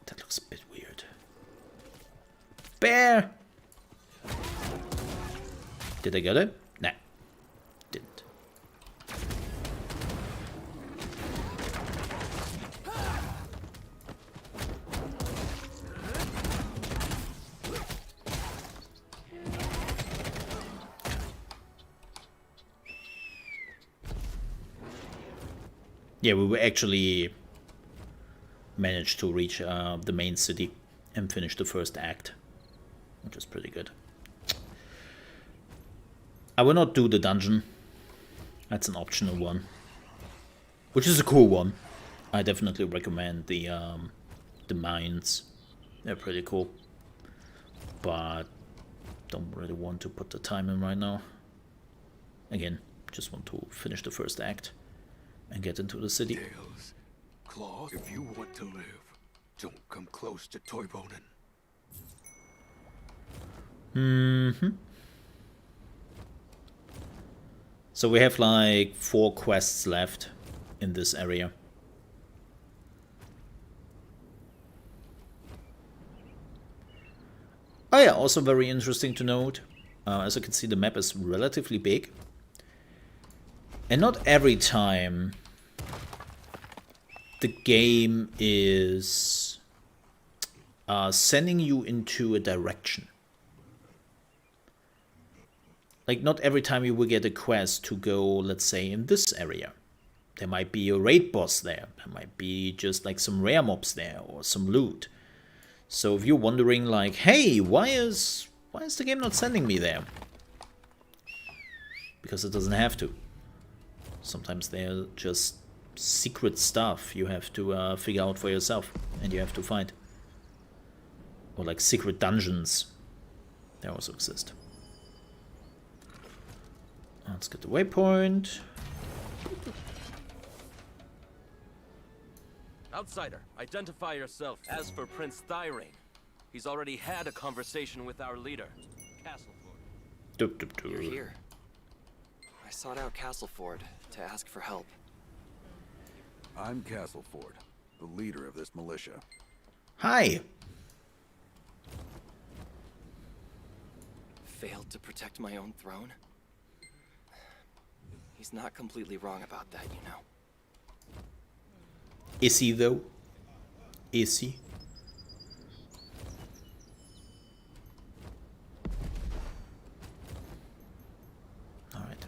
S2: That looks a bit weird. Bear! Did I get it? Nah. Didn't. Yeah, we will actually manage to reach the main city and finish the first act, which is pretty good. I will not do the dungeon. That's an optional one, which is a cool one. I definitely recommend the mines. They're pretty cool, but don't really want to put the time in right now. Again, just want to finish the first act and get into the city.
S19: Tails, Claws, if you want to live, don't come close to Toivonen.
S2: So we have like 4 quests left in this area. Oh yeah, also very interesting to note, as you can see, the map is relatively big. And not every time the game is sending you into a direction. Like, not every time you will get a quest to go, let's say, in this area. There might be a raid boss there. There might be just like some rare mobs there or some loot. So if you're wondering like, hey, why is the game not sending me there? Because it doesn't have to. Sometimes they're just secret stuff you have to figure out for yourself and you have to find. Or like secret dungeons. They also exist. Let's get the waypoint.
S21: Outsider, identify yourself. As for Prince Thyrane, he's already had a conversation with our leader, Castleford.
S9: You're here. I sought out Castleford to ask for help.
S20: I'm Castleford, the leader of this militia.
S2: Hi.
S9: Failed to protect my own throne? He's not completely wrong about that, you know.
S2: Is he though? Is he? Alright.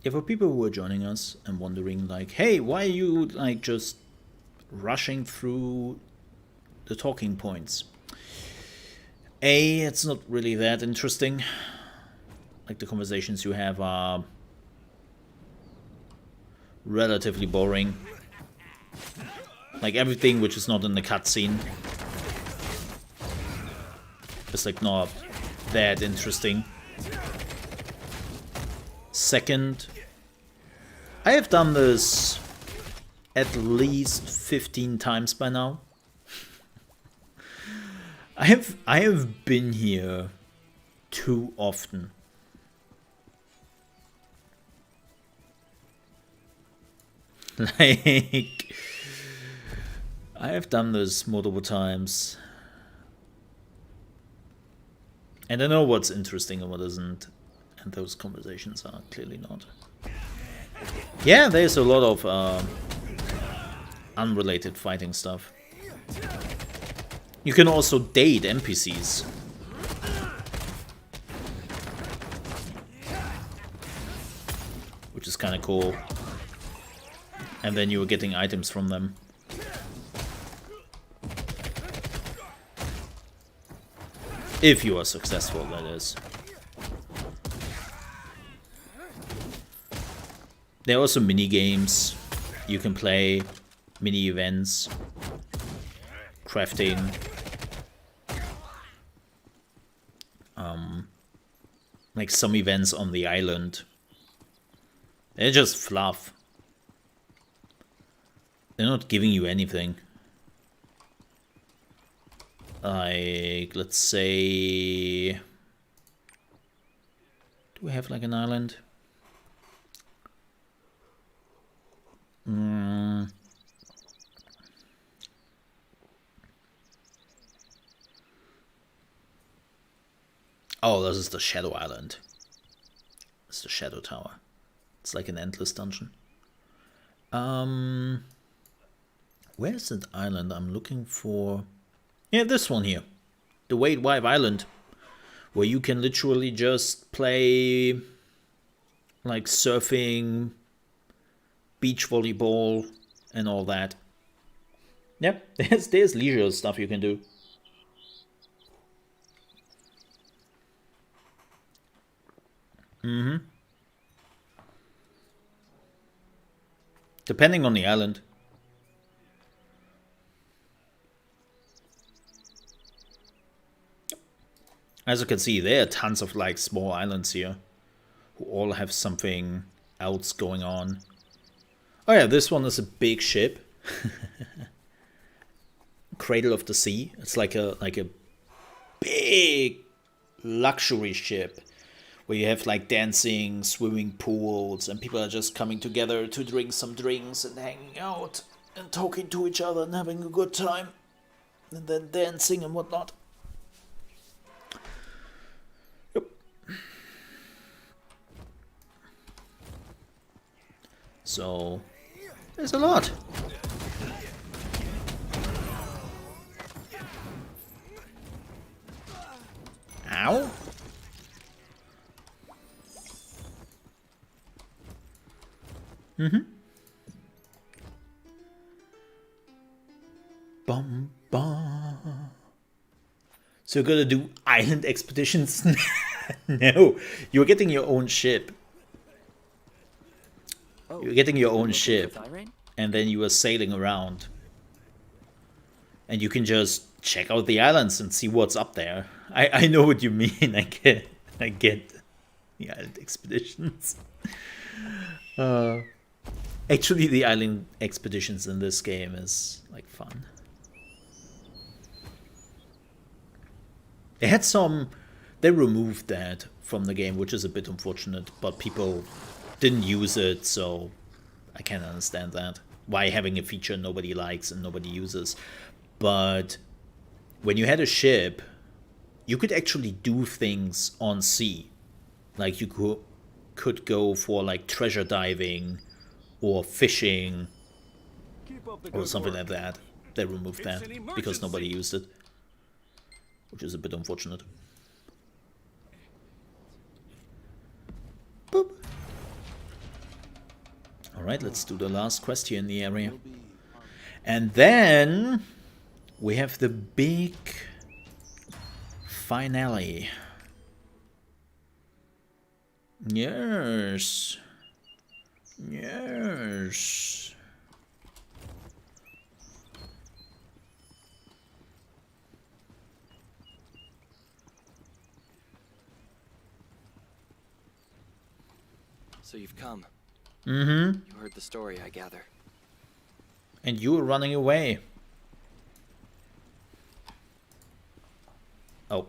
S2: Yeah, for people who are joining us and wondering like, hey, why are you like just rushing through the talking points? It's not really that interesting. Like, the conversations you have are relatively boring. Like, everything which is not in the cutscene is like not that interesting. Second, I have done this at least 15 times by now. I have been here too often. Like, I have done this multiple times. And I know what's interesting and what isn't. And those conversations are clearly not. Yeah, there's a lot of unrelated fighting stuff. You can also date NPCs. Which is kind of cool. And then you were getting items from them. If you are successful, that is. There are also mini games you can play, mini events, crafting. Like some events on the island. They're just fluff. They're not giving you anything. Like, let's say... Do we have like an island? Oh, this is the Shadow Island. It's the Shadow Tower. It's like an endless dungeon. Where's that island I'm looking for? Yeah, this one here. The Wade Wife Island. Where you can literally just play like surfing, beach volleyball, and all that. Yep, there's leisure stuff you can do. Depending on the island. As you can see, there are tons of like small islands here who all have something else going on. Oh yeah, this one is a big ship. Cradle of the Sea. It's like a big luxury ship where you have like dancing, swimming pools, and people are just coming together to drink some drinks and hanging out and talking to each other and having a good time, and then dancing and whatnot. Yep. So there's a lot. Ow. Bum bum. So you're gonna do island expeditions? No, you're getting your own ship. You're getting your own ship, and then you are sailing around, and you can just check out the islands and see what's up there. I know what you mean. I get the island expeditions. Actually, the island expeditions in this game is like fun. They had some. They removed that from the game, which is a bit unfortunate. But people didn't use it, so I can't understand that. Why having a feature nobody likes and nobody uses? But when you had a ship, you could actually do things on sea. Like you could go for like treasure diving or fishing or something like that. They removed that because nobody used it, which is a bit unfortunate. Boop. Alright, let's do the last quest here in the area. And then we have the big finale. Yes. Yes.
S9: So you've come.
S2: Mm-hmm.
S9: You heard the story, I gather.
S2: And you were running away. Oh.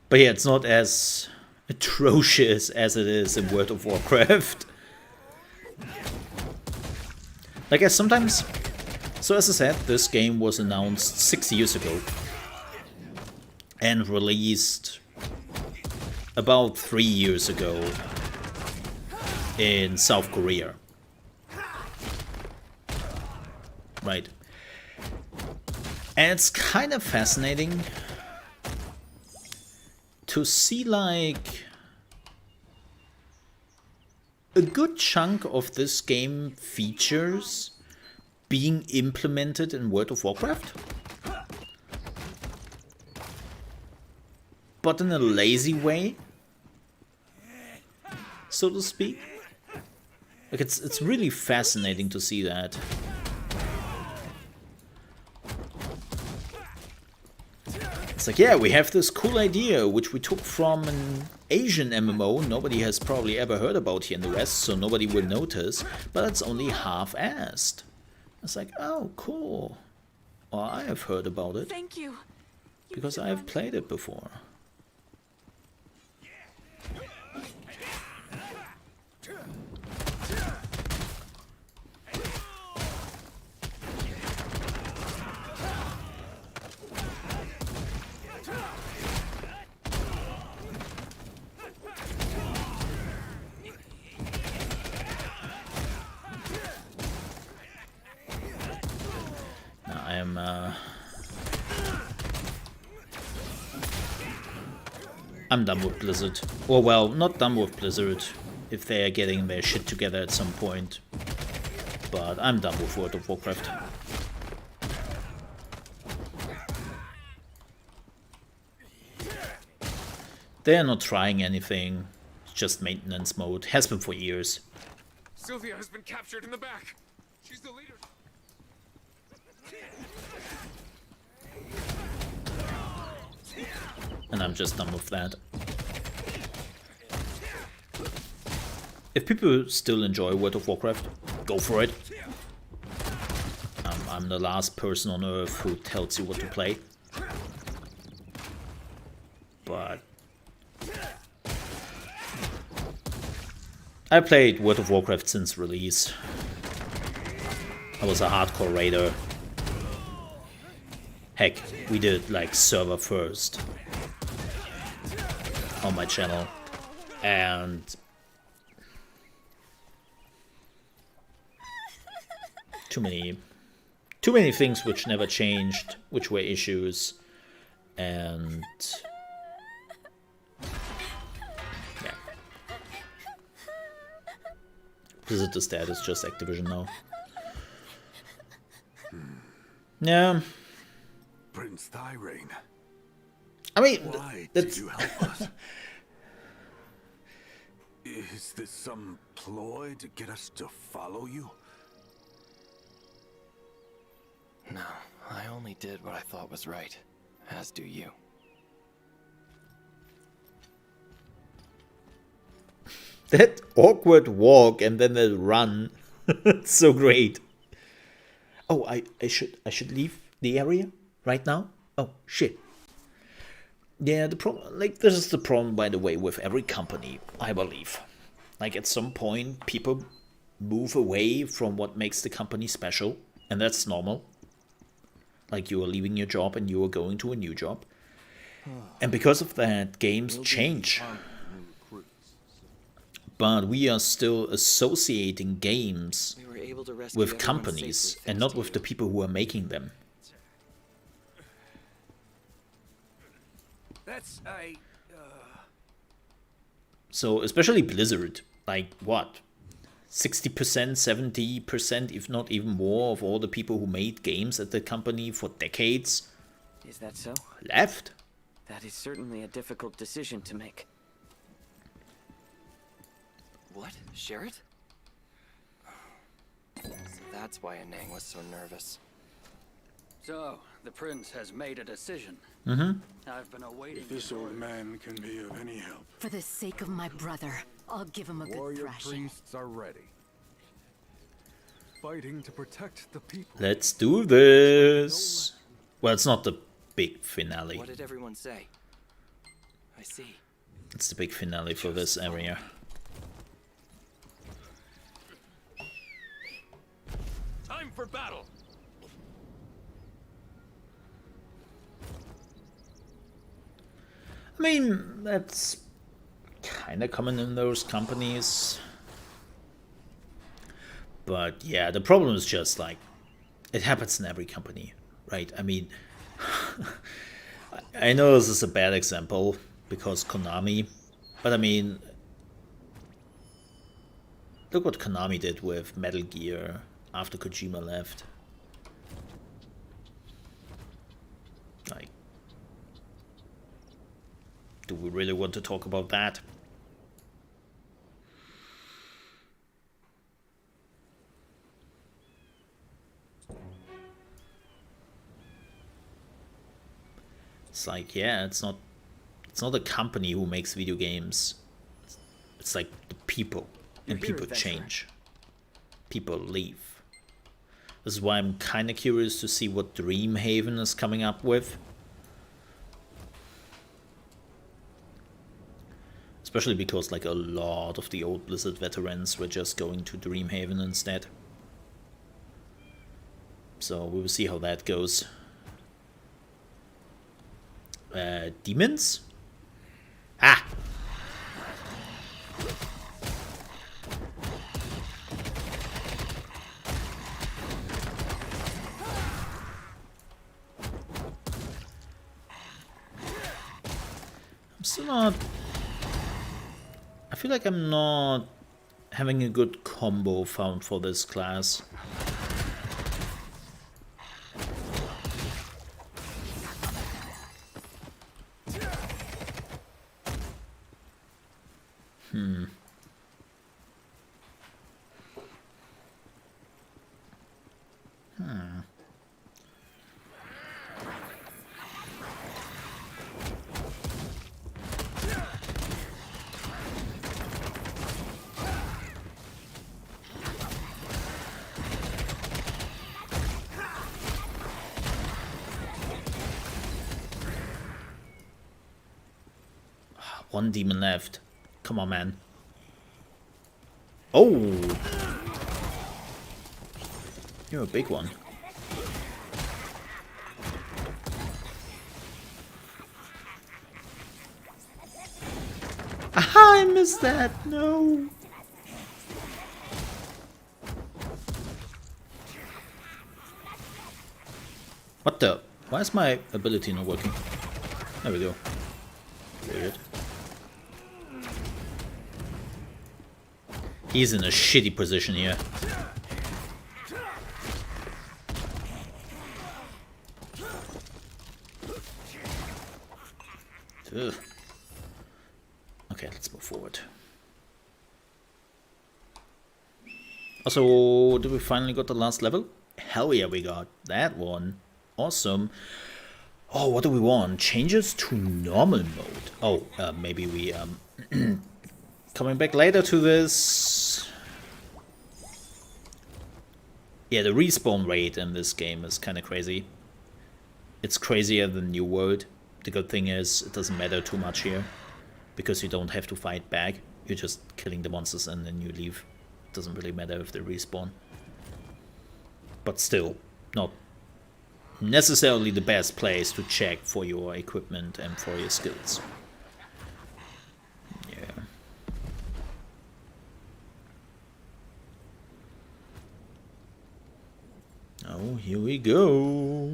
S2: But yeah, it's not as atrocious as it is in World of Warcraft. Like, I sometimes... So as I said, this game was announced 6 years ago. And released about 3 years ago in South Korea. Right. And it's kind of fascinating to see, like, a good chunk of this game features being implemented in World of Warcraft, but in a lazy way, so to speak. Like, it's really fascinating to see that. It's like, yeah, we have this cool idea, which we took from an Asian MMO nobody has probably ever heard about here in the West, so nobody will notice, but it's only half-assed. It's like, oh, cool. Well, I have heard about it.
S7: Thank you.
S2: Because I've played it before. I'm done with Blizzard. Or, well, not done with Blizzard, if they are getting their shit together at some point. But I'm done with World of Warcraft. They're not trying anything. It's just maintenance mode. Has been for years.
S10: Sylvia has been captured in the back. She's the leader.
S2: And I'm just done with that. If people still enjoy World of Warcraft, go for it. I'm the last person on earth who tells you what to play. But I played World of Warcraft since release. I was a hardcore raider. Heck, we did like server first on my channel, and too many things which never changed, which were issues, and yeah. Blizzard is dead, it's just Activision now. Yeah.
S19: Prince Thirain.
S2: I mean,
S19: why did you help us? Is this some ploy to get us to follow you?
S9: No, I only did what I thought was right, as do you.
S2: That awkward walk and then the run. It's so great. Oh, I should leave the area right now? Oh, shit. Yeah, the problem, like, this is the problem, by the way, with every company, I believe. Like, at some point, people move away from what makes the company special, and that's normal. Like, you are leaving your job and you are going to a new job. And because of that, games change. but we are still associating games
S9: We were able to rescue
S2: with
S9: everyone
S2: companies
S9: safely,
S2: and
S9: thanks
S2: not
S9: to
S2: with
S9: you.
S2: the people who are making them.
S18: That's
S2: So especially Blizzard, like what? 60%, 70%, if not even more, of all the people who made games at the company for decades
S3: Is that so?
S2: left.
S3: That is certainly a difficult decision to make.
S9: What? Sherrod? So that's why Anang was so nervous.
S4: So, the prince has made a decision.
S2: Mm-hmm.
S4: I've been awaiting.
S19: If this old man can be of any help.
S6: For the sake of my brother, I'll give him a good
S20: Warrior
S6: thrashing.
S20: priests are ready. Fighting to protect the people.
S2: Let's do this. Well, it's not the big finale.
S9: What did everyone say? I see.
S2: It's the big finale for this area.
S11: Time for battle.
S2: I mean, that's kind of common in those companies. But yeah, the problem is just like, it happens in every company, right? I mean, I know this is a bad example because Konami, but I mean, look what Konami did with Metal Gear after Kojima left. Like, do we really want to talk about that? It's like, yeah, it's not a company who makes video games. It's like the people, and people change. People leave. This is why I'm kind of curious to see what Dreamhaven is coming up with. Especially because like a lot of the old Blizzard veterans were just going to Dreamhaven instead. So we will see how that goes. Demons? Ah! I'm still not... I feel like I'm not having a good combo found for this class. One demon left. Come on, man. Oh! You're a big one. Aha! I missed that! No! What the? Why is my ability not working? There we go. Weird. He's in a shitty position here. Ugh. Okay, let's move forward. Also, did we finally got the last level? Hell yeah, we got that one. Awesome. Oh, what do we want? Changes to normal mode. Oh, maybe we coming back later to this. Yeah, the respawn rate in this game is kind of crazy. It's crazier than New World. The good thing is it doesn't matter too much here, because you don't have to fight back. You're just killing the monsters and then you leave. It doesn't really matter if they respawn. But still, not necessarily the best place to check for your equipment and for your skills. Yeah. Oh, here we go.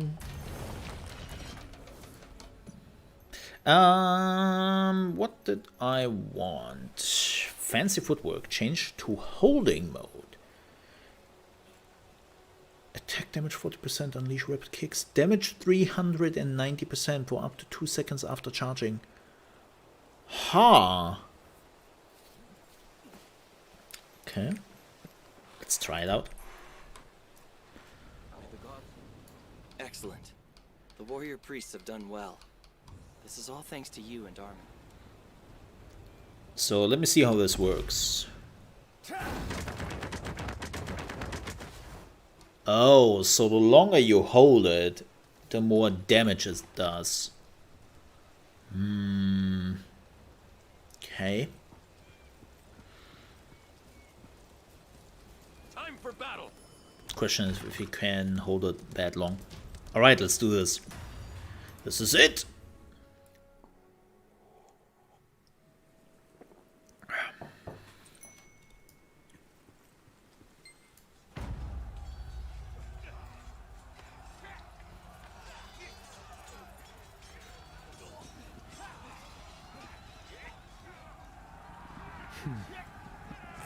S2: What did I want? Fancy footwork. Change to holding mode. Attack damage 40%, unleash rapid kicks. Damage 390% for up to 2 seconds after charging. Ha! Okay. Let's try it out.
S9: Excellent. The warrior priests have done well. This is all thanks to you and Armin.
S2: So let me see how this works. Oh, so the longer you hold it, the more damage it does. Okay.
S21: Time for battle.
S2: Question is if you can hold it that long. Alright, let's do this. This is it!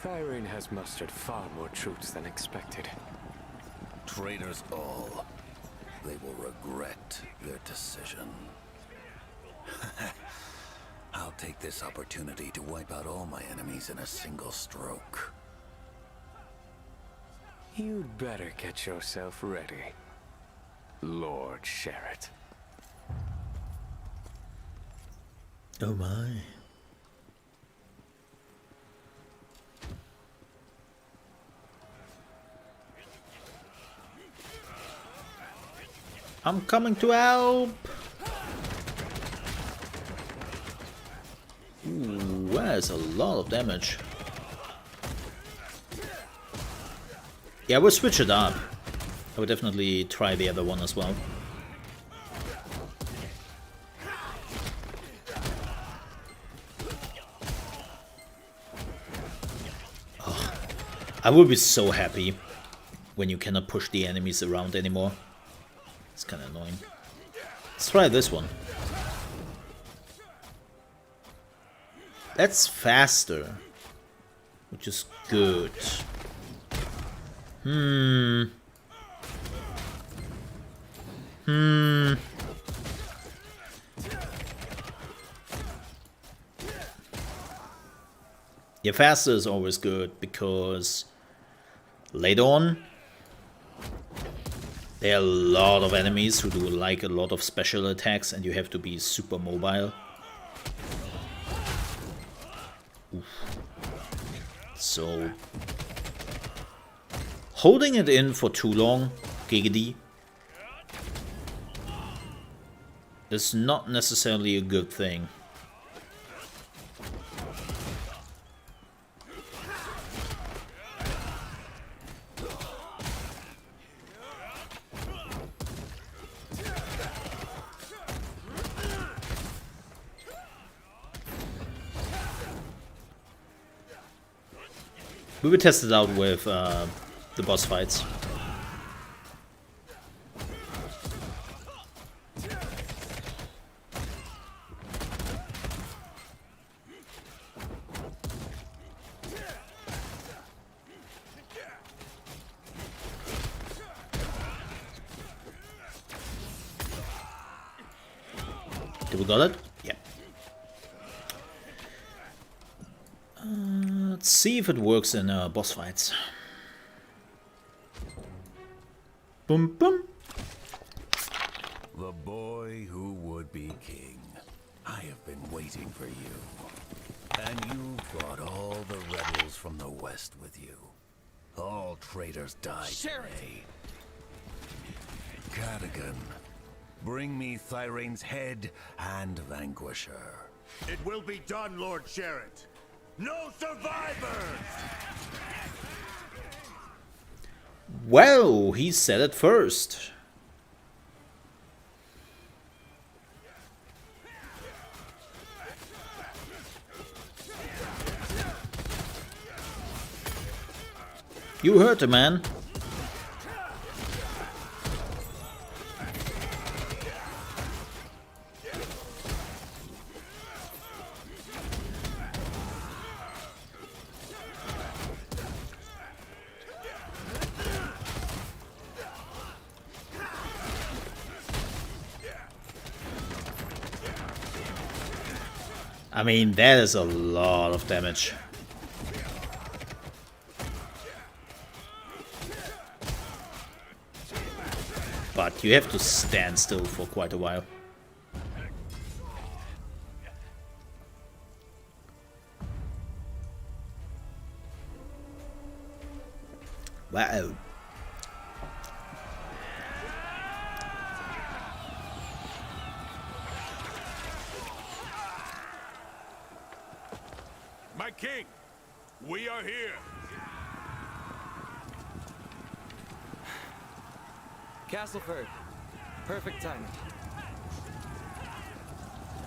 S5: Thyrane has mustered far more troops than expected.
S16: Traitors all. They will regret their decision. I'll take this opportunity to wipe out all my enemies in a single stroke.
S5: You'd better get yourself ready, Lord Sherrett.
S2: Oh my. I'm coming to help! Ooh, that's a lot of damage. Yeah, we'll switch it up. I would definitely try the other one as well. Oh, I will be so happy when you cannot push the enemies around anymore. It's kind of annoying. Let's try this one. That's faster, which is good. Yeah, faster is always good because later on there are a lot of enemies who do like a lot of special attacks and you have to be super mobile. Oof. So holding it in for too long, giggity, is not necessarily a good thing. We will test it out with the boss fights. Did we got it? Yeah. Let's see if it works in boss fights. Boom, boom.
S16: The boy who would be king. I have been waiting for you. And you brought all the rebels from the west with you. All traitors died today. Cadigan, bring me Thyrane's head and Vanquisher.
S8: It will be done, Lord Sherrett. No survivors!
S2: Well, he said it first. You heard the man. I mean, that is a lot of damage. But you have to stand still for quite a while. Wow.
S8: My king, we are here.
S9: Castleford, perfect timing.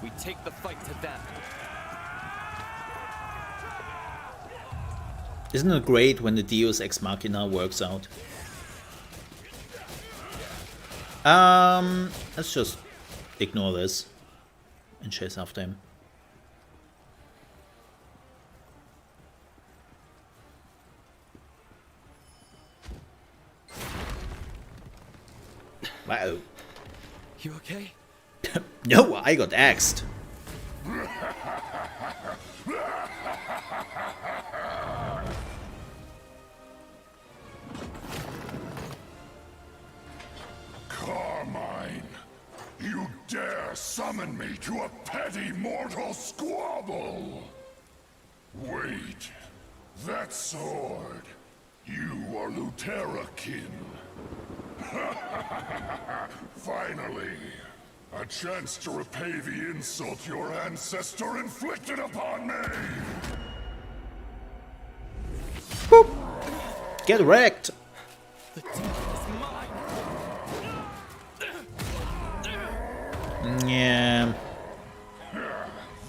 S9: We take the fight to them.
S2: Isn't it great when the Deus Ex Machina works out? Let's just ignore this and chase after him. Wow.
S9: You okay?
S2: No, I got axed.
S8: Carmine, you dare summon me to a petty mortal squabble? Wait, that sword. You are Luterakin. Finally, a chance to repay the insult your ancestor inflicted upon me.
S2: Boop. Get wrecked.
S9: The demon is mine.
S2: Yeah.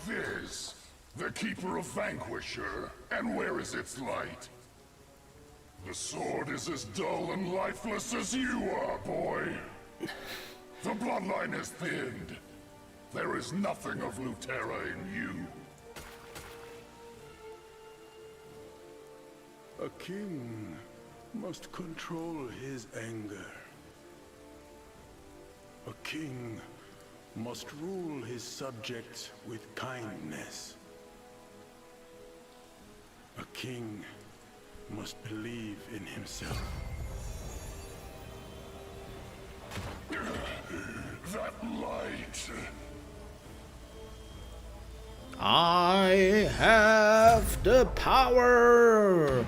S8: This, the Keeper of Vanquisher, and where is its light? The sword is as dull and lifeless as you are, boy. The bloodline is thinned. There is nothing of Lutera in you.
S19: A king must control his anger. A king must rule his subjects with kindness. A king must believe in himself.
S8: That light.
S2: I have the power.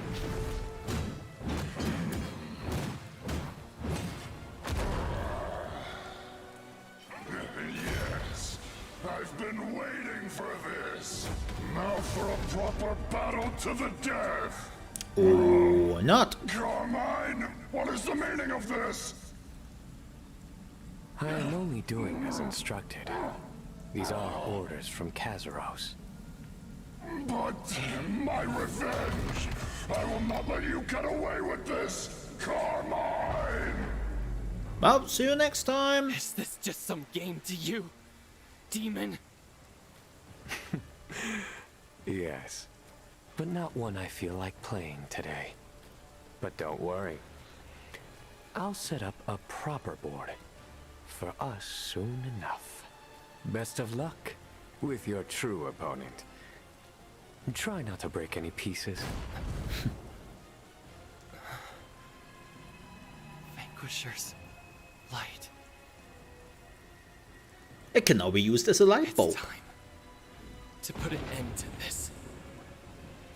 S8: Yes, I've been waiting for this. Now for a proper battle to the death.
S2: Or not.
S8: Carmine, what is the meaning of this?
S5: I am only doing as instructed. These are orders from Kazuros.
S8: But my revenge! I will not let you get away with this, Carmine!
S2: Well, see you next time.
S9: Is this just some game to you, demon?
S5: Yes, but not one I feel like playing today. But don't worry. I'll set up a proper board for us soon enough. Best of luck with your true opponent. Try not to break any pieces.
S9: Vanquisher's light.
S2: It can now be used as a light bulb.
S9: It's time to put an end to this.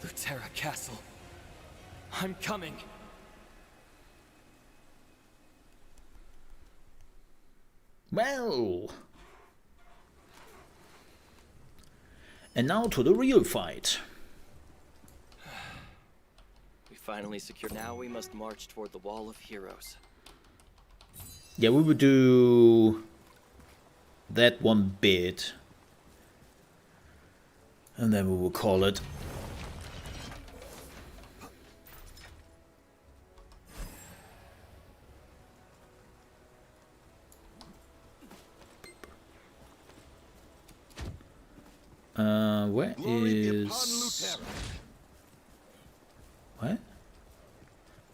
S9: Lutera Castle. I'm coming.
S2: Well. And now to the real fight.
S9: We finally secured. Now we must march toward the Wall of Heroes.
S2: Yeah, we would do that one bit. And then we will call it. Where is... What?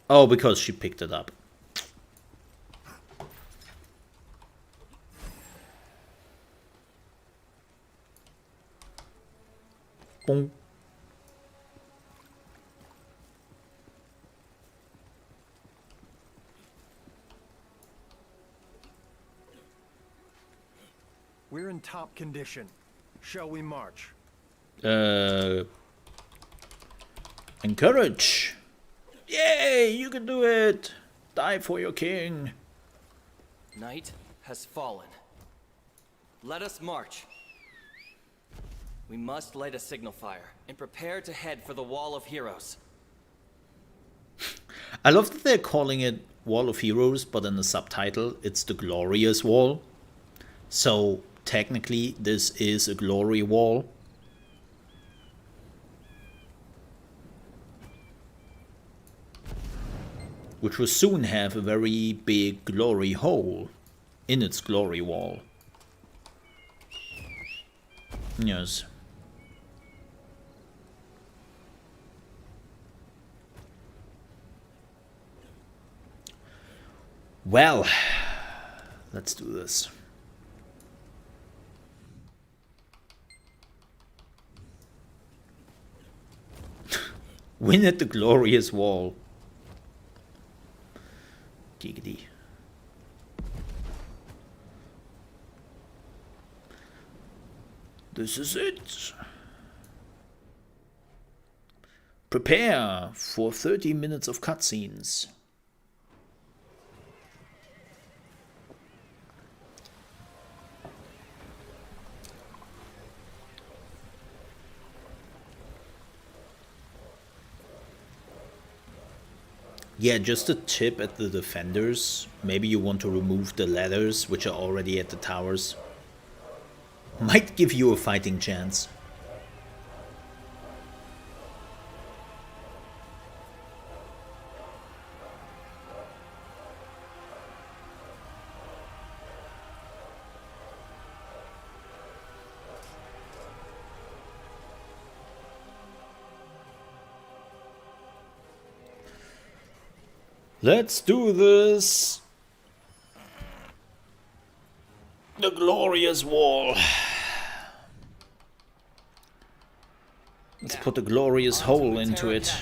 S2: Oh, because she picked it up. Boom.
S12: We're in top condition. Shall we march?
S2: Encourage. Yay, you can do it. Die for your king.
S9: Night has fallen. Let us march. We must light a signal fire and prepare to head for the Wall of Heroes.
S2: I love that they're calling it Wall of Heroes, but in the subtitle it's the Glorious Wall. So technically this is a glory wall. Which will soon have a very big glory hole in its glory wall. Yes. Well, let's do this. Win at the glorious wall. Giggity. This is it. Prepare for 30 minutes of cutscenes. Yeah, just a tip at the defenders. Maybe you want to remove the ladders, which are already at the towers. Might give you a fighting chance. Let's do this. The glorious wall. Let's put a glorious hole into it.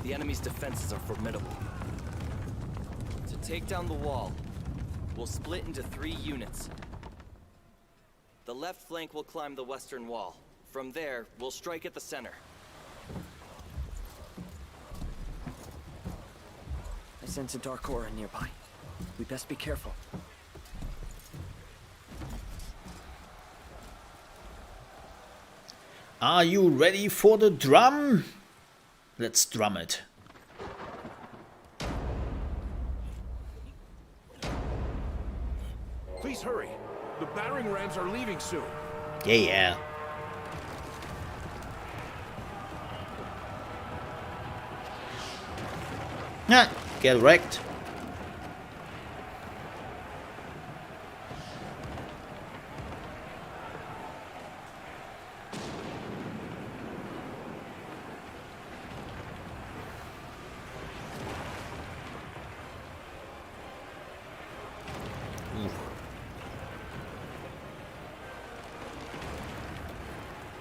S9: The enemy's defenses are formidable. To take down the wall, we'll split into 3 units. The left flank will climb the western wall. From there, we'll strike at the center.
S3: I sense a dark aura nearby. We best be careful.
S2: Are you ready for the drum? Let's drum it.
S22: Please hurry. The battering rams are leaving soon.
S2: Yeah. Nah, get wrecked.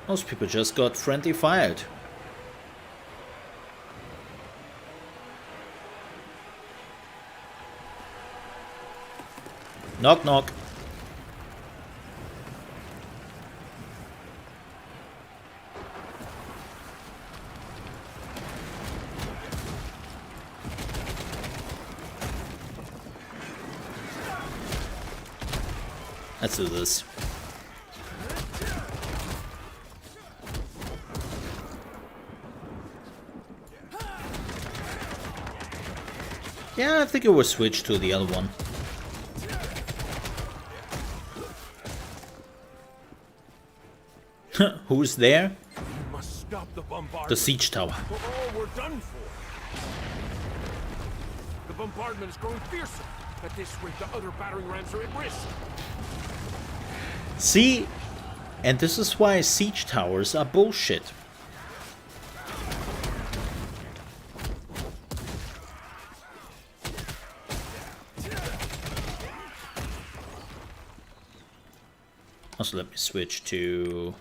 S2: Most people just got friendly fired. Knock knock. Let's do this. Yeah, I think it will switch to the other one. Who's there?
S22: We must stop the bombardment.
S2: The siege tower.
S22: We're done for. The bombardment is growing fiercer. At this rate, the other battering rams are at risk.
S2: See? And this is why siege towers are bullshit. Also, let me switch to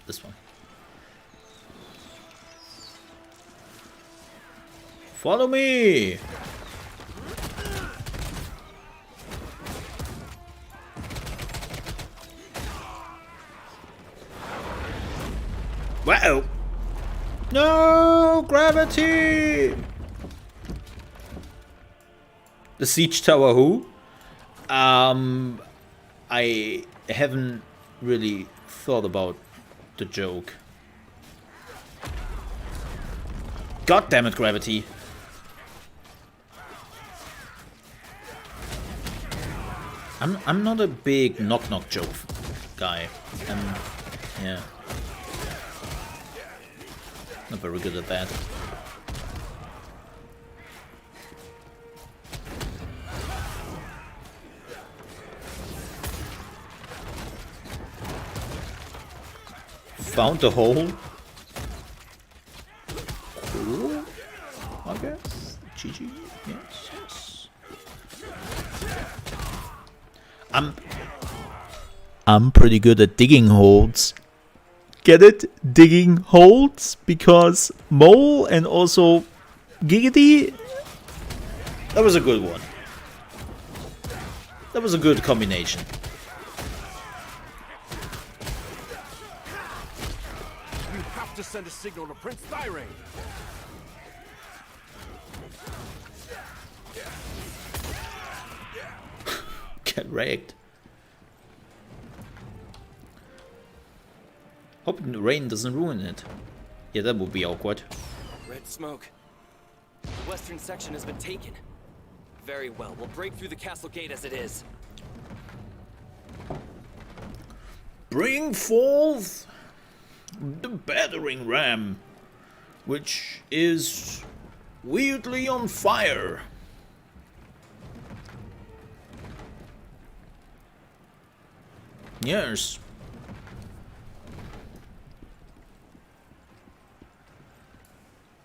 S2: this one. Follow me! Wow! No! Gravity! The siege tower who? I haven't really thought about the joke. God damn it, gravity. I'm not a big knock-knock joke guy. Yeah. Not very good at that. Found the hole. Cool. I guess. GG. Yes. I'm pretty good at digging holes. Get it? Digging holes? Because Mole and also Giggity? That was a good one. That was a good combination.
S22: You have to send a signal to Prince Thyrane.
S2: Get wrecked. Hoping the rain doesn't ruin it. Yeah, that would be awkward.
S9: Red smoke. The western section has been taken. Very well, we'll break through the castle gate as it is.
S2: Bring forth the battering ram, which is weirdly on fire. Yes.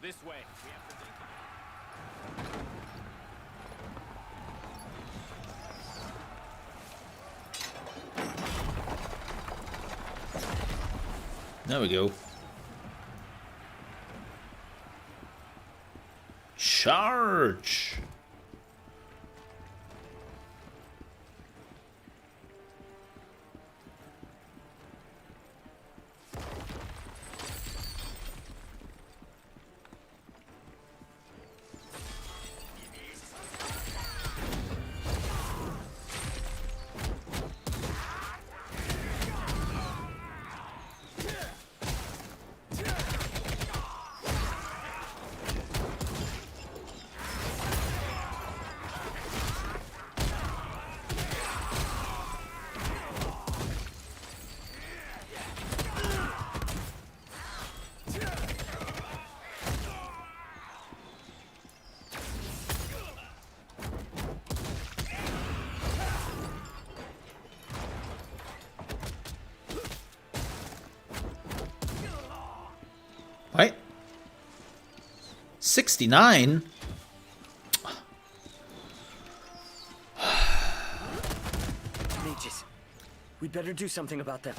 S22: This way.
S2: There we go. Charge! Right? 69?
S3: Mages, we'd better do something about them.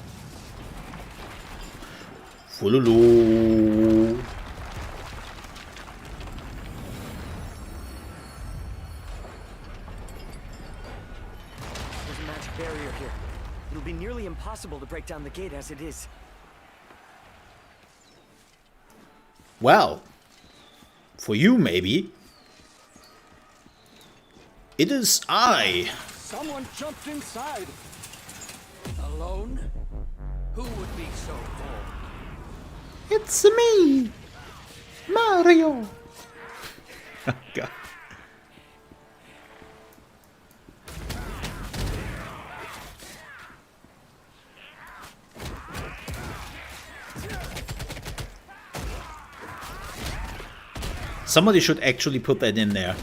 S2: Fululu.
S3: There's a magic barrier here. It'll be nearly impossible to break down the gate as it is.
S2: Well, for you maybe. It is I.
S22: Someone jumped inside. Alone? Who would be so bold?
S2: It's me, Mario. God. Somebody should actually put that in there.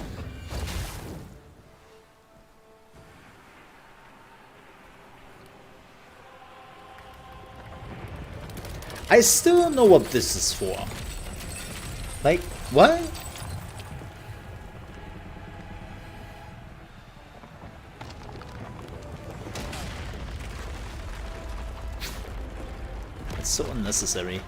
S2: I still don't know what this is for. Like, what? So unnecessary.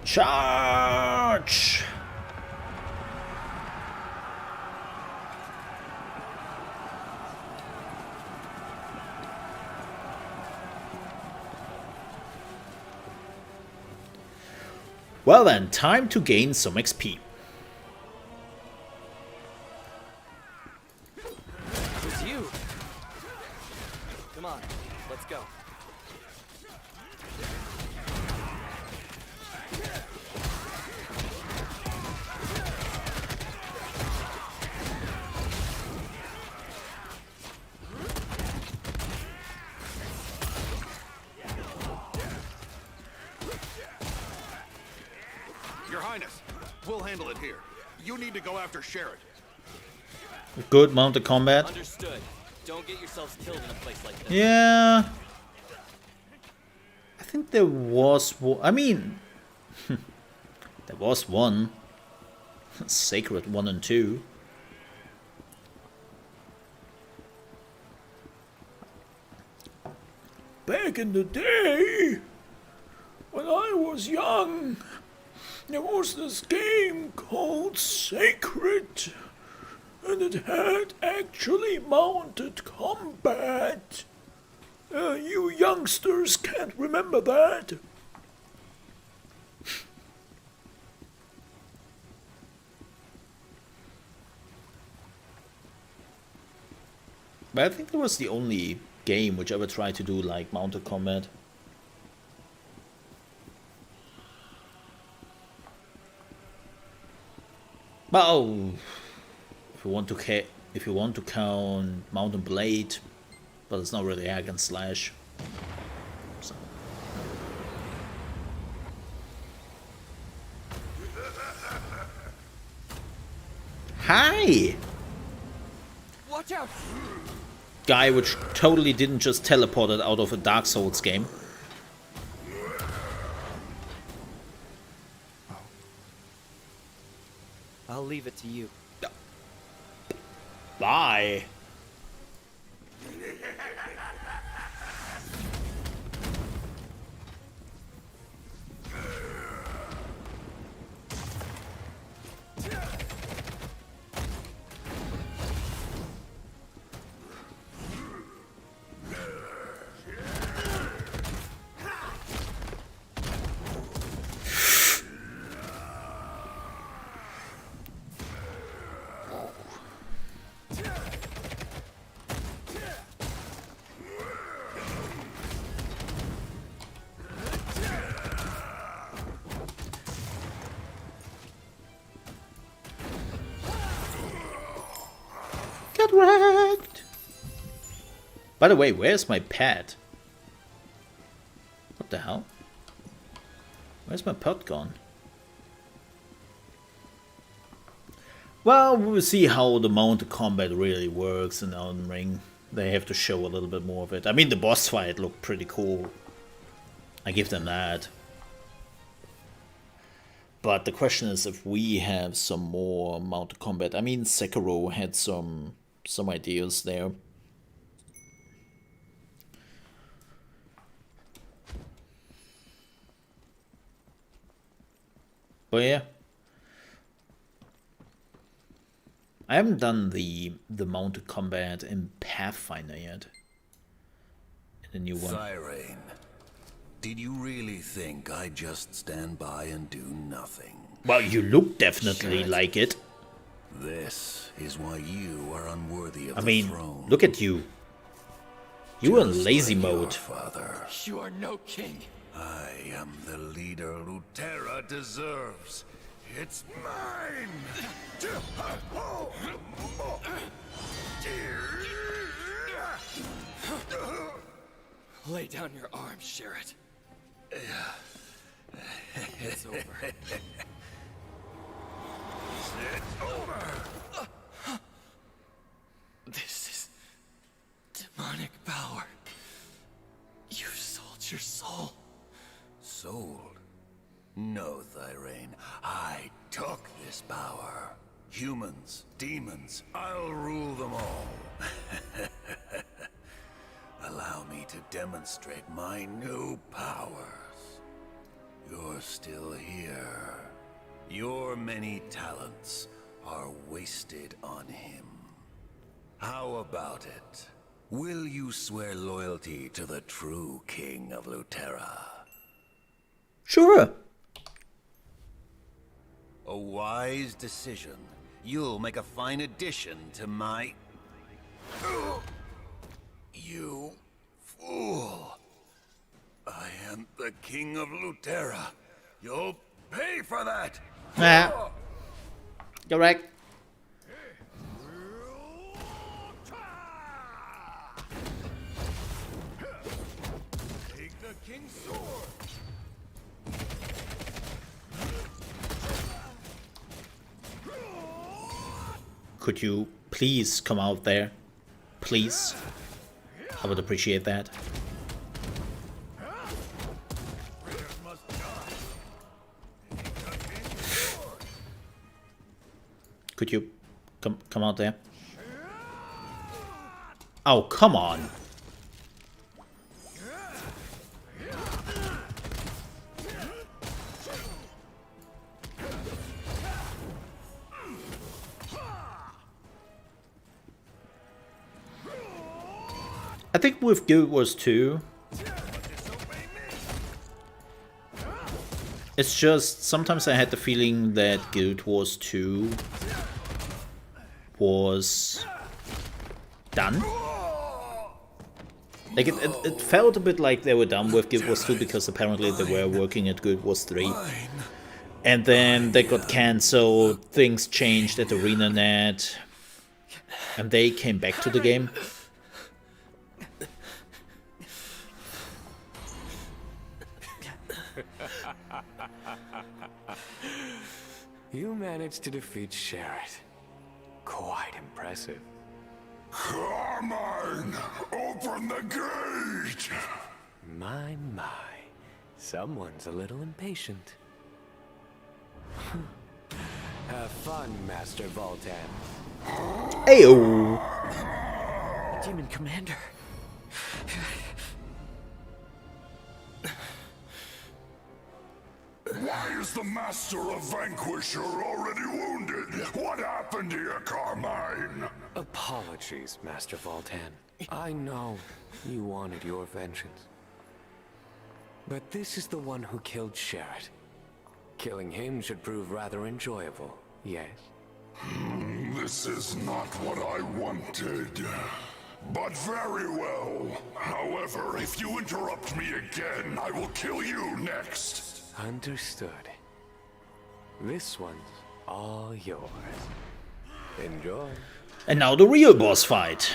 S2: Charge! Well then, time to gain some XP.
S9: It's you. Come on, let's go.
S13: Your Highness, we'll handle it here. You need to go after Sherrod.
S2: Good mounted combat.
S9: Understood. Don't get yourselves killed in a place like this.
S2: Yeah. I think there was one. I mean, there was one. Sacred 1 and 2.
S19: Back in the day, when I was young, there was this game called Sacred, and it had actually mounted combat. You youngsters can't remember that.
S2: But I think that was the only game which ever tried to do like mounted combat. Well, if you want to count Mountain Blade, but it's not really hack and slash. So. Hi!
S9: Watch out!
S2: Guy which totally didn't just teleport it out of a Dark Souls game.
S9: I'll leave it to you.
S2: Bye. Get wrecked! By the way, where's my pet? What the hell? Where's my pet gone? Well, we'll see how the mounted combat really works in Elden Ring. They have to show a little bit more of it. I mean, the boss fight looked pretty cool. I give them that. But the question is if we have some more mounted combat. I mean, Sekiro had some ideas there. But yeah. I haven't done the mounted combat in Pathfinder yet. In the new one.
S16: Thyrane, did you really think I'd just stand by and do nothing?
S2: Well, you look definitely like it.
S16: This is why you are unworthy of
S2: I
S16: the
S2: mean,
S16: throne.
S2: look at you. You are in lazy
S16: like your
S2: mode.
S16: Father.
S22: You are no king.
S16: I am the leader Lutera deserves. It's mine!
S22: Lay down your arms, Sherrod. It's over.
S16: It's over!
S22: This is demonic power. You sold your soul.
S16: Sold? No, Thyrane. I took this power. Humans, demons, I'll rule them all. Allow me to demonstrate my new powers. You're still here. Your many talents are wasted on him. How about it? Will you swear loyalty to the true king of Luterra?
S2: Sure.
S16: A wise decision. You'll make a fine addition to my... You fool. I am the king of Luterra. You'll pay for that.
S2: Nah. You're right.
S16: Take the king's sword.
S2: Could you please come out there? Please? I would appreciate that. Could you come out there? Oh, come on. I think with Guild Wars 2, it's just sometimes I had the feeling that Guild Wars 2 was done. Like it felt a bit like they were done with Guild Wars 2 because apparently they were working at Guild Wars 3. And then they got cancelled, things changed at ArenaNet, and they came back to the game.
S5: You managed to defeat Sherrod. Quite impressive.
S8: Carmine, open the gate!
S5: My. Someone's a little impatient. Have fun, Master Voltan.
S2: Ayo!
S9: Demon Commander.
S8: Why is the Master of Vanquisher already wounded? What happened here, Carmine?
S5: Apologies, Master Voltan. I know you wanted your vengeance. But this is the one who killed Sherrod. Killing him should prove rather enjoyable, yes?
S8: This is not what I wanted. But very well. However, if you interrupt me again, I will kill you next.
S5: Understood. This one's all yours. Enjoy.
S2: And now the real boss fight.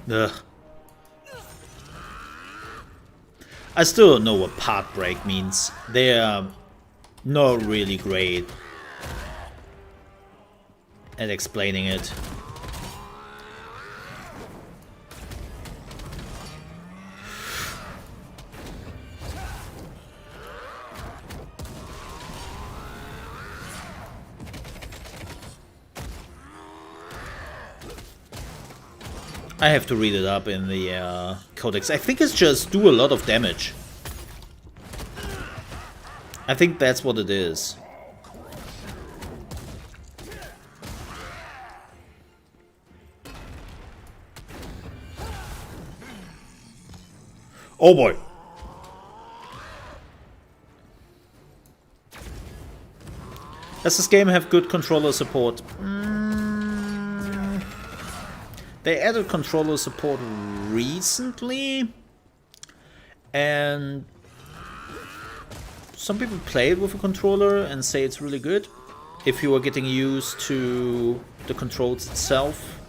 S2: Ugh. I still don't know what part break means. They are not really great at explaining it. I have to read it up in the codex. I think it's just do a lot of damage. I think that's what it is. Oh boy. Does this game have good controller support? They added controller support recently, and some people play it with a controller and say it's really good if you are getting used to the controls itself.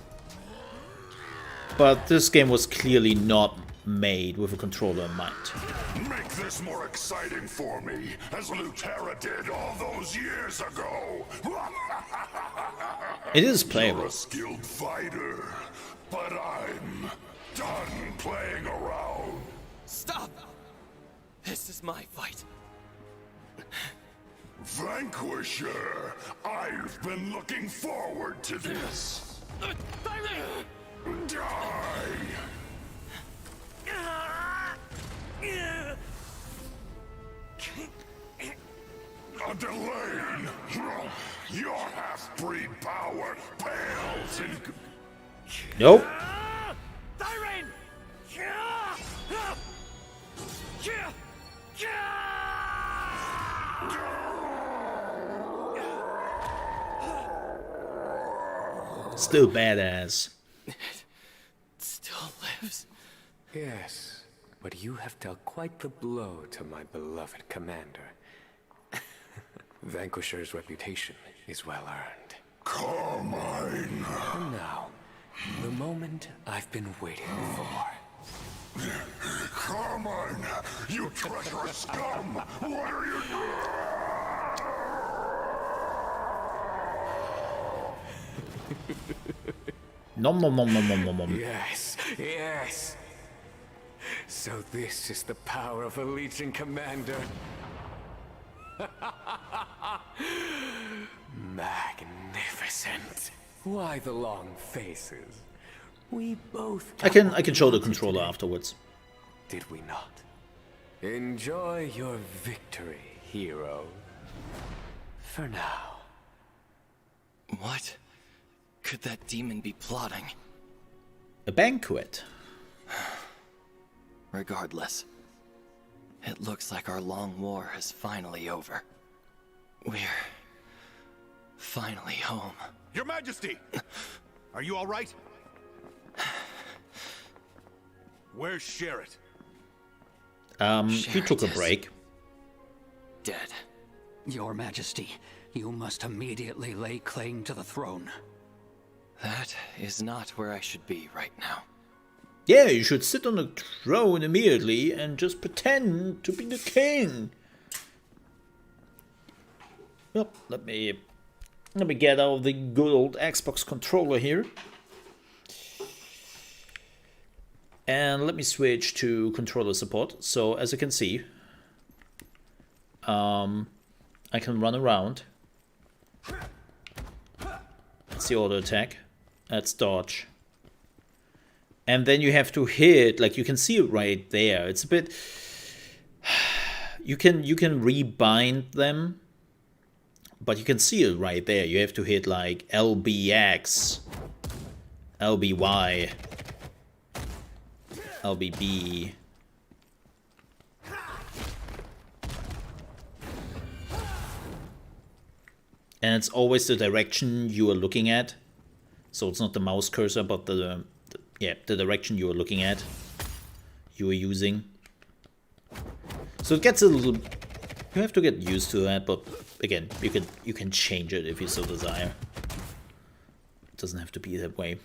S2: But this game was clearly not made with a controller in mind.
S8: Make this more exciting for me, as Luterra did all those years ago.
S2: It is playable.
S8: You're a skilled fighter. But I'm done playing around.
S9: Stop! This is my fight.
S8: Vanquisher, I've been looking forward to this. Die! Delane, your half-breed power pales in...
S2: Nope. Still badass.
S9: It still lives.
S5: Yes, but you have dealt quite the blow to my beloved commander. Vanquisher's reputation is well earned.
S8: Carmine!
S5: And now, the moment I've been waiting for.
S8: Carmine! You treacherous scum! What are you
S2: Nom nom nom nom nom nom nom.
S5: Yes, yes! So this is the power of a Legion commander. Magnificent. Why the long faces? We both
S2: I can show the controller afterwards.
S5: Did we not? Enjoy your victory, hero. For now.
S9: What could that demon be plotting?
S2: A banquet.
S9: Regardless, it looks like our long war is finally over. We're finally home.
S13: Your Majesty! Are you all right? Where's Sherrod?
S2: He took a break.
S4: Dead. Your Majesty, you must immediately lay claim to the throne.
S9: That is not where I should be right now.
S2: Yeah, you should sit on the throne immediately and just pretend to be the king. Well, let me get out the good old Xbox controller here. And let me switch to controller support. So as you can see, I can run around. That's the auto attack. That's dodge. And then you have to hit, like you can see it right there. It's a bit, you can rebind them, but you can see it right there. You have to hit like LBX, LBY, LBB. And it's always the direction you are looking at. So it's not the mouse cursor, but the direction you are looking at, you are using. So it gets a little, you have to get used to that, but again, you can change it if you so desire. It doesn't have to be that way.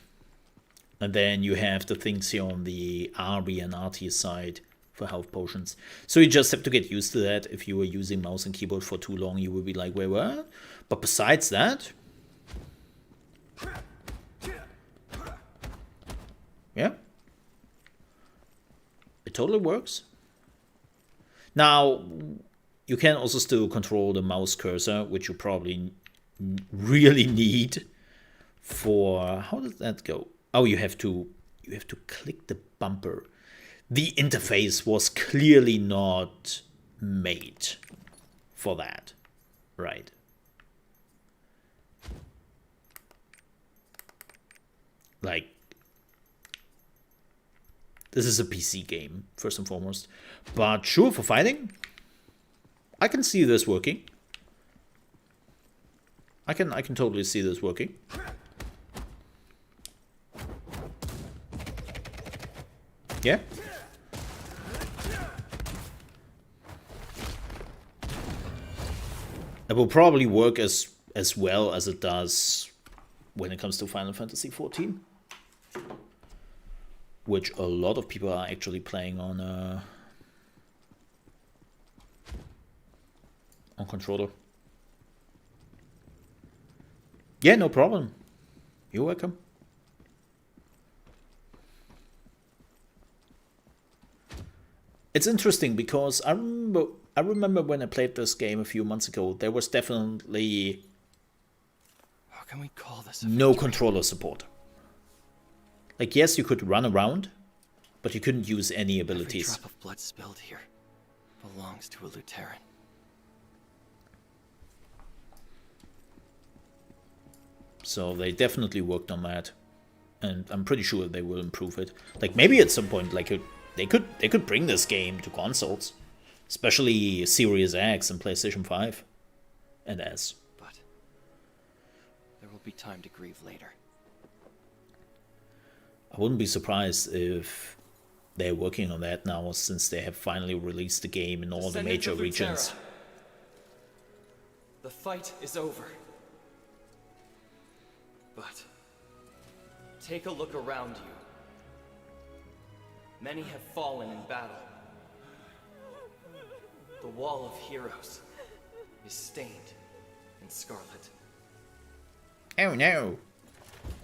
S2: And then you have the things here on the RB and RT side for health potions. So you just have to get used to that. If you were using mouse and keyboard for too long, you would be like, wait, what? But besides that, yeah, it totally works. Now, you can also still control the mouse cursor, which you probably really need for, how does that go? Oh, you have to click the bumper. The interface was clearly not made for that, right? Like, this is a PC game, first and foremost. But sure, for fighting, I can see this working. I can totally see this working. Yeah. It will probably work as well as it does when it comes to Final Fantasy XIV, which a lot of people are actually playing on controller. Yeah, no problem. You're welcome. It's interesting because I remember when I played this game a few months ago, there was definitely
S9: How can we call this
S2: no controller support. Like, yes, you could run around, but you couldn't use any abilities.
S9: Every drop of blood spilled here belongs to a Lutheran.
S2: So they definitely worked on that, and I'm pretty sure they will improve it. Like, maybe at some point, like they could bring this game to consoles, especially Series X and PlayStation 5 and S.
S9: But there will be time to grieve later.
S2: I wouldn't be surprised if they're working on that now, since they have finally released the game in all the major regions.
S9: The fight is over. But take a look around you. Many have fallen in battle. The Wall of Heroes is stained in scarlet.
S2: Oh no!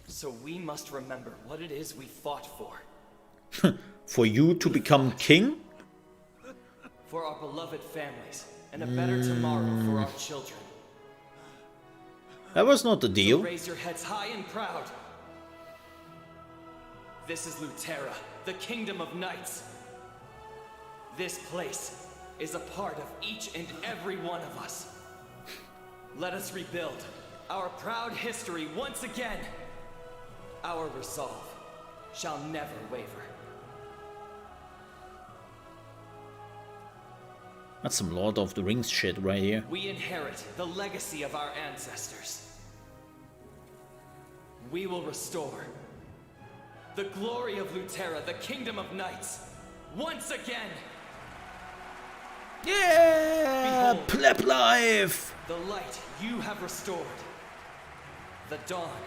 S9: So we must remember what it is we fought for.
S2: For you to become king?
S9: For our beloved families, and a better tomorrow for our children.
S2: That was not the deal.
S9: So raise your heads high and proud. This is Luterra, the Kingdom of Knights. This place is a part of each and every one of us. Let us rebuild our proud history once again. Our resolve shall never waver.
S2: That's some Lord of the Rings shit right here.
S9: We inherit the legacy of our ancestors. We will restore the glory of Luterra, the Kingdom of Knights, once again.
S2: Yeah!
S9: Behold,
S2: Pleb life!
S9: the light you have restored. The dawn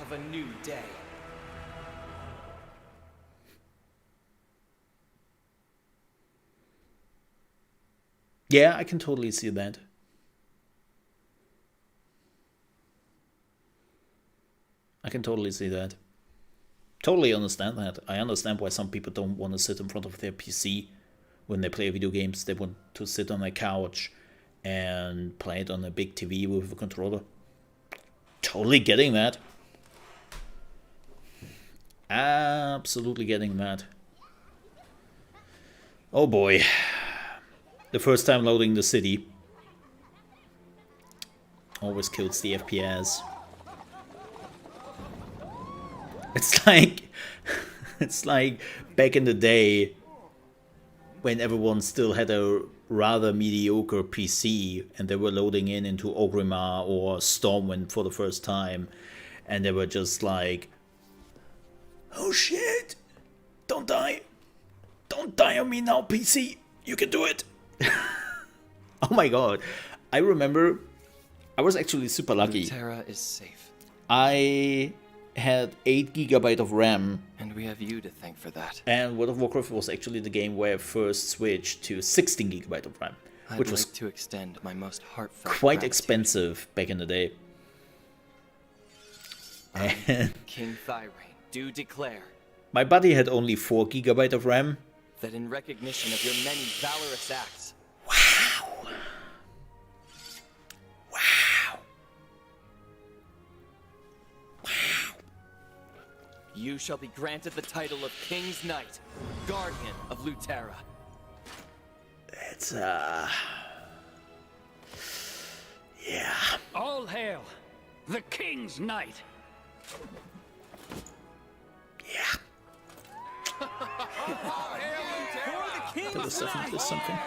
S9: of a new day.
S2: Yeah, I can totally see that. I can totally see that. Totally understand that. I understand why some people don't want to sit in front of their PC when they play video games. They want to sit on their couch and play it on a big TV with a controller. Totally getting that. Absolutely getting that. Oh boy. The first time loading the city always kills the FPS. It's like back in the day when everyone still had a rather mediocre PC and they were loading into Orgrimmar or Stormwind for the first time, and they were just like, oh shit, don't die on me now, PC, you can do it. Oh my god, I remember I was actually super lucky.
S9: Luterra is safe.
S2: I had 8 GB of RAM.
S9: And we have you to thank for that.
S2: And World of Warcraft was actually the game where I first switched to 16 GB of RAM. Which was
S9: to extend my most heartfelt
S2: quite
S9: gratitude.
S2: Expensive back in the day. And
S9: King Thyrane, do declare
S2: my buddy had only 4 GB of RAM.
S9: that in recognition of your many valorous acts.
S2: Wow.
S9: You shall be granted the title of King's Knight, Guardian of Luterra.
S2: It's yeah.
S22: All hail the King's Knight.
S2: Yeah. There was definitely something.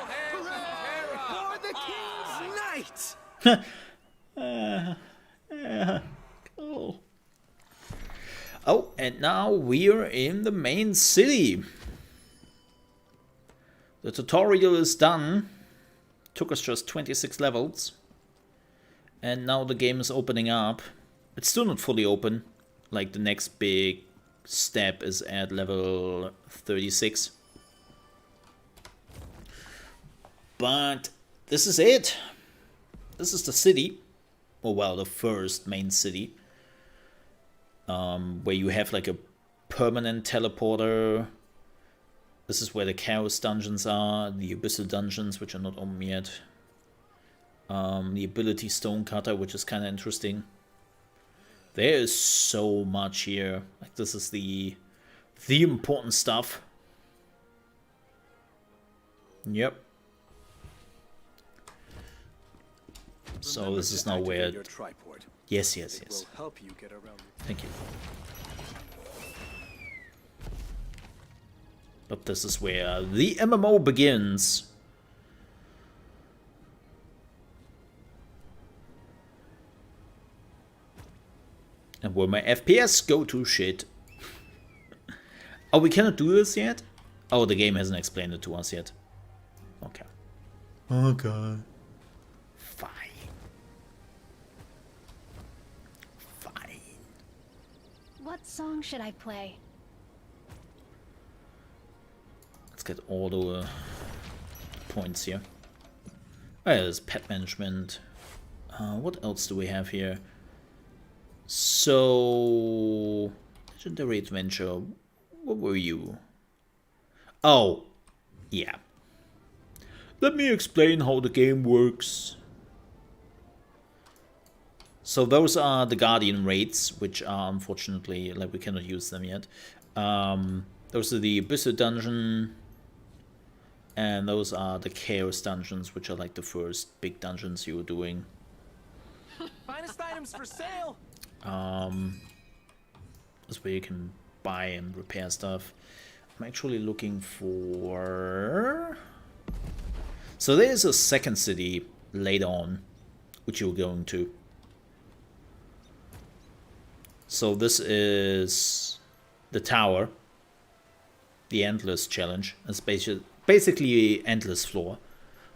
S22: For the King's Knight.
S2: Cool. Oh, and now we're in the main city. The tutorial is done. Took us just 26 levels. And now the game is opening up. It's still not fully open. Like, the next big step is at level 36. But this is it. This is the city. Or, well, the first main city. Where you have like a permanent teleporter. This is where the Chaos dungeons are, the Abyssal dungeons, which are not open yet. The Ability Stonecutter, which is kind of interesting. There is so much here. Like, this is the important stuff. Yep. So this is now where... Yes. Thank you. But this is where the MMO begins. And where my FPS go to shit. Oh, we cannot do this yet? Oh, the game hasn't explained it to us yet. Okay. Okay. Fine.
S14: What song should I play?
S2: Let's get all the points here. Oh, yeah, there's pet management. What else do we have here? So, Legendary Adventure. What were you? Oh, yeah. Let me explain how the game works. So those are the Guardian raids, which are unfortunately, like, we cannot use them yet. Those are the Abyssal dungeon, and those are the Chaos dungeons, which are like the first big dungeons you were doing.
S22: Finest items for sale.
S2: That's where you can buy and repair stuff. I'm actually looking for... So there's a second city later on, which you're going to. So this is the tower, the Endless Challenge. It's basically endless floor.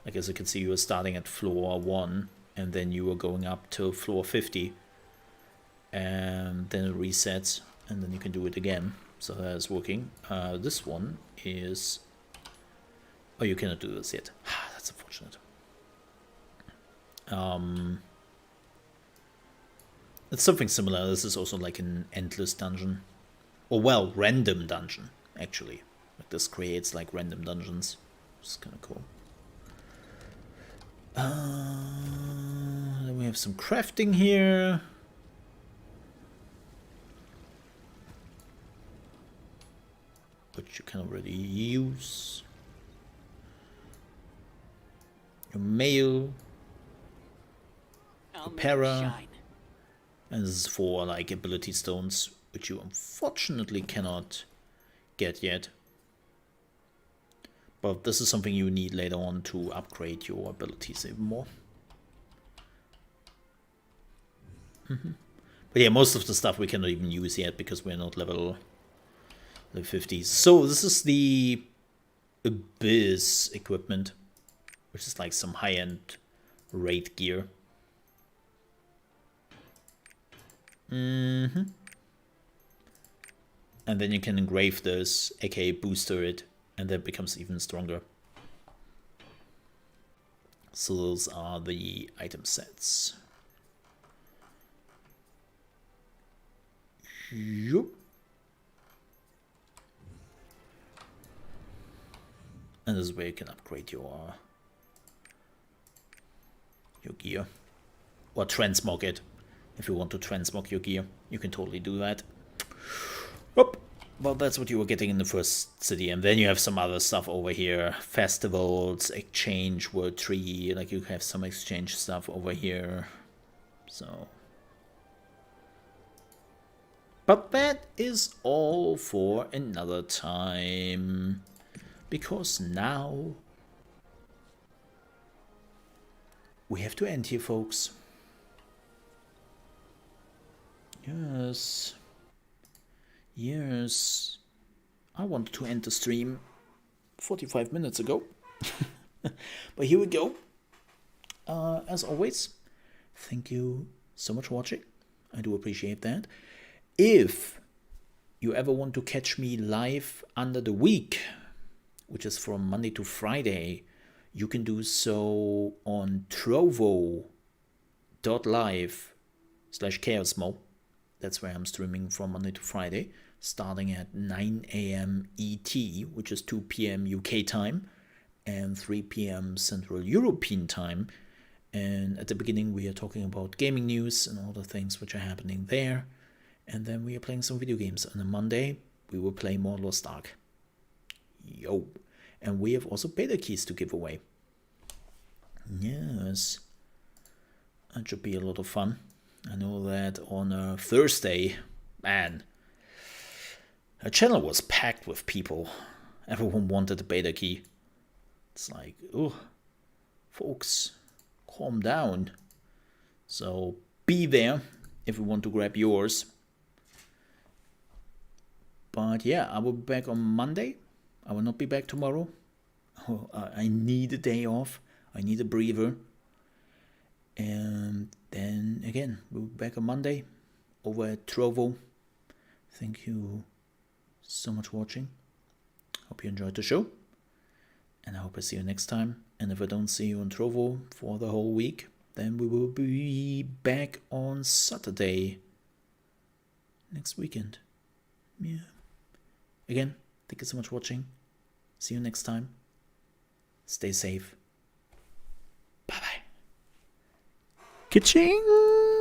S2: Like, as you can see, you are starting at floor 1, and then you are going up to floor 50. And then it resets, and then you can do it again. So that is working. This one is... Oh, you cannot do this yet. That's unfortunate. It's something similar. This is also like an endless dungeon. Or, well, random dungeon, actually. Like, this creates like random dungeons. It's kind of cool. Then we have some crafting here. Which you can already use. Your mail. Repairer. And this is for like ability stones, which you unfortunately cannot get yet. But this is something you need later on to upgrade your abilities even more. But yeah, most of the stuff we cannot even use yet because we're not level 50. So this is the Abyss equipment, which is like some high-end raid gear. And then you can engrave this, aka booster it, and that becomes even stronger. So those are the item sets. Yup. And this is where you can upgrade your gear. Or transmog it. If you want to transmog your gear, you can totally do that. Well, that's what you were getting in the first city. And then you have some other stuff over here. Festivals, exchange, word tree. Like, you have some exchange stuff over here. So... But that is all for another time. Because now... we have to end here, folks. Yes. Yes. I wanted to end the stream 45 minutes ago. But here we go. As always, thank you so much for watching. I do appreciate that. If you ever want to catch me live under the week, which is from Monday to Friday, you can do so on trovo.live/ChaosMole. That's where I'm streaming from Monday to Friday. starting at 9 a.m. ET, which is 2 p.m. UK time, and 3 p.m. Central European time. And at the beginning, we are talking about gaming news and all the things which are happening there. And then we are playing some video games. On a Monday, we will play more Lost Ark. Yo. And we have also beta keys to give away. Yes. That should be a lot of fun. I know that on a Thursday, man, a channel was packed with people. Everyone wanted a beta key. It's like, oh, folks, calm down. So be there if you want to grab yours. But yeah, I will be back on Monday. I will not be back tomorrow. Oh, I need a day off. I need a breather. And then again, we'll be back on Monday over at Trovo. Thank you so much for watching. Hope you enjoyed the show. And I hope I see you next time. And if I don't see you on Trovo for the whole week, then we will be back on Saturday next weekend. Yeah. Again, thank you so much for watching. See you next time. Stay safe. Bye-bye. Ka-ching!